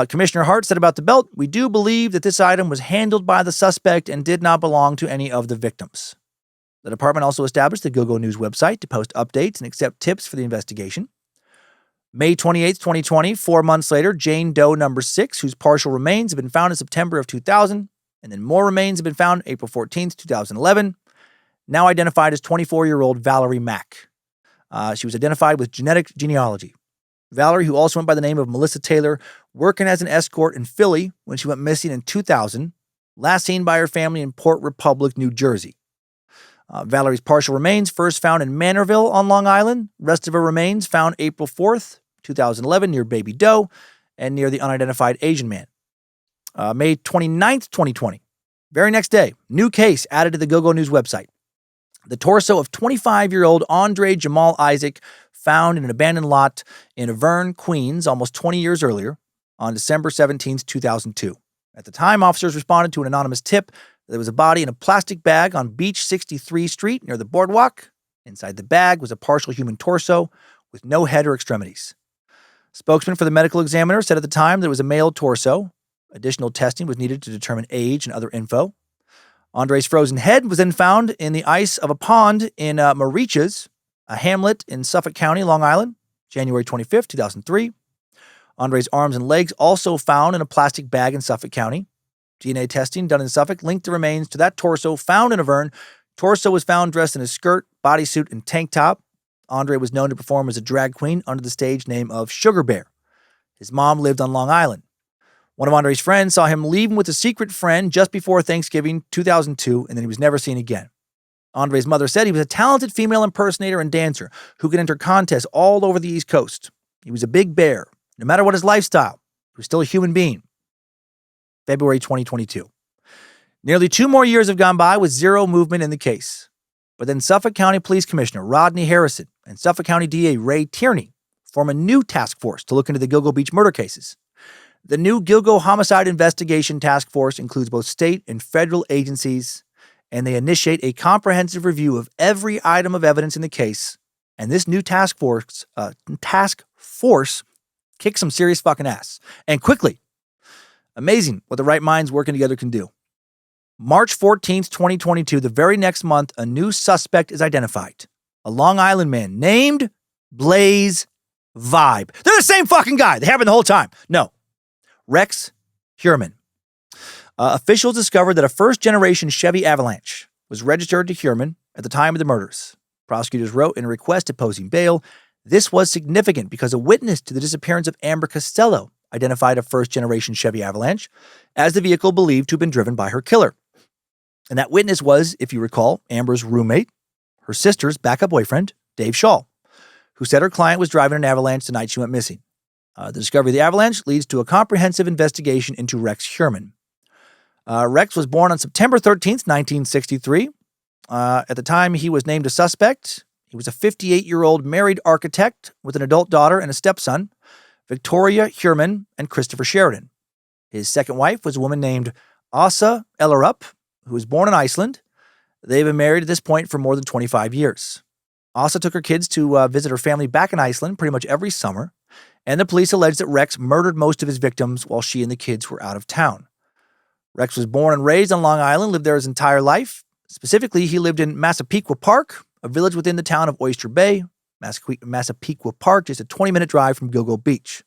Commissioner Hart said about the belt, "We do believe that this item was handled by the suspect and did not belong to any of the victims." The department also established the Gilgo News website to post updates and accept tips for the investigation. May 28th, 2020, 4 months later, Jane Doe number 6, whose partial remains have been found in September of 2000, and then more remains have been found April 14th, 2011, now identified as 24-year-old Valerie Mack. She was identified with genetic genealogy. Valerie, who also went by the name of Melissa Taylor, working as an escort in Philly when she went missing in 2000, last seen by her family in Port Republic, New Jersey. Valerie's partial remains first found in Manorville on Long Island. Rest of her remains found April 4th, 2011 near Baby Doe and near the unidentified Asian man. May 29th, 2020. Very next day, new case added to the GoGo News website. The torso of 25-year-old Andre Jamal Isaac found in an abandoned lot in Auvergne, Queens, almost 20 years earlier on December 17th, 2002. At the time, officers responded to an anonymous tip that there was a body in a plastic bag on Beach 63 Street near the boardwalk. Inside the bag was a partial human torso with no head or extremities. Spokesman for the medical examiner said at the time that it was a male torso. Additional testing was needed to determine age and other info. Andre's frozen head was then found in the ice of a pond in Mauritius, a hamlet in Suffolk County, Long Island, January 25th, 2003. Andre's arms and legs also found in a plastic bag in Suffolk County. DNA testing done in Suffolk linked the remains to that torso found in Auvergne. Torso was found dressed in a skirt, bodysuit, and tank top. Andre was known to perform as a drag queen under the stage name of Sugar Bear. His mom lived on Long Island. One of Andre's friends saw him leaving with a secret friend just before Thanksgiving 2002, and then he was never seen again. Andre's mother said he was a talented female impersonator and dancer who could enter contests all over the East Coast. He was a big bear. No matter what his lifestyle, he was still a human being. February 2022. Nearly 2 more years have gone by with zero movement in the case. But then Suffolk County Police Commissioner Rodney Harrison and Suffolk County DA Ray Tierney form a new task force to look into the Gilgo Beach murder cases. The new Gilgo Homicide Investigation Task Force includes both state and federal agencies, and they initiate a comprehensive review of every item of evidence in the case. And this new task force kicks some serious fucking ass. And quickly. Amazing what the right minds working together can do. March 14th, 2022, the very next month, a new suspect is identified. A Long Island man named Blaze Vibe. They're the same fucking guy. They have been the whole time. No. Rex Heuermann. Officials discovered that a first-generation Chevy Avalanche was registered to Heuermann at the time of the murders. Prosecutors wrote in a request opposing bail, this was significant because a witness to the disappearance of Amber Costello identified a first-generation Chevy Avalanche as the vehicle believed to have been driven by her killer. And that witness was, if you recall, Amber's roommate, her sister's backup boyfriend, Dave Shaw, who said her client was driving an Avalanche the night she went missing. The discovery of the Avalanche leads to a comprehensive investigation into Rex Heuermann. Rex was born on September 13th, 1963. At the time he was named a suspect, he was a 58-year-old married architect with an adult daughter and a stepson, Victoria Heuermann and Christopher Sheridan. His second wife was a woman named Asa Ellerup, who was born in Iceland. They've been married at this point for more than 25 years. Asa took her kids to visit her family back in Iceland pretty much every summer, and the police alleged that Rex murdered most of his victims while she and the kids were out of town. Rex was born and raised on Long Island, lived there his entire life. Specifically, he lived in Massapequa Park, a village within the town of Oyster Bay. Massapequa Park, just a 20-minute drive from Gilgo Beach.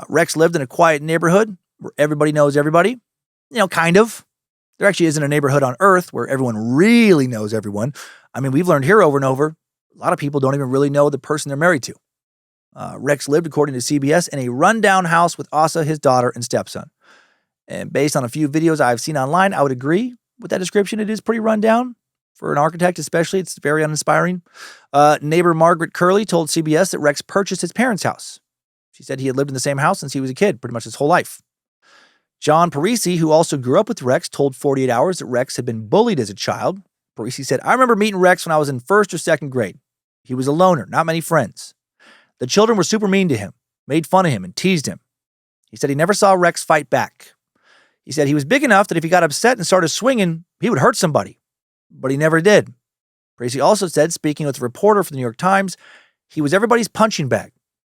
Rex lived in a quiet neighborhood where everybody knows everybody. Kind of. There actually isn't a neighborhood on Earth where everyone really knows everyone. I mean, we've learned here over and over, a lot of people don't even really know the person they're married to. Rex lived, according to CBS, in a rundown house with Asa, his daughter, and stepson. And based on a few videos I've seen online, I would agree with that description. It is pretty rundown. For an architect especially, it's very uninspiring. Neighbor Margaret Curley told CBS that Rex purchased his parents' house. She said he had lived in the same house since he was a kid, pretty much his whole life. John Parisi, who also grew up with Rex, told 48 Hours that Rex had been bullied as a child. Parisi said, I remember meeting Rex when I was in 1st or 2nd grade. He was a loner, not many friends. The children were super mean to him, made fun of him, and teased him. He said he never saw Rex fight back. He said he was big enough that if he got upset and started swinging, he would hurt somebody. But he never did. Parisi also said, speaking with a reporter for the New York Times, he was everybody's punching bag.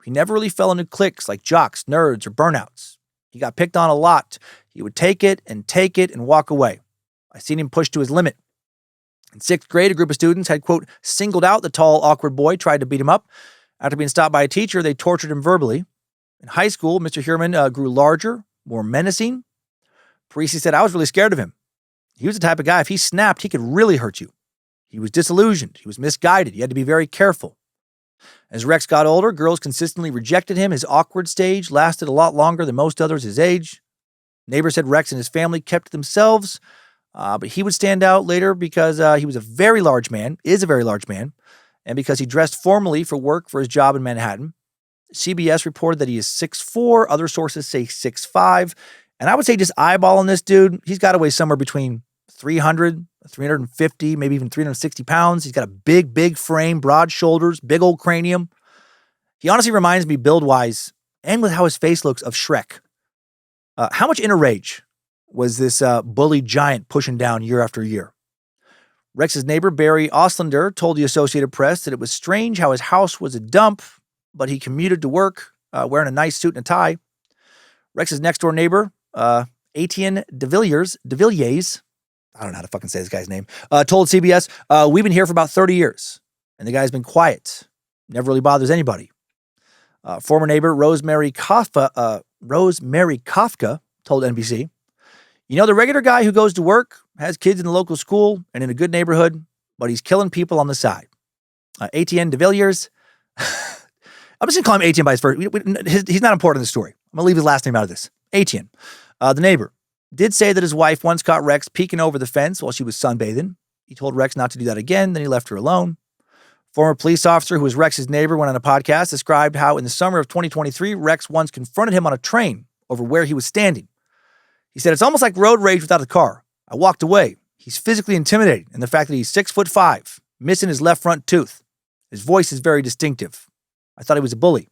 He never really fell into cliques like jocks, nerds, or burnouts. He got picked on a lot. He would take it and walk away. I seen him push to his limit. In 6th grade, a group of students had, quote, singled out the tall, awkward boy, tried to beat him up. After being stopped by a teacher, they tortured him verbally. In high school, Mr. Heuermann grew larger, more menacing. Parisi said, I was really scared of him. He was the type of guy, if he snapped, he could really hurt you. He was disillusioned. He was misguided. He had to be very careful. As Rex got older, girls consistently rejected him. His awkward stage lasted a lot longer than most others his age. Neighbors said Rex and his family kept to themselves, but he would stand out later because he was a very large man, and because he dressed formally for work for his job in Manhattan. CBS reported that he is 6'4", other sources say 6'5", and I would say just eyeballing this dude, he's got to weigh somewhere between 300, 350, maybe even 360 pounds. He's got a big frame, broad shoulders, big old cranium. He honestly reminds me build-wise, and with how his face looks, of Shrek. How much inner rage was this bully giant pushing down year after year? Rex's neighbor, Barry Oslander, told the Associated Press that it was strange how his house was a dump, but he commuted to work wearing a nice suit and a tie. Rex's next-door neighbor, Etienne de Villiers, I don't know how to fucking say this guy's name, told CBS, we've been here for about 30 years, and the guy's been quiet. Never really bothers anybody. Former neighbor Rosemary Kafka told NBC, you know, the regular guy who goes to work, has kids in the local school and in a good neighborhood, but he's killing people on the side. Etienne de Villiers, I'm just going to call him Etienne by his first. He's not important in the story. I'm going to leave his last name out of this. Etienne, the neighbor, did say that his wife once caught Rex peeking over the fence while she was sunbathing. He told Rex not to do that again, then he left her alone. Former police officer who was Rex's neighbor went on a podcast, described how in the summer of 2023, Rex once confronted him on a train over where he was standing. He said, it's almost like road rage without a car. I walked away. He's physically intimidating, and the fact that he's 6'5", missing his left front tooth. His voice is very distinctive. I thought he was a bully.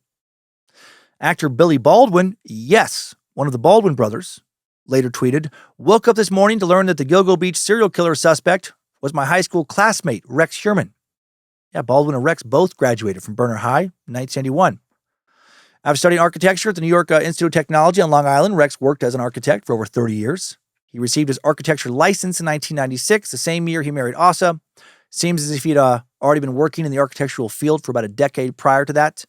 Actor Billy Baldwin, yes, one of the Baldwin brothers, later tweeted, woke up this morning to learn that the Gilgo Beach serial killer suspect was my high school classmate, Rex Sherman. Yeah, Baldwin and Rex both graduated from Berner High in 1971. After studying architecture at the New York Institute of Technology on Long Island, Rex worked as an architect for over 30 years. He received his architecture license in 1996, the same year he married Asa. Seems as if he'd already been working in the architectural field for about a decade prior to that.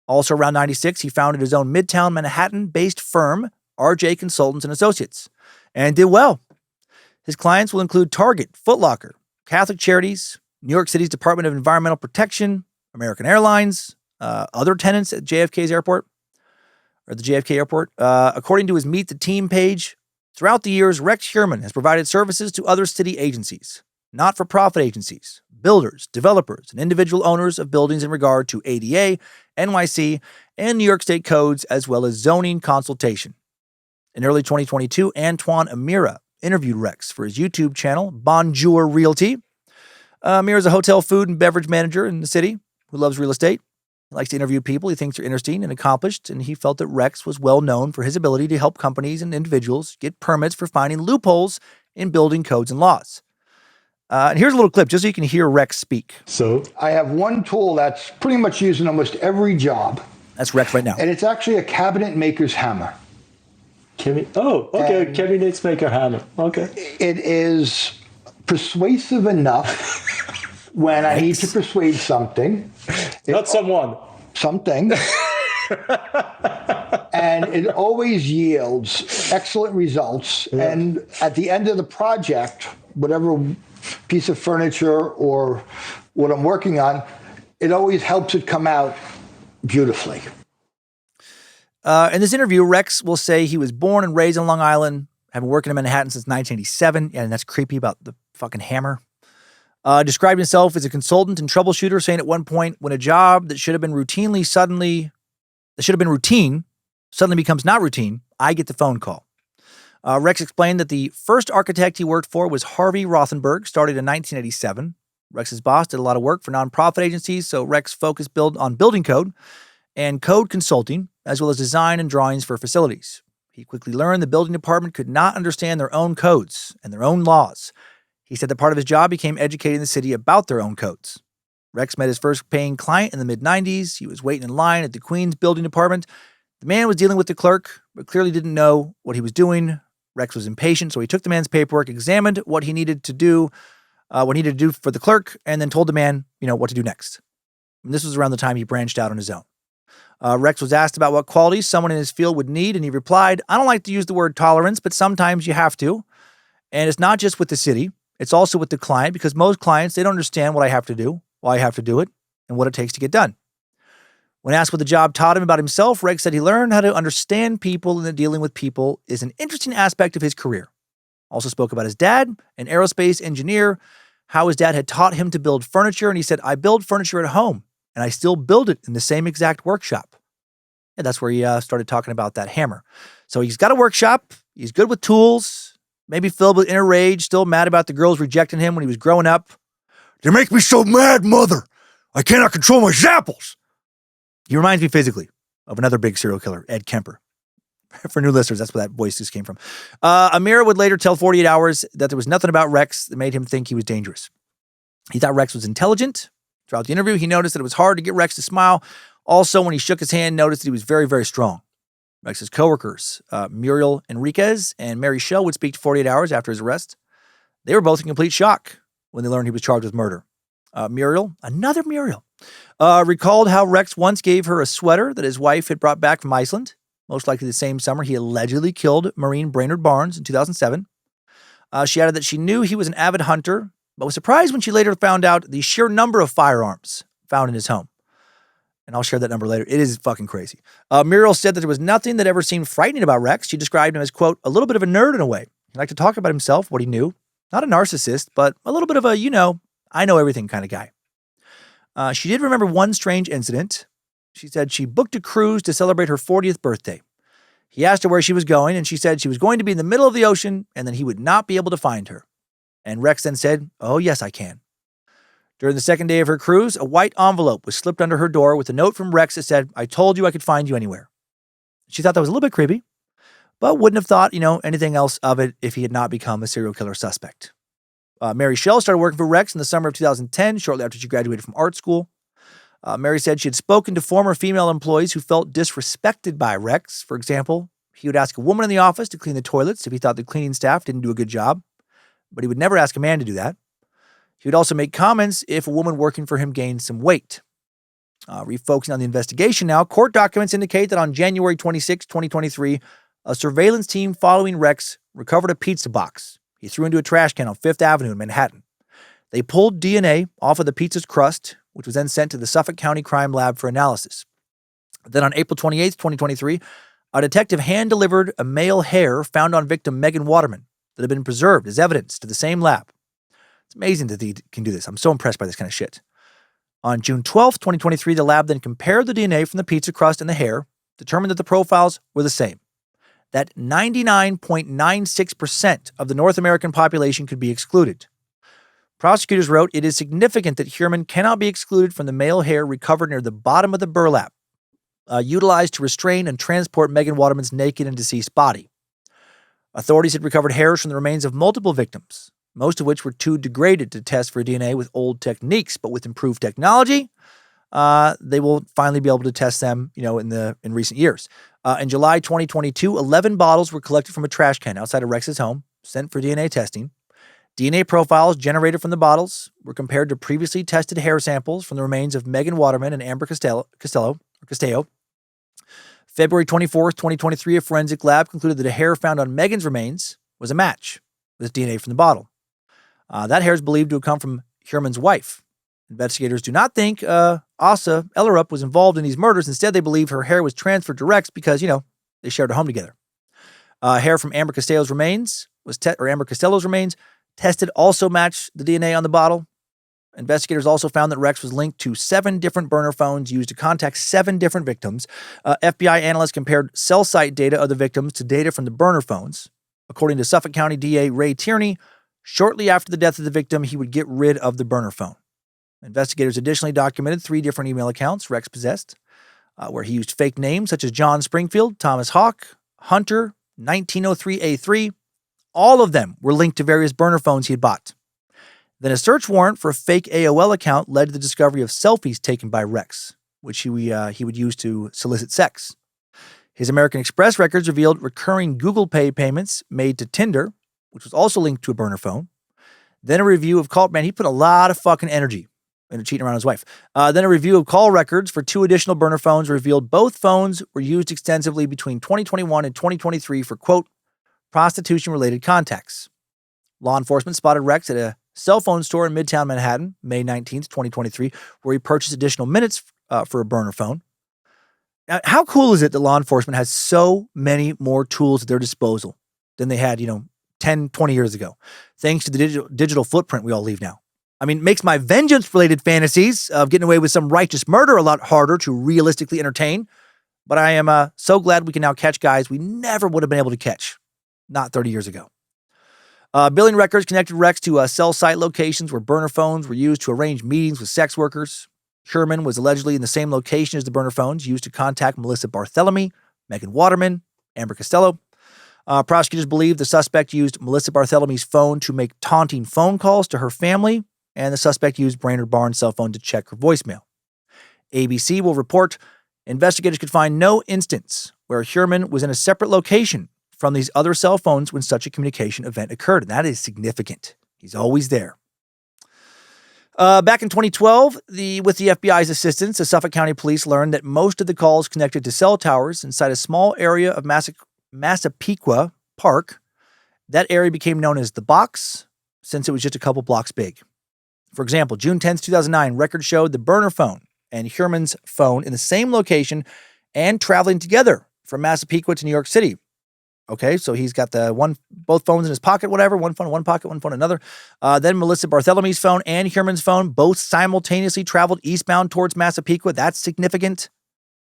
Also around 96, he founded his own Midtown Manhattan-based firm, RJ Consultants and Associates, and did well. His clients will include Target, Foot Locker, Catholic Charities, New York City's Department of Environmental Protection, American Airlines, other tenants at JFK's airport, or the JFK airport. According to his Meet the Team page, throughout the years, Rex Sherman has provided services to other city agencies, not-for-profit agencies, builders, developers, and individual owners of buildings in regard to ADA, NYC, and New York State codes, as well as zoning consultation. In early 2022, Antoine Amira interviewed Rex for his YouTube channel, Bonjour Realty. Amira is a hotel food and beverage manager in the city who loves real estate. He likes to interview people he thinks are interesting and accomplished, and he felt that Rex was well known for his ability to help companies and individuals get permits for finding loopholes in building codes and laws. And here's a little clip just so you can hear Rex speak. So I have one tool that's pretty much used in almost every job. That's Rex right now. And it's actually a cabinet maker's hammer. Cabinet maker hammer. Okay. It is persuasive enough when I need to persuade something. Not someone. Something. And it always yields excellent results. Yeah. And at the end of the project, whatever piece of furniture or what I'm working on, it always helps it come out beautifully. In this interview, Rex will say he was born and raised on Long Island, having worked in Manhattan since 1987. Yeah, and that's creepy about the fucking hammer. Described himself as a consultant and troubleshooter, saying at one point, when a job that should have been routine suddenly becomes not routine, I get the phone call. Rex explained that the first architect he worked for was Harvey Rothenberg, started in 1987. Rex's boss did a lot of work for nonprofit agencies, so Rex focused on building code and code consulting, as well as design and drawings for facilities. He quickly learned the building department could not understand their own codes and their own laws. He said that part of his job became educating the city about their own codes. Rex met his first paying client in the mid-90s. He was waiting in line at the Queens building department. The man was dealing with the clerk, but clearly didn't know what he was doing. Rex was impatient, so he took the man's paperwork, examined what he needed to do, for the clerk, and then told the man, what to do next. And this was around the time he branched out on his own. Rex was asked about what qualities someone in his field would need, and he replied, I don't like to use the word tolerance, but sometimes you have to. And it's not just with the city. It's also with the client, because most clients, they don't understand what I have to do, why I have to do it, and what it takes to get done. When asked what the job taught him about himself, Rex said he learned how to understand people and that dealing with people is an interesting aspect of his career. Also spoke about his dad, an aerospace engineer, how his dad had taught him to build furniture. And he said, I build furniture at home, and I still build it in the same exact workshop. And that's where he started talking about that hammer. So he's got a workshop. He's good with tools, maybe filled with inner rage, still mad about the girls rejecting him when he was growing up. They make me so mad, mother. I cannot control my zapples. He reminds me physically of another big serial killer, Ed Kemper. For new listeners, that's where that voice just came from. Amira would later tell 48 Hours that there was nothing about Rex that made him think he was dangerous. He thought Rex was intelligent. Throughout the interview, he noticed that it was hard to get Rex to smile. Also, when he shook his hand, noticed that he was very, very strong. Rex's coworkers, Muriel Enriquez and Mary Shell, would speak to 48 Hours after his arrest. They were both in complete shock when they learned he was charged with murder. Muriel, another Muriel, recalled how Rex once gave her a sweater that his wife had brought back from Iceland, most likely the same summer he allegedly killed Marine Brainard-Barnes in 2007. She added that she knew he was an avid hunter, but was surprised when she later found out the sheer number of firearms found in his home. And I'll share that number later. It is fucking crazy. Muriel said that there was nothing that ever seemed frightening about Rex. She described him as, quote, a little bit of a nerd in a way. He liked to talk about himself, what he knew. Not a narcissist, but a little bit of a, I know everything kind of guy. She did remember one strange incident. She said she booked a cruise to celebrate her 40th birthday. He asked her where she was going, and she said she was going to be in the middle of the ocean and then he would not be able to find her. And Rex then said, oh, yes, I can. During the second day of her cruise, a white envelope was slipped under her door with a note from Rex that said, I told you I could find you anywhere. She thought that was a little bit creepy, but wouldn't have thought, anything else of it if he had not become a serial killer suspect. Mary Shell started working for Rex in the summer of 2010, shortly after she graduated from art school. Mary said she had spoken to former female employees who felt disrespected by Rex. For example, he would ask a woman in the office to clean the toilets if he thought the cleaning staff didn't do a good job, but he would never ask a man to do that. He would also make comments if a woman working for him gained some weight. Refocusing on the investigation now, court documents indicate that on January 26, 2023, a surveillance team following Rex recovered a pizza box he threw into a trash can on 5th Avenue in Manhattan. They pulled DNA off of the pizza's crust, which was then sent to the Suffolk County Crime Lab for analysis. Then on April 28, 2023, a detective hand-delivered a male hair found on victim Megan Waterman that had been preserved as evidence to the same lab. It's amazing that they can do this. I'm so impressed by this kind of shit. On June 12th, 2023, the lab then compared the DNA from the pizza crust and the hair, determined that the profiles were the same. That 99.96% of the North American population could be excluded. Prosecutors wrote, it is significant that Heuermann cannot be excluded from the male hair recovered near the bottom of the burlap, utilized to restrain and transport Megan Waterman's naked and deceased body. Authorities had recovered hairs from the remains of multiple victims, most of which were too degraded to test for DNA with old techniques, but with improved technology, they will finally be able to test them, in recent years. In July 2022, 11 bottles were collected from a trash can outside of Rex's home, sent for DNA testing. DNA profiles generated from the bottles were compared to previously tested hair samples from the remains of Megan Waterman and Amber Costello. February 24th, 2023, a forensic lab concluded that a hair found on Megan's remains was a match with DNA from the bottle. That hair is believed to have come from Heuermann's wife. Investigators do not think Asa Ellerup was involved in these murders. Instead, they believe her hair was transferred to Rex because, they shared a home together. Hair from Amber Costello's remains tested also matched the DNA on the bottle. Investigators also found that Rex was linked to 7 different burner phones used to contact 7 different victims. FBI analysts compared cell site data of the victims to data from the burner phones. According to Suffolk County DA Ray Tierney, shortly after the death of the victim, he would get rid of the burner phone. Investigators additionally documented 3 different email accounts Rex possessed, where he used fake names such as John Springfield, Thomas Hawk, Hunter, 1903A3. All of them were linked to various burner phones he had bought. Then a search warrant for a fake AOL account led to the discovery of selfies taken by Rex, which he would use to solicit sex. His American Express records revealed recurring Google Pay payments made to Tinder, which was also linked to a burner phone. Then a review of call... Man, he put a lot of fucking energy into cheating around his wife. Then a review of call records for 2 additional burner phones revealed both phones were used extensively between 2021 and 2023 for, quote, prostitution-related contacts. Law enforcement spotted Rex at a cell phone store in Midtown Manhattan, May 19th, 2023, where he purchased additional minutes for a burner phone. How cool is it that law enforcement has so many more tools at their disposal than they had, 10, 20 years ago, thanks to the digital footprint we all leave now? I mean, it makes my vengeance-related fantasies of getting away with some righteous murder a lot harder to realistically entertain. But I am so glad we can now catch guys we never would have been able to catch, not 30 years ago. Billing records connected Rex to cell site locations where burner phones were used to arrange meetings with sex workers. Sherman was allegedly in the same location as the burner phones used to contact Melissa Barthelemy, Megan Waterman, Amber Costello. Prosecutors believe the suspect used Melissa Barthelemy's phone to make taunting phone calls to her family, and the suspect used brainard-barnes' cell phone to check her voicemail. ABC will report investigators could find no instance where Sherman was in a separate location from these other cell phones when such a communication event occurred, and that is significant. He's always there. Back in 2012, with the FBI's assistance, the Suffolk County Police learned that most of the calls connected to cell towers inside a small area of Massapequa Park. That area became known as the Box, since it was just a couple blocks big. For example, June 10th, 2009, records showed the burner phone and Sherman's phone in the same location and traveling together from Massapequa to New York City. Okay, so he's got both phones in his pocket, whatever, one phone in one pocket, one phone in another. Then Melissa Barthelemy's phone and Sherman's phone both simultaneously traveled eastbound towards Massapequa. That's significant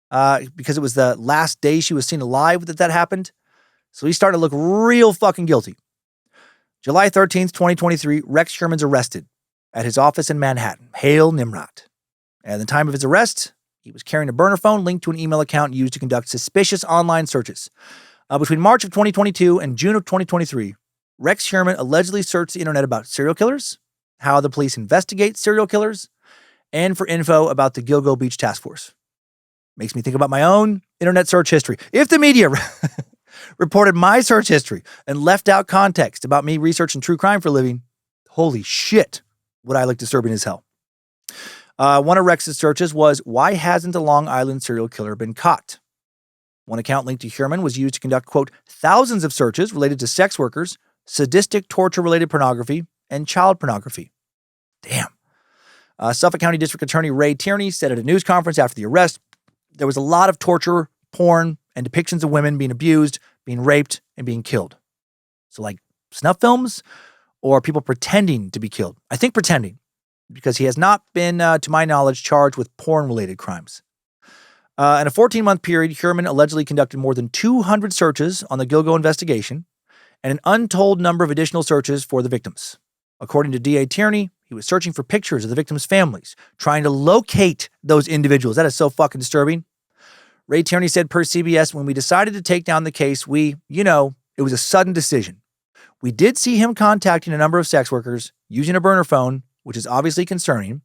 because it was the last day she was seen alive that happened. So he's starting to look real fucking guilty. July 13th, 2023, Rex Sherman's arrested at his office in Manhattan. Hail Nimrod. At the time of his arrest, he was carrying a burner phone linked to an email account used to conduct suspicious online searches. Between March of 2022 and June of 2023, Rex Sherman allegedly searched the internet about serial killers, how the police investigate serial killers, and for info about the Gilgo Beach Task Force. Makes me think about my own internet search history. If the media reported my search history and left out context about me researching true crime for a living, holy shit, would I look disturbing as hell. One of Rex's searches was, why hasn't a Long Island serial killer been caught? One account linked to Sherman was used to conduct, quote, thousands of searches related to sex workers, sadistic torture-related pornography, and child pornography. Damn. Suffolk County District Attorney Ray Tierney said at a news conference after the arrest, there was a lot of torture, porn, and depictions of women being abused, being raped, and being killed. So like snuff films or people pretending to be killed? I think pretending, because he has not been, to my knowledge, charged with porn-related crimes. In a 14-month period, Sherman allegedly conducted more than 200 searches on the Gilgo investigation and an untold number of additional searches for the victims. According to DA Tierney, he was searching for pictures of the victims' families, trying to locate those individuals. That is so fucking disturbing. Ray Tierney said per CBS, when we decided to take down the case, it was a sudden decision. We did see him contacting a number of sex workers using a burner phone, which is obviously concerning.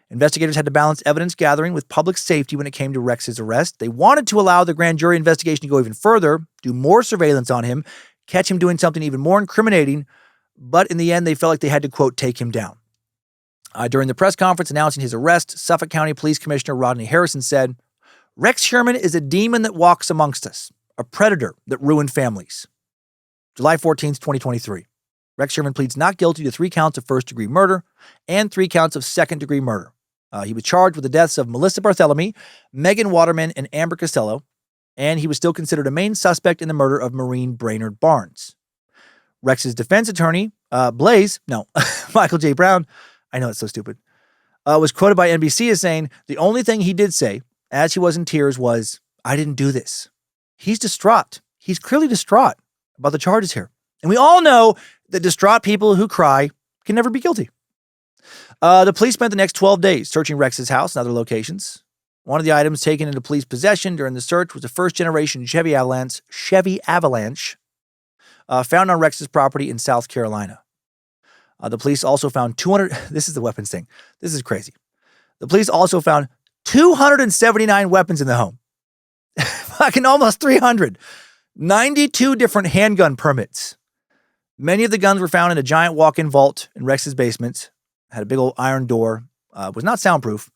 Investigators had to balance evidence gathering with public safety when it came to Rex's arrest. They wanted to allow the grand jury investigation to go even further, do more surveillance on him, catch him doing something even more incriminating, but in the end, they felt like they had to, quote, take him down. During the press conference announcing his arrest, Suffolk County Police Commissioner Rodney Harrison said, Rex Sherman is a demon that walks amongst us, a predator that ruined families. July 14th, 2023. Rex Sherman pleads not guilty to 3 counts of first-degree murder and 3 counts of second-degree murder. He was charged with the deaths of Melissa Barthelemy, Megan Waterman, and Amber Costello, and he was still considered a main suspect in the murder of Maureen Brainard-Barnes. Rex's defense attorney, Michael J. Brown, I know it's so stupid, was quoted by NBC as saying, the only thing he did say, as he was in tears, was, I didn't do this. He's distraught. He's clearly distraught about the charges here. And we all know that distraught people who cry can never be guilty. The police spent the next 12 days searching Rex's house and other locations. One of the items taken into police possession during the search was a first-generation Chevy Avalanche found on Rex's property in South Carolina. The police also found 200... This is the weapons thing. This is crazy. The police also found 279 weapons in the home. Fucking almost 300. 92 different handgun permits. Many of the guns were found in a giant walk-in vault in Rex's basement. Had a big old iron door. Was not soundproof.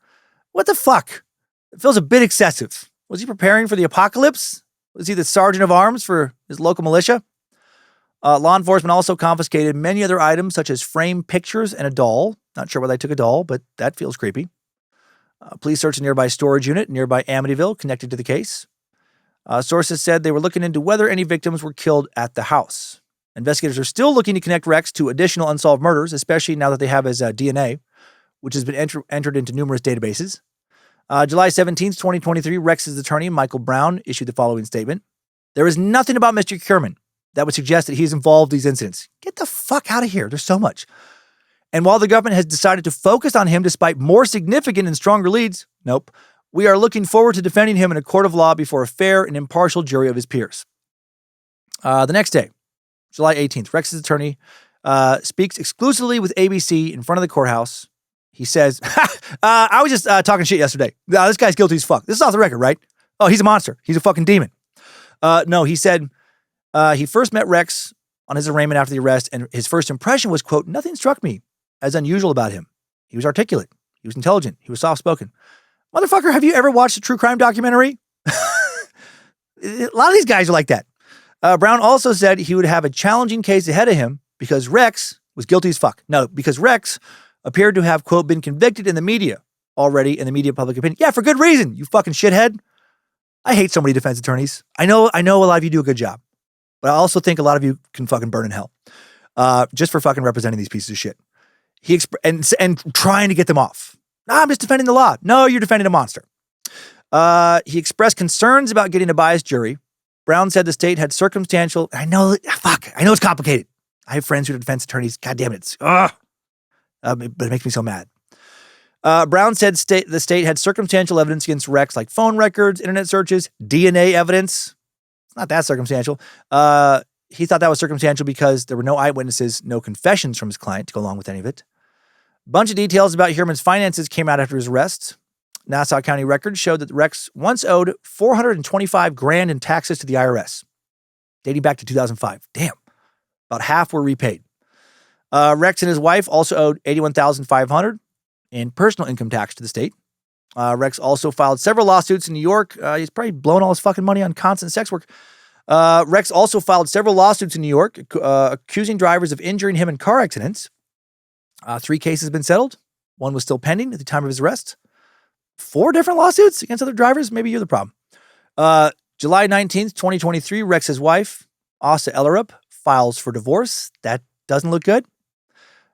What the fuck? It feels a bit excessive. Was he preparing for the apocalypse? Was he the sergeant of arms for his local militia? Law enforcement also confiscated many other items, such as framed pictures and a doll. Not sure why they took a doll, but that feels creepy. Police searched a nearby storage unit nearby Amityville connected to the case. Sources said they were looking into whether any victims were killed at the house. Investigators are still looking to connect Rex to additional unsolved murders, especially now that they have his DNA, which has been entered into numerous databases. July 17th, 2023, Rex's attorney, Michael Brown, issued the following statement. There is nothing about Mr. Kierman that would suggest that he's involved in these incidents. Get the fuck out of here. There's so much. And while the government has decided to focus on him despite more significant and stronger leads, nope, we are looking forward to defending him in a court of law before a fair and impartial jury of his peers. The next day, July 18th, Rex's attorney speaks exclusively with ABC in front of the courthouse. He says, I was just talking shit yesterday. This guy's guilty as fuck. This is off the record, right? Oh, he's a monster. He's a fucking demon. No, he said he first met Rex on his arraignment after the arrest, and his first impression was, quote, nothing struck me as unusual about him. He was articulate. He was intelligent. He was soft-spoken. Motherfucker, have you ever watched a true crime documentary? A lot of these guys are like that. Brown also said he would have a challenging case ahead of him because Rex was guilty as fuck. No, because Rex appeared to have, quote, been convicted in the media already in the media public opinion. Yeah, for good reason, you fucking shithead. I hate so many defense attorneys. I know a lot of you do a good job, but I also think a lot of you can fucking burn in hell just for fucking representing these pieces of shit. And trying to get them off. I'm just defending the law. No, you're defending a monster. He expressed concerns about getting a biased jury. Brown said the state had circumstantial. I know it's complicated. I have friends who are defense attorneys. God damn it. But it makes me so mad. Brown said the state had circumstantial evidence against Rex, like phone records, internet searches, DNA evidence. It's not that circumstantial. He thought that was circumstantial because there were no eyewitnesses, no confessions from his client to go along with any of it. Bunch of details about Hierman's finances came out after his arrest. Nassau County records showed that Rex once owed $425,000 in taxes to the IRS, dating back to 2005. Damn. About half were repaid. Rex and his wife also owed $81,500 in personal income tax to the state. Rex also filed several lawsuits in New York. He's probably blown all his fucking money on constant sex work. Rex also filed several lawsuits in New York, accusing drivers of injuring him in car accidents. 3 cases have been settled. 1 was still pending at the time of his arrest. 4 different lawsuits against other drivers. Maybe you're the problem. July 19th, 2023, Rex's wife, Asa Ellerup, files for divorce. That doesn't look good.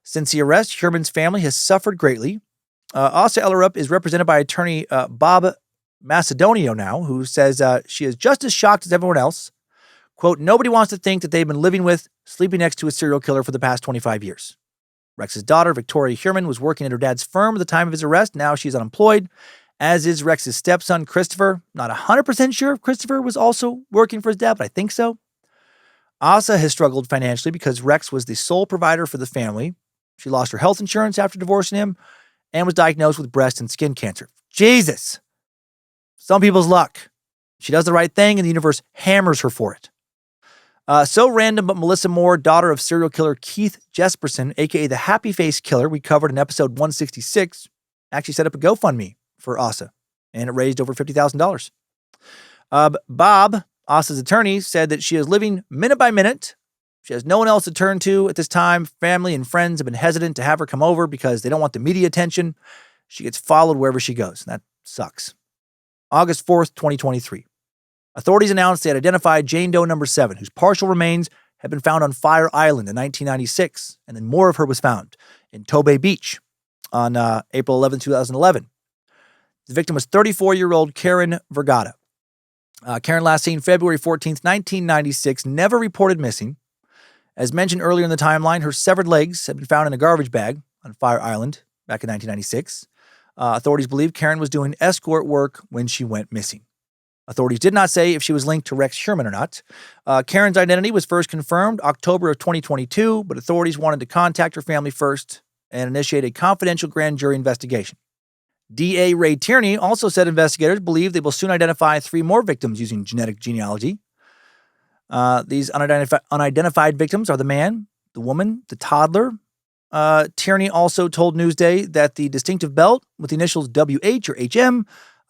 Since the arrest, Hierman's family has suffered greatly. Asa Ellerup is represented by attorney Bob Macedonio now, who says she is just as shocked as everyone else. Quote, nobody wants to think that they've been living with, sleeping next to a serial killer for the past 25 years. Rex's daughter, Victoria Hierman, was working at her dad's firm at the time of his arrest. Now she's unemployed, as is Rex's stepson, Christopher. Not 100% sure if Christopher was also working for his dad, but I think so. Asa has struggled financially because Rex was the sole provider for the family. She lost her health insurance after divorcing him and was diagnosed with breast and skin cancer. Jesus! Some people's luck. She does the right thing and the universe hammers her for it. So random, but Melissa Moore, daughter of serial killer Keith Jesperson, a.k.a. the Happy Face Killer, we covered in episode 166, actually set up a GoFundMe for Asa, and it raised over $50,000. Bob, Asa's attorney, said that she is living minute by minute. She has no one else to turn to at this time. Family and friends have been hesitant to have her come over because they don't want the media attention. She gets followed wherever she goes. That sucks. August 4th, 2023. Authorities announced they had identified Jane Doe number 7, whose partial remains had been found on Fire Island in 1996, and then more of her was found in Tobay Beach on April 11, 2011. The victim was 34-year-old Karen Vergata. Karen last seen February 14th, 1996, never reported missing. As mentioned earlier in the timeline, her severed legs had been found in a garbage bag on Fire Island back in 1996. Authorities believe Karen was doing escort work when she went missing. Authorities did not say if she was linked to Rex Hierman or not. Karen's identity was first confirmed October of 2022, but authorities wanted to contact her family first and initiate a confidential grand jury investigation. DA Ray Tierney also said investigators believe they will soon identify 3 more victims using genetic genealogy. These unidentified victims are the man, the woman, the toddler. Tierney also told Newsday that the distinctive belt with the initials WH or HM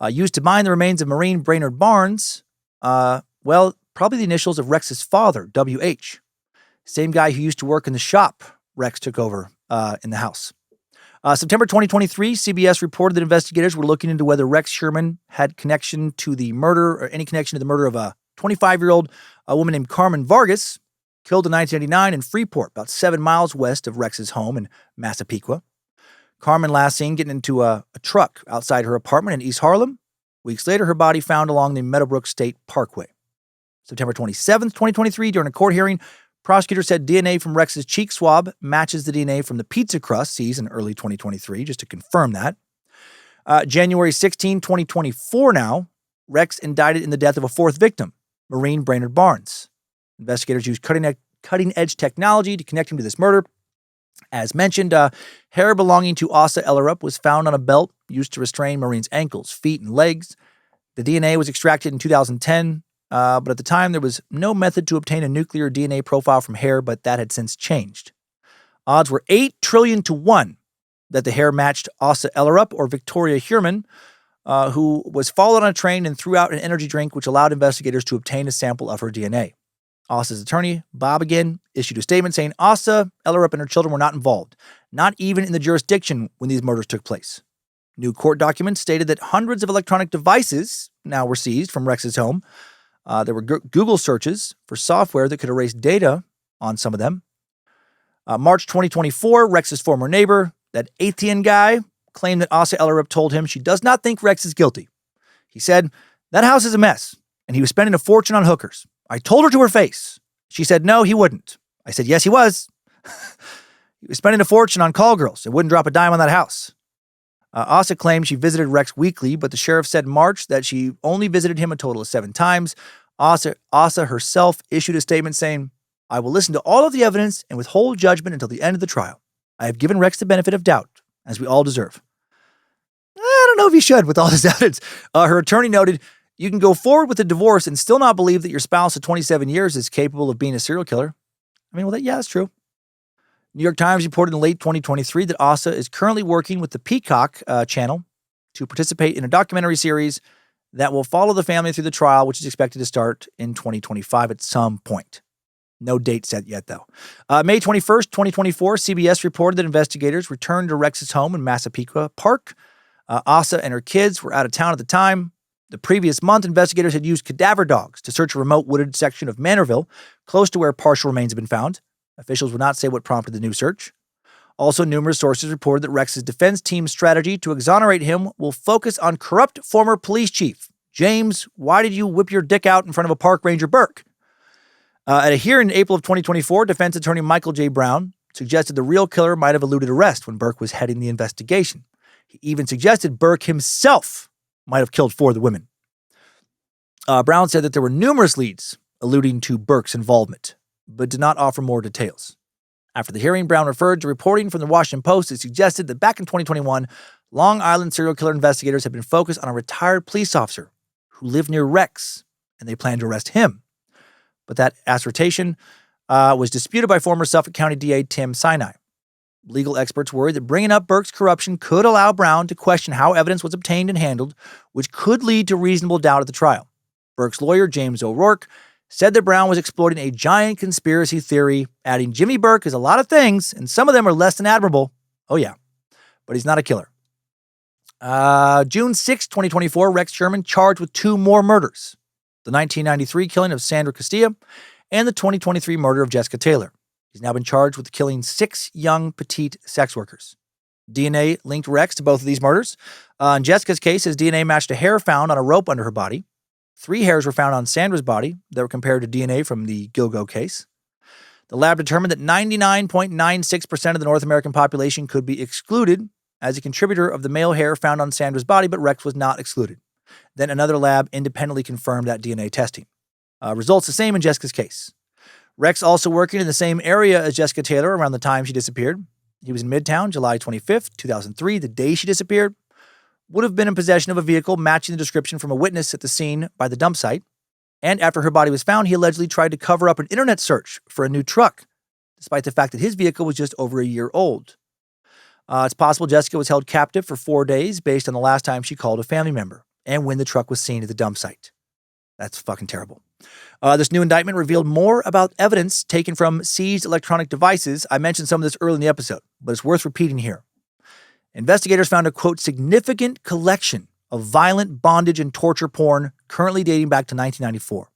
used to bind the remains of Marine Brainard-Barnes, probably the initials of Rex's father, WH. Same guy who used to work in the shop Rex took over in the house. September 2023, CBS reported that investigators were looking into whether Rex Sherman had connection to the murder or any connection to the murder of a 25-year-old woman named Carmen Vargas, killed in 1989 in Freeport, about 7 miles west of Rex's home in Massapequa. Carmen last seen getting into a truck outside her apartment in East Harlem. Weeks later, her body found along the Meadowbrook State Parkway. September 27th, 2023, during a court hearing, prosecutors said DNA from Rex's cheek swab matches the DNA from the pizza crust seized in early 2023, just to confirm that. January 16, 2024 now, Rex indicted in the death of a fourth victim, Marine Brainard-Barnes. Investigators used cutting-edge technology to connect him to this murder. As mentioned, hair belonging to Asa Ellerup was found on a belt used to restrain Marine's ankles, feet, and legs. The DNA was extracted in 2010, but at the time there was no method to obtain a nuclear DNA profile from hair, but that had since changed. Odds were 8 trillion to 1 that the hair matched Asa Ellerup or Victoria Heuermann, who was followed on a train and threw out an energy drink, which allowed investigators to obtain a sample of her DNA. Asa's attorney, Bob again, issued a statement saying Asa Ellerup and her children were not involved, not even in the jurisdiction when these murders took place. New court documents stated that hundreds of electronic devices now were seized from Rex's home. There were Google searches for software that could erase data on some of them. March 2024, Rex's former neighbor, that Etienne guy, claimed that Asa Ellerup told him she does not think Rex is guilty. He said, "That house is a mess, and he was spending a fortune on hookers. I told her to her face. She said, no, he wouldn't. I said, yes, he was. He was spending a fortune on call girls and wouldn't drop a dime on that house." Asa claimed she visited Rex weekly, but the sheriff said in March that she only visited him a total of 7 times. Asa herself issued a statement saying, "I will listen to all of the evidence and withhold judgment until the end of the trial. I have given Rex the benefit of doubt, as we all deserve." I don't know if you should with all this evidence. Her attorney noted, "You can go forward with a divorce and still not believe that your spouse of 27 years is capable of being a serial killer." I mean, well, that's true. New York Times reported in late 2023 that Asa is currently working with the Peacock channel to participate in a documentary series that will follow the family through the trial, which is expected to start in 2025 at some point. No date set yet, though. May 21st, 2024, CBS reported that investigators returned to Rex's home in Massapequa Park. Asa and her kids were out of town at the time. The previous month, investigators had used cadaver dogs to search a remote wooded section of Manorville, close to where partial remains had been found. Officials would not say what prompted the new search. Also, numerous sources reported that Rex's defense team's strategy to exonerate him will focus on corrupt former police chief. James, why did you whip your dick out in front of a park ranger, Burke? At a hearing in April of 2024, defense attorney Michael J. Brown suggested the real killer might have eluded arrest when Burke was heading the investigation. He even suggested Burke himself might have killed 4 of the women. Brown said that there were numerous leads alluding to Burke's involvement, but did not offer more details. After the hearing, Brown referred to reporting from the Washington Post that suggested that back in 2021, Long Island serial killer investigators had been focused on a retired police officer who lived near Rex, and they planned to arrest him. But that assertion was disputed by former Suffolk County DA Tim Sinai. Legal experts worried that bringing up Burke's corruption could allow Brown to question how evidence was obtained and handled, which could lead to reasonable doubt at the trial. Burke's lawyer, James O'Rourke, said that Brown was exploiting a giant conspiracy theory, adding Jimmy Burke is a lot of things, and some of them are less than admirable. Oh, yeah, but he's not a killer. June 6, 2024, Rex Sherman charged with 2 more murders. The 1993 killing of Sandra Castilla and the 2023 murder of Jessica Taylor. He's now been charged with killing 6 young petite sex workers. DNA linked Rex to both of these murders. In Jessica's case, his DNA matched a hair found on a rope under her body. 3 hairs were found on Sandra's body that were compared to DNA from the Gilgo case. The lab determined that 99.96% of the North American population could be excluded as a contributor of the male hair found on Sandra's body, but Rex was not excluded. Then another lab independently confirmed that DNA testing. Results the same in Jessica's case. Rex, also working in the same area as Jessica Taylor around the time she disappeared. He was in Midtown, July 25th, 2003, the day she disappeared. Would have been in possession of a vehicle matching the description from a witness at the scene by the dump site. And after her body was found, he allegedly tried to cover up an internet search for a new truck, despite the fact that his vehicle was just over a year old. It's possible Jessica was held captive for 4 days based on the last time she called a family member and when the truck was seen at the dump site. That's fucking terrible. This new indictment revealed more about evidence taken from seized electronic devices. I mentioned some of this early in the episode, but it's worth repeating here. Investigators found a, quote, significant collection of violent bondage and torture porn currently dating back to 1994.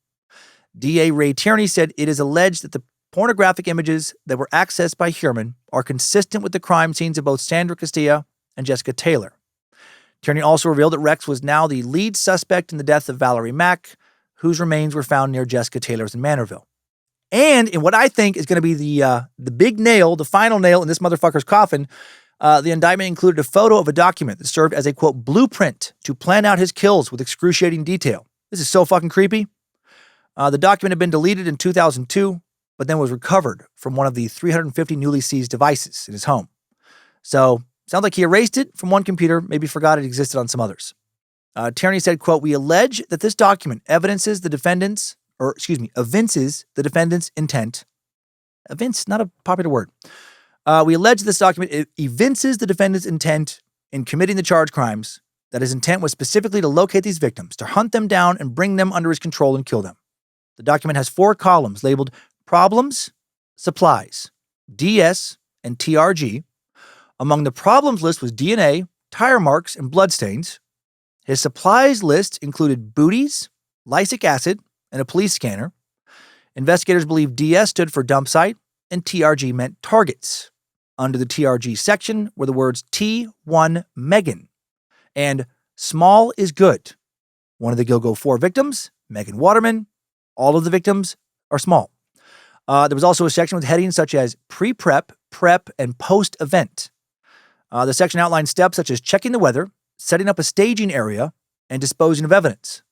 DA Ray Tierney said it is alleged that the pornographic images that were accessed by Heuermann are consistent with the crime scenes of both Sandra Castilla and Jessica Taylor. Tierney also revealed that Rex was now the lead suspect in the death of Valerie Mack, whose remains were found near Jessica Taylor's in Manorville. And in what I think is going to be the big nail, the final nail in this motherfucker's coffin, the indictment included a photo of a document that served as a, quote, blueprint to plan out his kills with excruciating detail. This is so fucking creepy. The document had been deleted in 2002, but then was recovered from one of the 350 newly seized devices in his home. So, sounds like he erased it from one computer, maybe forgot it existed on some others. Tierney said, quote, we allege that this document evinces the defendant's intent. Evince, not a popular word. We allege this document evinces the defendant's intent in committing the charged crimes, that his intent was specifically to locate these victims, to hunt them down and bring them under his control and kill them. The document has 4 columns labeled Problems, Supplies, DS, and TRG. Among the problems list was DNA, tire marks, and bloodstains. His supplies list included booties, lysic acid, and a police scanner. Investigators believe DS stood for dump site, and TRG meant targets. Under the TRG section were the words T1 Megan and small is good. One of the Gilgo Four victims, Megan Waterman. All of the victims are small. There was also a section with headings such as pre-prep, prep, and post-event. The section outlined steps such as checking the weather, setting up a staging area, and disposing of evidence.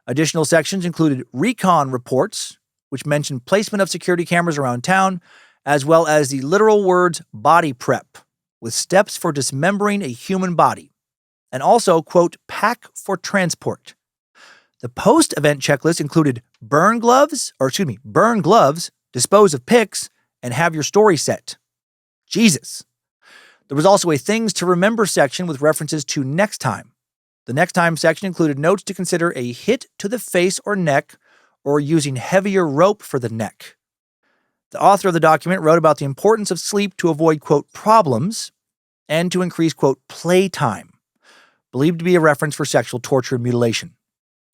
Additional sections included recon reports, which mentioned placement of security cameras around town, as well as the literal words body prep, with steps for dismembering a human body, and also, quote, pack for transport. The post-event checklist included burn gloves, dispose of pics, and have your story set. Jesus. There was also a things to remember section with references to next time. The next time section included notes to consider a hit to the face or neck, or using heavier rope for the neck. The author of the document wrote about the importance of sleep to avoid, quote, problems, and to increase, quote, playtime, believed to be a reference for sexual torture and mutilation.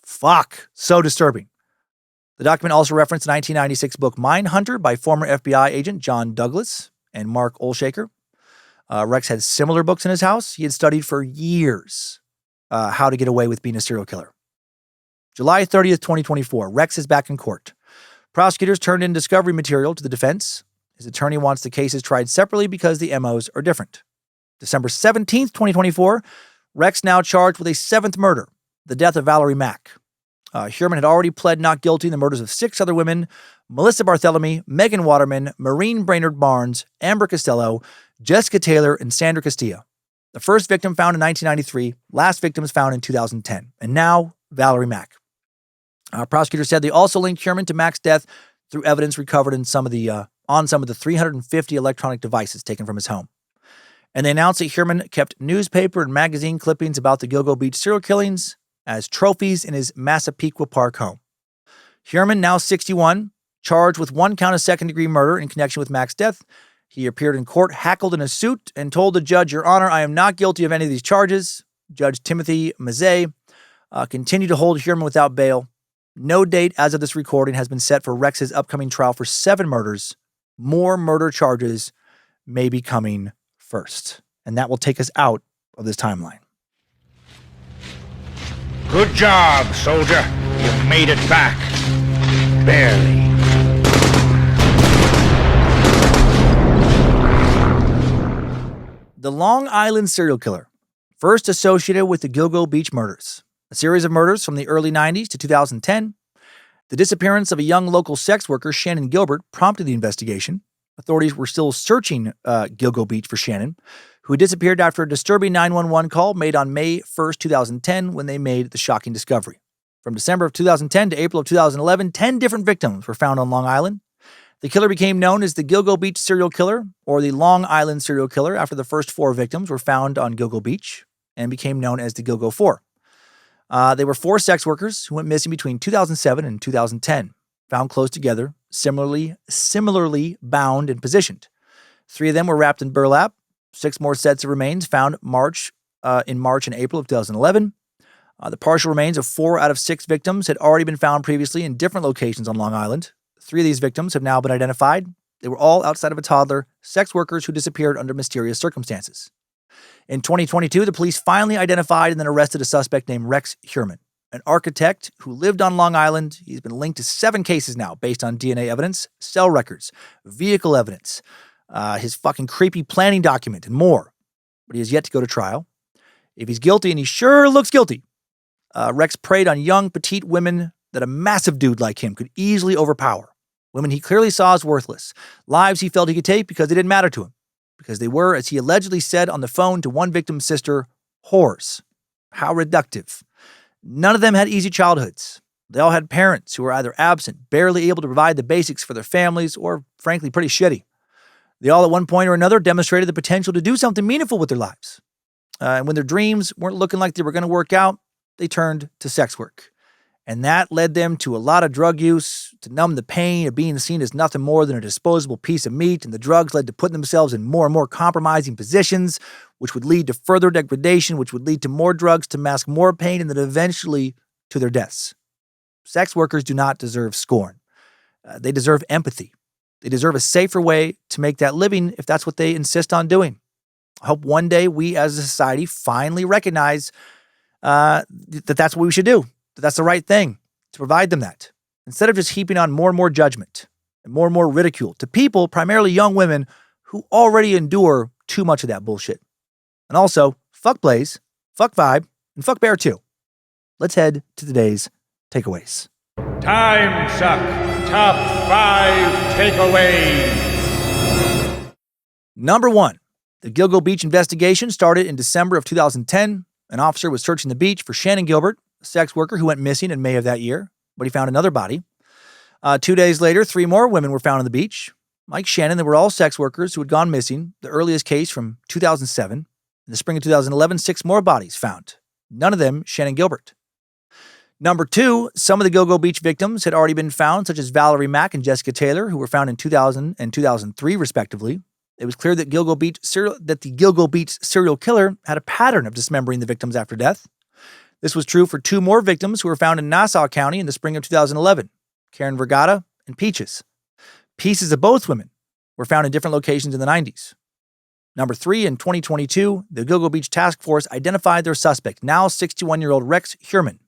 Fuck, so disturbing. The document also referenced the 1996 book Mindhunter by former FBI agent John Douglas and Mark Olshaker. Rex had similar books in his house. He had studied for years how to get away with being a serial killer. July 30th, 2024, Rex is back in court. Prosecutors turned in discovery material to the defense. His attorney wants the cases tried separately because the MOs are different. December 17th, 2024, Rex now charged with a 7th murder, the death of Valerie Mack. Heuermann had already pled not guilty in the murders of 6 other women: Melissa Barthelemy, Megan Waterman, Maureen Brainard-Barnes, Amber Costello, Jessica Taylor, and Sandra Castilla. The first victim found in 1993, last victims found in 2010, and now Valerie Mack. Prosecutors said they also linked Heuermann to Mack's death through evidence recovered in some of the 350 electronic devices taken from his home. And they announced that Heuermann kept newspaper and magazine clippings about the Gilgo Beach serial killings as trophies in his Massapequa Park home. Heuermann, now 61, charged with 1 count of second-degree murder in connection with Mack's death. He appeared in court hackled in a suit and told the judge, "Your Honor, I am not guilty of any of these charges." Judge Timothy Mazzei continued to hold Heuermann without bail. No date as of this recording has been set for Rex's upcoming trial for 7 murders. More murder charges may be coming first. And that will take us out of this timeline. Good job, soldier. You made it back. Barely. The Long Island serial killer, first associated with the Gilgo Beach murders. A series of murders from the early 90s to 2010. The disappearance of a young local sex worker, Shannon Gilbert, prompted the investigation. Authorities were still searching Gilgo Beach for Shannon, who had disappeared after a disturbing 911 call made on May 1st, 2010, when they made the shocking discovery. From December of 2010 to April of 2011, 10 different victims were found on Long Island. The killer became known as the Gilgo Beach serial killer, or the Long Island serial killer, after the first 4 victims were found on Gilgo Beach and became known as the Gilgo Four. They were 4 sex workers who went missing between 2007 and 2010, found close together, similarly bound and positioned. 3 of them were wrapped in burlap. 6 more sets of remains found in March and April of 2011. The partial remains of 4 out of 6 victims had already been found previously in different locations on Long Island. 3 of these victims have now been identified. They were all outside of a toddler, sex workers who disappeared under mysterious circumstances. In 2022, the police finally identified and then arrested a suspect named Rex Heuermann, an architect who lived on Long Island. He's been linked to 7 cases now based on DNA evidence, cell records, vehicle evidence, his fucking creepy planning document, and more. But he has yet to go to trial. If he's guilty, and he sure looks guilty, Rex preyed on young, petite women that a massive dude like him could easily overpower. Women he clearly saw as worthless. Lives he felt he could take because they didn't matter to him. Because they were, as he allegedly said on the phone to one victim's sister, whores. How reductive. None of them had easy childhoods. They all had parents who were either absent, barely able to provide the basics for their families, or frankly pretty shitty. They all at one point or another demonstrated the potential to do something meaningful with their lives. And when their dreams weren't looking like they were going to work out, they turned to sex work. And that led them to a lot of drug use to numb the pain of being seen as nothing more than a disposable piece of meat. And the drugs led to putting themselves in more and more compromising positions, which would lead to further degradation, which would lead to more drugs to mask more pain, and then eventually to their deaths. Sex workers do not deserve scorn. They deserve empathy. They deserve a safer way to make that living if that's what they insist on doing. I hope one day we as a society finally recognize that that's what we should do. That's the right thing, to provide them that, instead of just heaping on more and more judgment and more ridicule to people, primarily young women, who already endure too much of that bullshit. And also, fuck Blaze, fuck Vibe, and fuck Bear too. Let's head to today's takeaways. Timesuck Top 5 Takeaways. Number 1. The Gilgo Beach investigation started in December of 2010. An officer was searching the beach for Shannon Gilbert, a sex worker who went missing in May of that year, but he found another body. 2 days later, 3 more women were found on the beach. Like Shannon, they were all sex workers who had gone missing, the earliest case from 2007. In the spring of 2011, 6 more bodies found. None of them Shannon Gilbert. Number 2, some of the Gilgo Beach victims had already been found, such as Valerie Mack and Jessica Taylor, who were found in 2000 and 2003, respectively. It was clear that the Gilgo Beach serial killer had a pattern of dismembering the victims after death. This was true for 2 more victims who were found in Nassau County in the spring of 2011, Karen Vergata and Peaches. Pieces of both women were found in different locations in the 90s. Number 3, in 2022, the Gilgo Beach Task Force identified their suspect, now 61-year-old Rex Heuermann.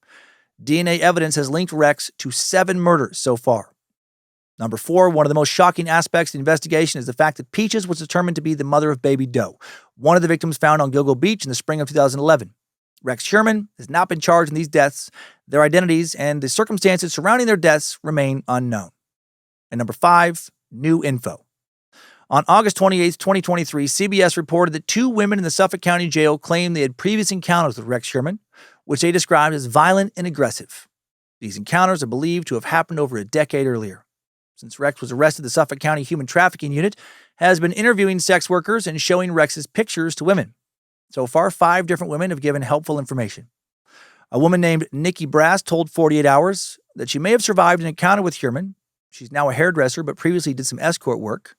DNA evidence has linked Rex to 7 murders so far. Number 4, one of the most shocking aspects of the investigation is the fact that Peaches was determined to be the mother of baby Doe, one of the victims found on Gilgo Beach in the spring of 2011. Rex Heuermann has not been charged in these deaths. Their identities and the circumstances surrounding their deaths remain unknown. And number 5, new info. On August 28, 2023, CBS reported that 2 women in the Suffolk County Jail claimed they had previous encounters with Rex Heuermann, which they described as violent and aggressive. These encounters are believed to have happened over a decade earlier. Since Rex was arrested, the Suffolk County Human Trafficking Unit has been interviewing sex workers and showing Rex's pictures to women. So far, 5 different women have given helpful information. A woman named Nikki Brass told 48 Hours that she may have survived an encounter with Heuermann. She's now a hairdresser, but previously did some escort work.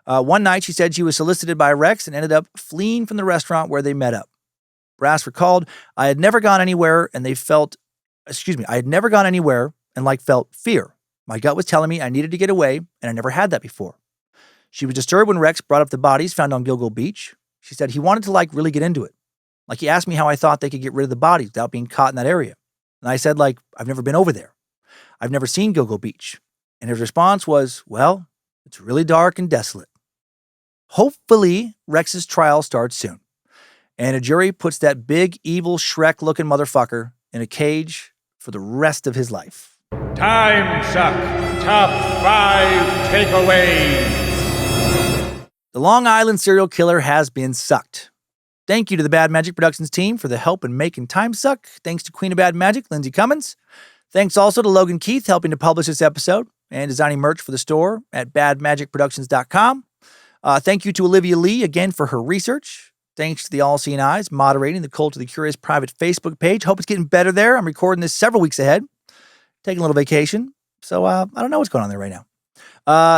One night, she said she was solicited by Rex and ended up fleeing from the restaurant where they met up. Brass recalled, I had never gone anywhere and felt fear. My gut was telling me I needed to get away, and I never had that before. She was disturbed when Rex brought up the bodies found on Gilgo Beach. She said he wanted to really get into it. He asked me how I thought they could get rid of the bodies without being caught in that area. And I said, I've never been over there. I've never seen Gilgo Beach. And his response was, well, it's really dark and desolate. Hopefully, Rex's trial starts soon. And a jury puts that big, evil, Shrek-looking motherfucker in a cage for the rest of his life. Timesuck Top 5 Takeaways. The Long Island serial killer has been sucked. Thank you to the Bad Magic Productions team for the help in making Timesuck. Thanks to Queen of Bad Magic, Lindsay Cummins. Thanks also to Logan Keith helping to publish this episode and designing merch for the store at badmagicproductions.com. Thank you to Olivia Lee again for her research. Thanks to the All Seeing Eyes moderating the Cult of the Curious private Facebook page. Hope it's getting better there. I'm recording this several weeks ahead. Taking a little vacation. So I don't know what's going on there right now.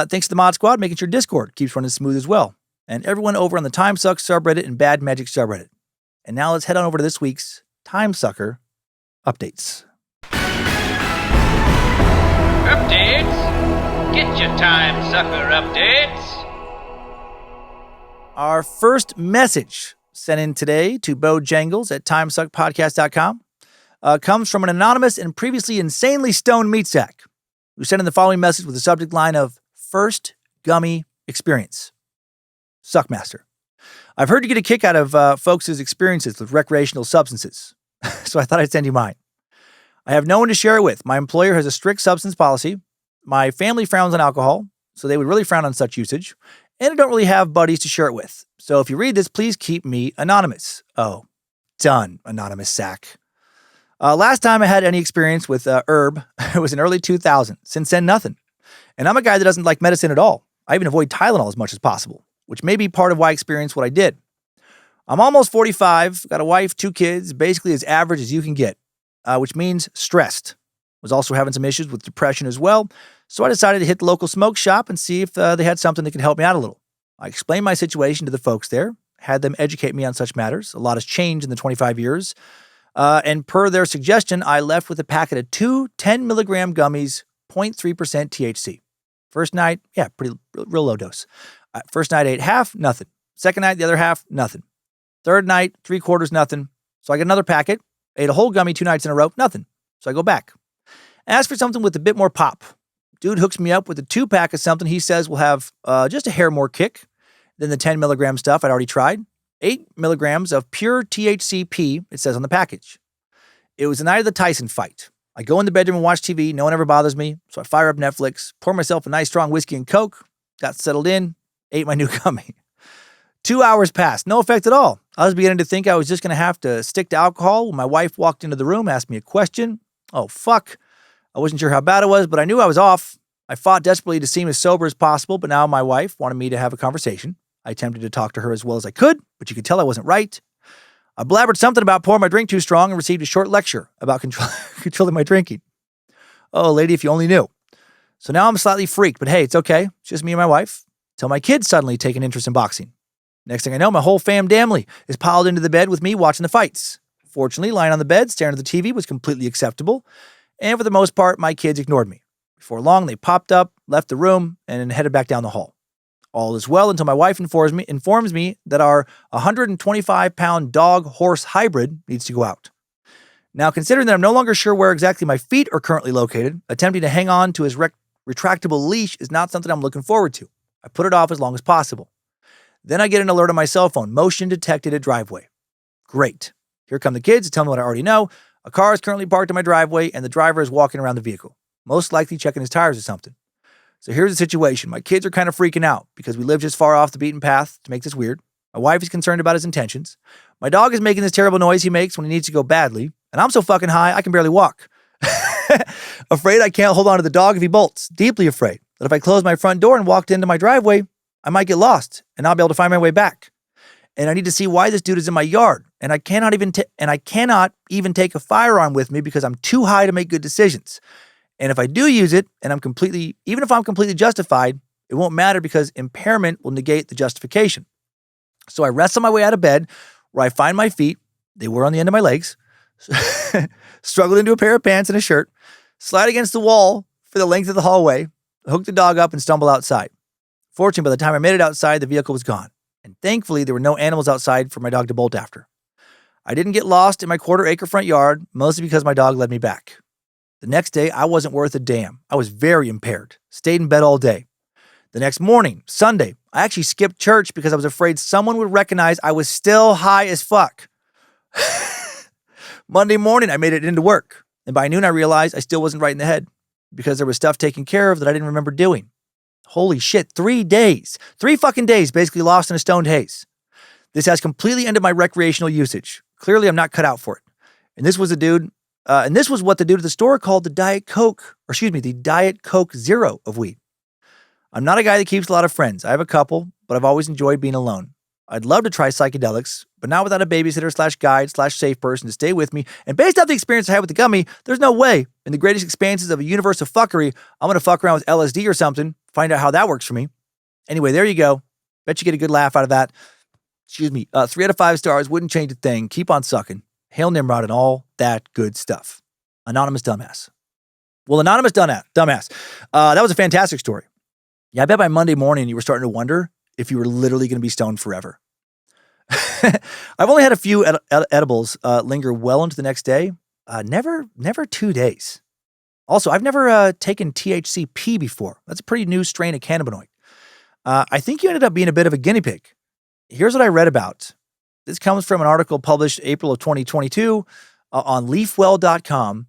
Thanks to the Mod Squad making sure Discord keeps running smooth as well. and everyone over on the Timesuck subreddit and Bad Magic subreddit. And now let's head on over to this week's Timesucker updates. Updates? Get your Timesucker updates. Our first message sent in today to Bojangles at timesuckpodcast.com comes from an anonymous and previously insanely stoned meat sack who sent in the following message with the subject line of First Gummy Experience. Suckmaster. I've heard you get a kick out of folks' experiences with recreational substances, so I thought I'd send you mine. I have no one to share it with. My employer has a strict substance policy. My family frowns on alcohol, so they would really frown on such usage. And I don't really have buddies to share it with. So if you read this, please keep me anonymous. Oh, done, anonymous sack. Last time I had any experience with herb, it was in early 2000. Since then, nothing. And I'm a guy that doesn't like medicine at all. I even avoid Tylenol as much as possible, which may be part of why I experienced what I did. I'm almost 45, got a wife, 2 kids, basically as average as you can get, which means stressed. Was also having some issues with depression as well, so I decided to hit the local smoke shop and see if they had something that could help me out a little. I explained my situation to the folks there, had them educate me on such matters. A lot has changed in the 25 years. And per their suggestion, I left with a packet of 2 10-milligram gummies, 0.3% THC. First night, yeah, pretty real low dose. First night, I ate half, nothing. Second night, the other half, nothing. Third night, 3/4, nothing. So I get another packet, ate a whole gummy 2 nights in a row, nothing. So I go back. Ask for something with a bit more pop. Dude hooks me up with a 2-pack of something he says will have just a hair more kick than the 10-milligram stuff I'd already tried. 8 milligrams of pure THCP, it says on the package. It was the night of the Tyson fight. I go in the bedroom and watch TV. No one ever bothers me. So I fire up Netflix, pour myself a nice strong whiskey and Coke, got settled in, ate my new gummy. 2 hours passed. No effect at all. I was beginning to think I was just going to have to stick to alcohol when my wife walked into the room, asked me a question. Oh, fuck. I wasn't sure how bad it was, but I knew I was off. I fought desperately to seem as sober as possible, but now my wife wanted me to have a conversation. I attempted to talk to her as well as I could, but you could tell I wasn't right. I blabbered something about pouring my drink too strong and received a short lecture about controlling my drinking. Oh, lady, if you only knew. So now I'm slightly freaked, but hey, it's okay. It's just me and my wife. Till my kids suddenly take an interest in boxing. Next thing I know, my whole family is piled into the bed with me watching the fights. Fortunately, lying on the bed, staring at the TV was completely acceptable. And for the most part, my kids ignored me. Before long, they popped up, left the room, and headed back down the hall. All is well until my wife informs me that our 125-pound dog-horse hybrid needs to go out. Now, considering that I'm no longer sure where exactly my feet are currently located, attempting to hang on to his retractable leash is not something I'm looking forward to. I put it off as long as possible. Then I get an alert on my cell phone. Motion detected at driveway. Great. Here come the kids to tell me what I already know. A car is currently parked in my driveway, and the driver is walking around the vehicle, most likely checking his tires or something. So here's the situation. My kids are kind of freaking out because we live just far off the beaten path to make this weird. My wife is concerned about his intentions. My dog is making this terrible noise he makes when he needs to go badly, and I'm so fucking high I can barely walk. Afraid I can't hold on to the dog if he bolts. Deeply afraid that if I close my front door and walked into my driveway, I might get lost and not be able to find my way back. And I need to see why this dude is in my yard. And I cannot even take a firearm with me because I'm too high to make good decisions. And if I do use it, and even if I'm completely justified, it won't matter because impairment will negate the justification. So I wrestle my way out of bed, where I find my feet. They were on the end of my legs. Struggled into a pair of pants and a shirt. Slide against the wall for the length of the hallway. Hook the dog up and stumble outside. Fortunately, by the time I made it outside, the vehicle was gone. And thankfully, there were no animals outside for my dog to bolt after. I didn't get lost in my 1/4-acre front yard, mostly because my dog led me back. The next day, I wasn't worth a damn. I was very impaired. Stayed in bed all day. The next morning, Sunday, I actually skipped church because I was afraid someone would recognize I was still high as fuck. Monday morning, I made it into work. And by noon, I realized I still wasn't right in the head because there was stuff taken care of that I didn't remember doing. Holy shit, 3 days. 3 fucking days basically lost in a stoned haze. This has completely ended my recreational usage. Clearly, I'm not cut out for it. And this was what the dude at the store called the Diet Coke Zero of weed. I'm not a guy that keeps a lot of friends. I have a couple, but I've always enjoyed being alone. I'd love to try psychedelics, but not without a babysitter/guide/safe person to stay with me. And based off the experience I had with the gummy, there's no way in the greatest expanses of a universe of fuckery, I'm going to fuck around with LSD or something, find out how that works for me. Anyway, there you go. Bet you get a good laugh out of that. Excuse me. 3 out of 5 stars. Wouldn't change a thing. Keep on sucking. Hail Nimrod and all that good stuff. Anonymous Dumbass. Well, Anonymous Dumbass. That was a fantastic story. Yeah, I bet by Monday morning you were starting to wonder if you were literally going to be stoned forever. I've only had a few edibles linger well into the next day. Never 2 days. Also, I've never taken THCP before. That's a pretty new strain of cannabinoid. I think you ended up being a bit of a guinea pig. Here's what I read about. This comes from an article published April of 2022 on leafwell.com.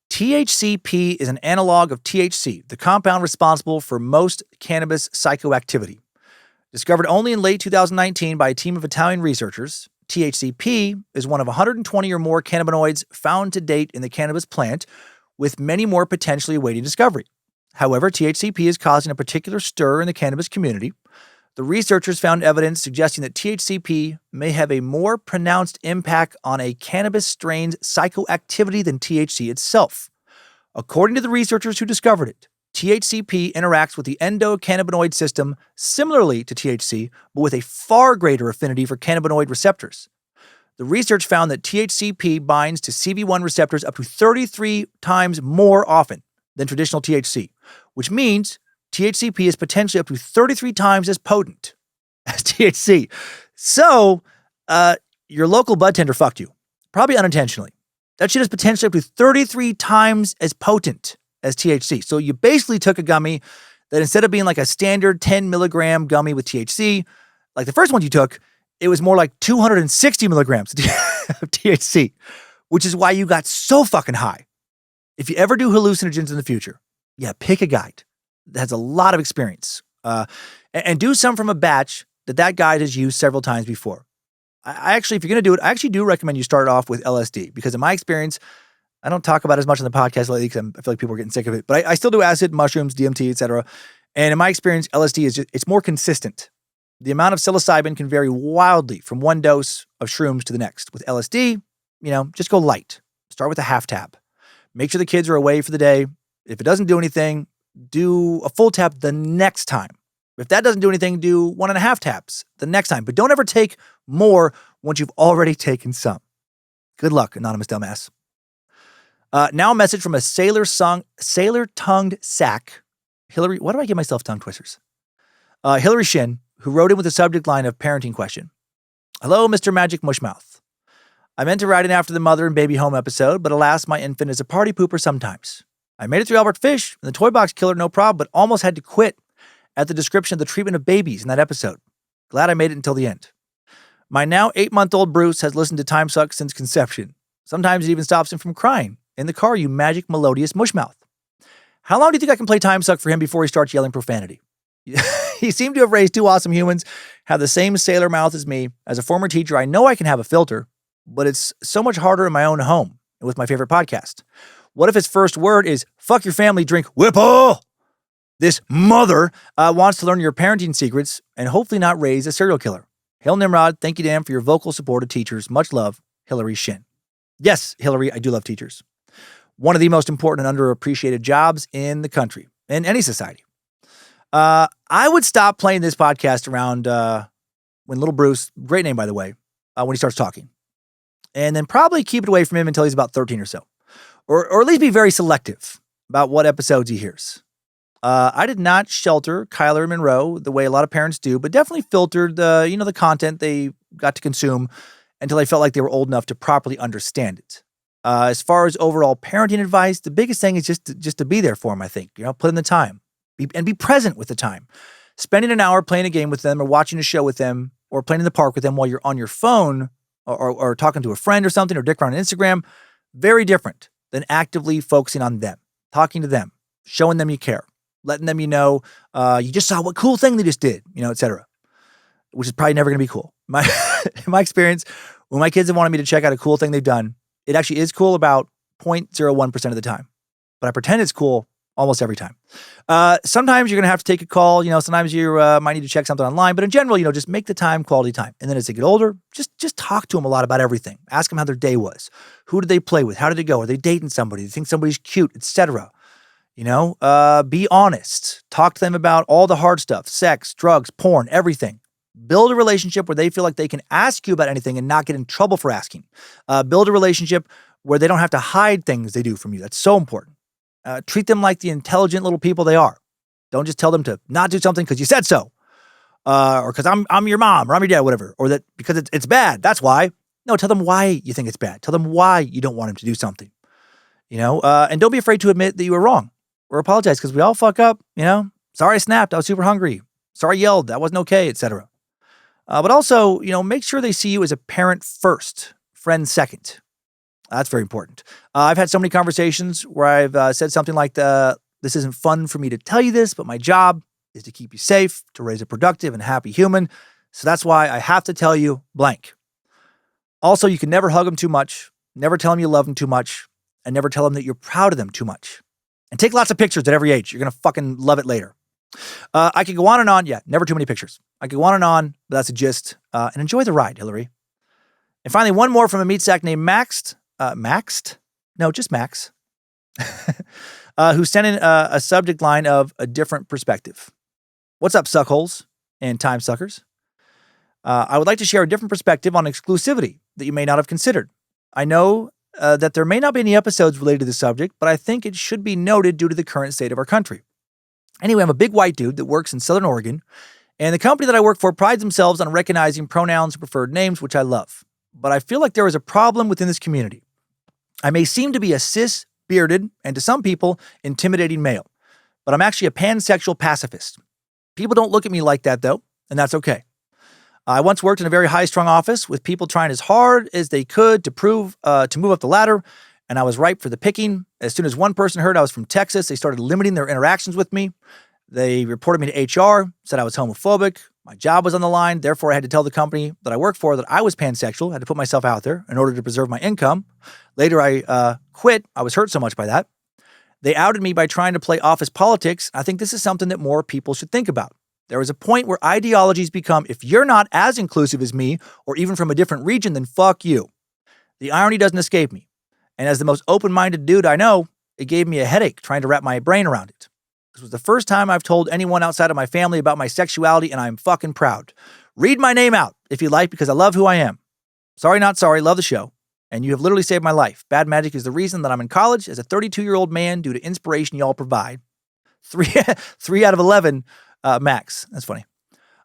THCP is an analog of THC, the compound responsible for most cannabis psychoactivity. Discovered only in late 2019 by a team of Italian researchers, THCP is one of 120 or more cannabinoids found to date in the cannabis plant, with many more potentially awaiting discovery. However, THCP is causing a particular stir in the cannabis community. The researchers found evidence suggesting that THCP may have a more pronounced impact on a cannabis strain's psychoactivity than THC itself. According to the researchers who discovered it, THCP interacts with the endocannabinoid system similarly to THC, but with a far greater affinity for cannabinoid receptors. The research found that THCP binds to CB1 receptors up to 33 times more often than traditional THC, which means THCP is potentially up to 33 times as potent as THC. So, your local bud tender fucked you, probably unintentionally. That shit is potentially up to 33 times as potent as THC. So you basically took a gummy that instead of being like a standard 10 milligram gummy with THC, like the first one you took, it was more like 260 milligrams of THC, which is why you got so fucking high. If you ever do hallucinogens in the future, yeah, pick a guide that has a lot of experience and do some from a batch that guide has used several times before. I actually, if you're going to do it, I actually do recommend you start off with LSD because in my experience, I don't talk about it as much on the podcast lately because I feel like people are getting sick of it, but I still do acid, mushrooms, DMT, etc. And in my experience, LSD is it's more consistent. The amount of psilocybin can vary wildly from one dose of shrooms to the next. With LSD, just go light. Start with a half tab. Make sure the kids are away for the day. If it doesn't do anything, do a full tab the next time. If that doesn't do anything, do 1.5 tabs the next time. But don't ever take more once you've already taken some. Good luck, anonymous dumbass. Now a message from a sailor-tongued sack. Hillary, why do I give myself tongue twisters? Hillary Shin, who wrote in with the subject line of parenting question. Hello, Mr. Magic Mushmouth. I meant to write in after the mother and baby home episode, but alas, my infant is a party pooper sometimes. I made it through Albert Fish and the toy box killer, no problem, but almost had to quit at the description of the treatment of babies in that episode. Glad I made it until the end. My now 8-month-old Bruce has listened to Timesuck since conception. Sometimes it even stops him from crying. In the car, you magic melodious mushmouth. How long do you think I can play Timesuck for him before he starts yelling profanity? He seemed to have raised 2 awesome humans, have the same sailor mouth as me. As a former teacher, I know I can have a filter, but it's so much harder in my own home and with my favorite podcast. What if his first word is, fuck your family, drink Whipple? This mother wants to learn your parenting secrets and hopefully not raise a serial killer. Hail Nimrod, thank you, Dan, for your vocal support of teachers. Much love, Hillary Shin. Yes, Hillary, I do love teachers. One of the most important and underappreciated jobs in the country, in any society. I would stop playing this podcast around when little Bruce, great name by the way, when he starts talking. And then probably keep it away from him until he's about 13 or so. Or at least be very selective about what episodes he hears. I did not shelter Kyler and Monroe the way a lot of parents do, but definitely filtered the content they got to consume until they felt like they were old enough to properly understand it. As far as overall parenting advice, the biggest thing is just to be there for them, I think. Put in the time. Be present with the time. Spending an hour playing a game with them or watching a show with them or playing in the park with them while you're on your phone or talking to a friend or something or dick around on Instagram, very different than actively focusing on them, talking to them, showing them you care, letting them you just saw what cool thing they just did, etc. Which is probably never going to be cool. In my experience, when my kids have wanted me to check out a cool thing they've done, it actually is cool about 0.01% of the time. But I pretend it's cool almost every time. Sometimes you're going to have to take a call. Sometimes you might need to check something online. But in general, just make the time quality time. And then as they get older, just talk to them a lot about everything. Ask them how their day was. Who did they play with? How did it go? Are they dating somebody? Do they think somebody's cute, etc.? Be honest. Talk to them about all the hard stuff, sex, drugs, porn, everything. Build a relationship where they feel like they can ask you about anything and not get in trouble for asking. Build a relationship where they don't have to hide things they do from you. That's so important. Treat them like the intelligent little people they are. Don't just tell them to not do something because you said so. Or because I'm your mom or I'm your dad, whatever. Or that because it's bad. That's why. No, tell them why you think it's bad. Tell them why you don't want him to do something. And don't be afraid to admit that you were wrong or apologize because we all fuck up. Sorry I snapped. I was super hungry. Sorry I yelled. That wasn't okay, etc. But also, make sure they see you as a parent first, friend second. That's very important. I've had so many conversations where I've said something like, this isn't fun for me to tell you this, but my job is to keep you safe, to raise a productive and happy human. So that's why I have to tell you blank. Also, you can never hug them too much, never tell them you love them too much, and never tell them that you're proud of them too much. And take lots of pictures at every age. You're going to fucking love it later. I could go on and on. Yeah, never too many pictures. I could go on and on, but that's a gist. And enjoy the ride, Hillary. And finally, one more from a meat sack named Maxed. Maxed? No, just Max. Who sent in a subject line of a different perspective. What's up, suckholes and time suckers? I would like to share a different perspective on exclusivity that you may not have considered. I know that there may not be any episodes related to the subject, but I think it should be noted due to the current state of our country. Anyway, I'm a big white dude that works in Southern Oregon, and the company that I work for prides themselves on recognizing pronouns and preferred names, which I love. But I feel like there is a problem within this community. I may seem to be a cis, bearded, and to some people, intimidating male, but I'm actually a pansexual pacifist. People don't look at me like that, though, and that's okay. I once worked in a very high-strung office with people trying as hard as they could to move up the ladder, and I was ripe for the picking. As soon as one person heard I was from Texas, they started limiting their interactions with me. They reported me to HR, said I was homophobic. My job was on the line. Therefore, I had to tell the company that I worked for that I was pansexual. I had to put myself out there in order to preserve my income. Later, I quit. I was hurt so much by that. They outed me by trying to play office politics. I think this is something that more people should think about. There is a point where ideologies become, if you're not as inclusive as me, or even from a different region, then fuck you. The irony doesn't escape me. And as the most open-minded dude I know, it gave me a headache trying to wrap my brain around it. This was the first time I've told anyone outside of my family about my sexuality, and I'm fucking proud. Read my name out, if you like, because I love who I am. Sorry, not sorry, love the show. And you have literally saved my life. Bad magic is the reason that I'm in college as a 32-year-old man due to inspiration y'all provide. 3 out of 11, max. That's funny.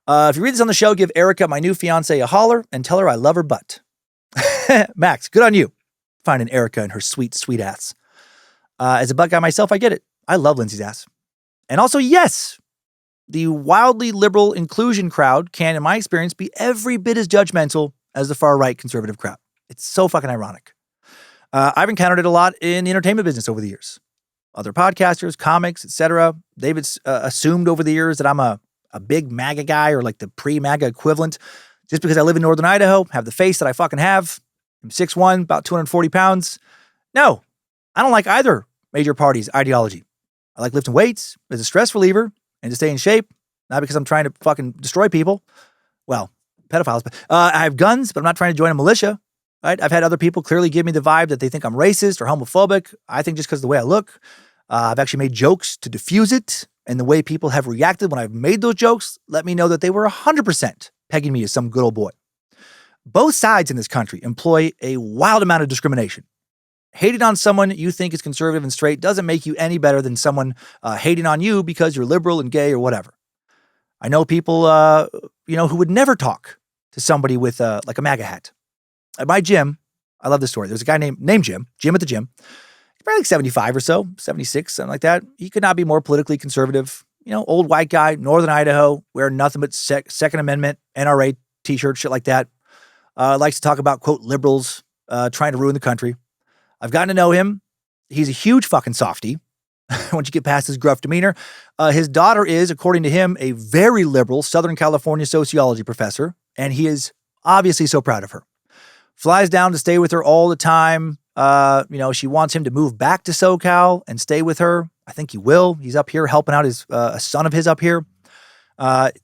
If you read this on the show, give Erica, my new fiance, a holler and tell her I love her butt. Max, good on you. Finding Erica and her sweet, sweet ass. As a butt guy myself, I get it. I love Lindsay's ass. And also, yes, the wildly liberal inclusion crowd can, in my experience, be every bit as judgmental as the far-right conservative crowd. It's so fucking ironic. I've encountered it a lot in the entertainment business over the years. Other podcasters, comics, etc. They've assumed over the years that I'm a big MAGA guy or like the pre-MAGA equivalent just because I live in Northern Idaho, have the face that I fucking have. I'm 6'1", about 240 pounds. No, I don't like either major party's ideology. I like lifting weights as a stress reliever and to stay in shape, not because I'm trying to fucking destroy people. Well, pedophiles. But I have guns, but I'm not trying to join a militia. Right? I've had other people clearly give me the vibe that they think I'm racist or homophobic. I think just because of the way I look. I've actually made jokes to diffuse it, and the way people have reacted when I've made those jokes let me know that they were 100% pegging me as some good old boy. Both sides in this country employ a wild amount of discrimination. Hating on someone you think is conservative and straight doesn't make you any better than someone hating on you because you're liberal and gay or whatever. I know people, who would never talk to somebody with like a MAGA hat. At my gym, I love this story. There's a guy named Jim at the gym. He's probably like 75 or so, 76, something like that. He could not be more politically conservative. Old white guy, Northern Idaho, wearing nothing but Second Amendment, NRA t-shirts, shit like that. Likes to talk about, quote, liberals trying to ruin the country. I've gotten to know him. He's a huge fucking softie. Once you get past his gruff demeanor. His daughter is, according to him, a very liberal Southern California sociology professor, and he is obviously so proud of her. Flies down to stay with her all the time. She wants him to move back to SoCal and stay with her. I think he will. He's up here helping out a son of his up here.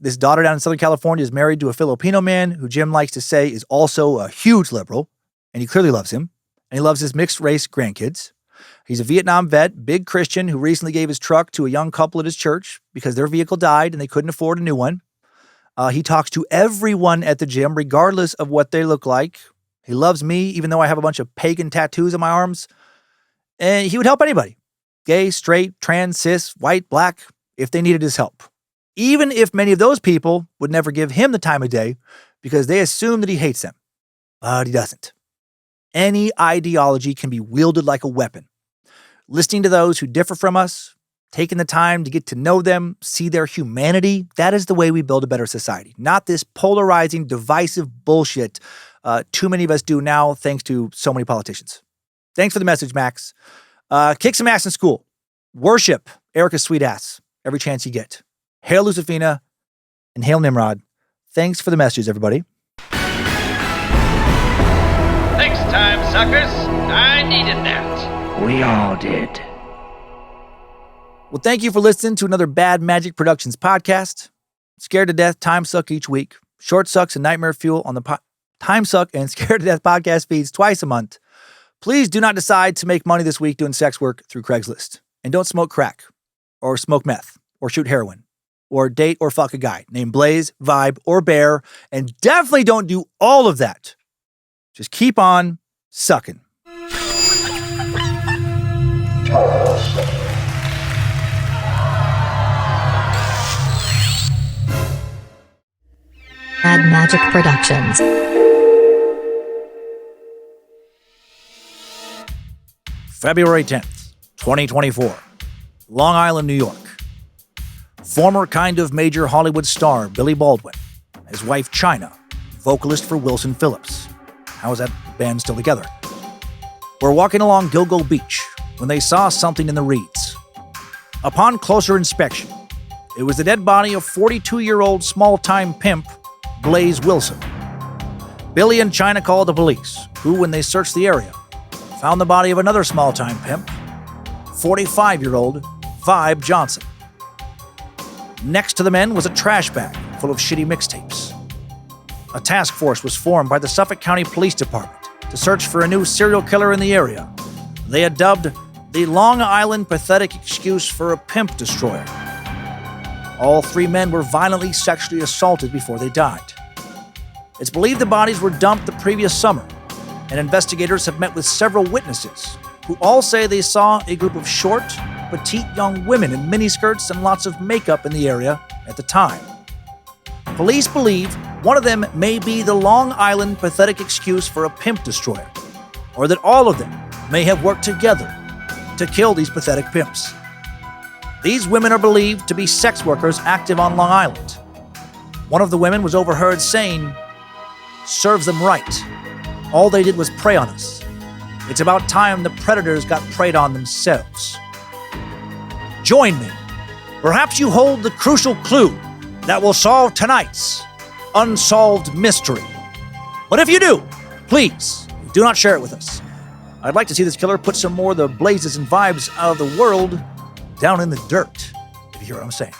This daughter down in Southern California is married to a Filipino man who Jim likes to say is also a huge liberal, and he clearly loves him. And he loves his mixed race grandkids. He's a Vietnam vet, big Christian, who recently gave his truck to a young couple at his church because their vehicle died and they couldn't afford a new one. He talks to everyone at the gym, regardless of what they look like. He loves me, even though I have a bunch of pagan tattoos on my arms. And he would help anybody. Gay, straight, trans, cis, white, black, if they needed his help. Even if many of those people would never give him the time of day because they assume that he hates them. But he doesn't. Any ideology can be wielded like a weapon. Listening to those who differ from us, taking the time to get to know them, see their humanity, that is the way we build a better society. Not this polarizing, divisive bullshit too many of us do now thanks to so many politicians. Thanks for the message, Max. Kick some ass in school. Worship Erica's sweet ass every chance you get. Hail Lucifina and hail Nimrod. Thanks for the messages, everybody. Thanks, time suckers. I needed that. We all did. Well, thank you for listening to another Bad Magic Productions podcast. Scared to Death, Timesuck each week. Short Sucks and Nightmare Fuel on the Timesuck and Scared to Death podcast feeds twice a month. Please do not decide to make money this week doing sex work through Craigslist. And don't smoke crack, or smoke meth, or shoot heroin, or date or fuck a guy named Blaze, Vibe, or Bear. And definitely don't do all of that. Just keep on sucking. Bad Magic Productions. February 10th, 2024. Long Island, New York. Former kind of major Hollywood star Billy Baldwin, his wife China, vocalist for Wilson Phillips. How is that band still together? Were walking along Gilgo Beach when they saw something in the reeds. Upon closer inspection, it was the dead body of 42-year-old small-time pimp Blaze Wilson. Billy and China called the police, who, when they searched the area, found the body of another small-time pimp, 45-year-old Vibe Johnson. Next to the men was a trash bag full of shitty mixtapes. A task force was formed by the Suffolk County Police Department to search for a new serial killer in the area. They had dubbed the Long Island Pathetic Excuse for a Pimp Destroyer. All three men were violently sexually assaulted before they died. It's believed the bodies were dumped the previous summer, and investigators have met with several witnesses who all say they saw a group of short, petite young women in miniskirts and lots of makeup in the area at the time. Police believe one of them may be the Long Island Pathetic Excuse for a Pimp Destroyer, or that all of them may have worked together to kill these pathetic pimps. These women are believed to be sex workers active on Long Island. One of the women was overheard saying, "Serves them right. All they did was prey on us. It's about time the predators got preyed on themselves." Join me. Perhaps you hold the crucial clue that will solve tonight's unsolved mystery. But if you do, please do not share it with us. I'd like to see this killer put some more of the blazes and vibes out of the world down in the dirt, if you hear what I'm saying.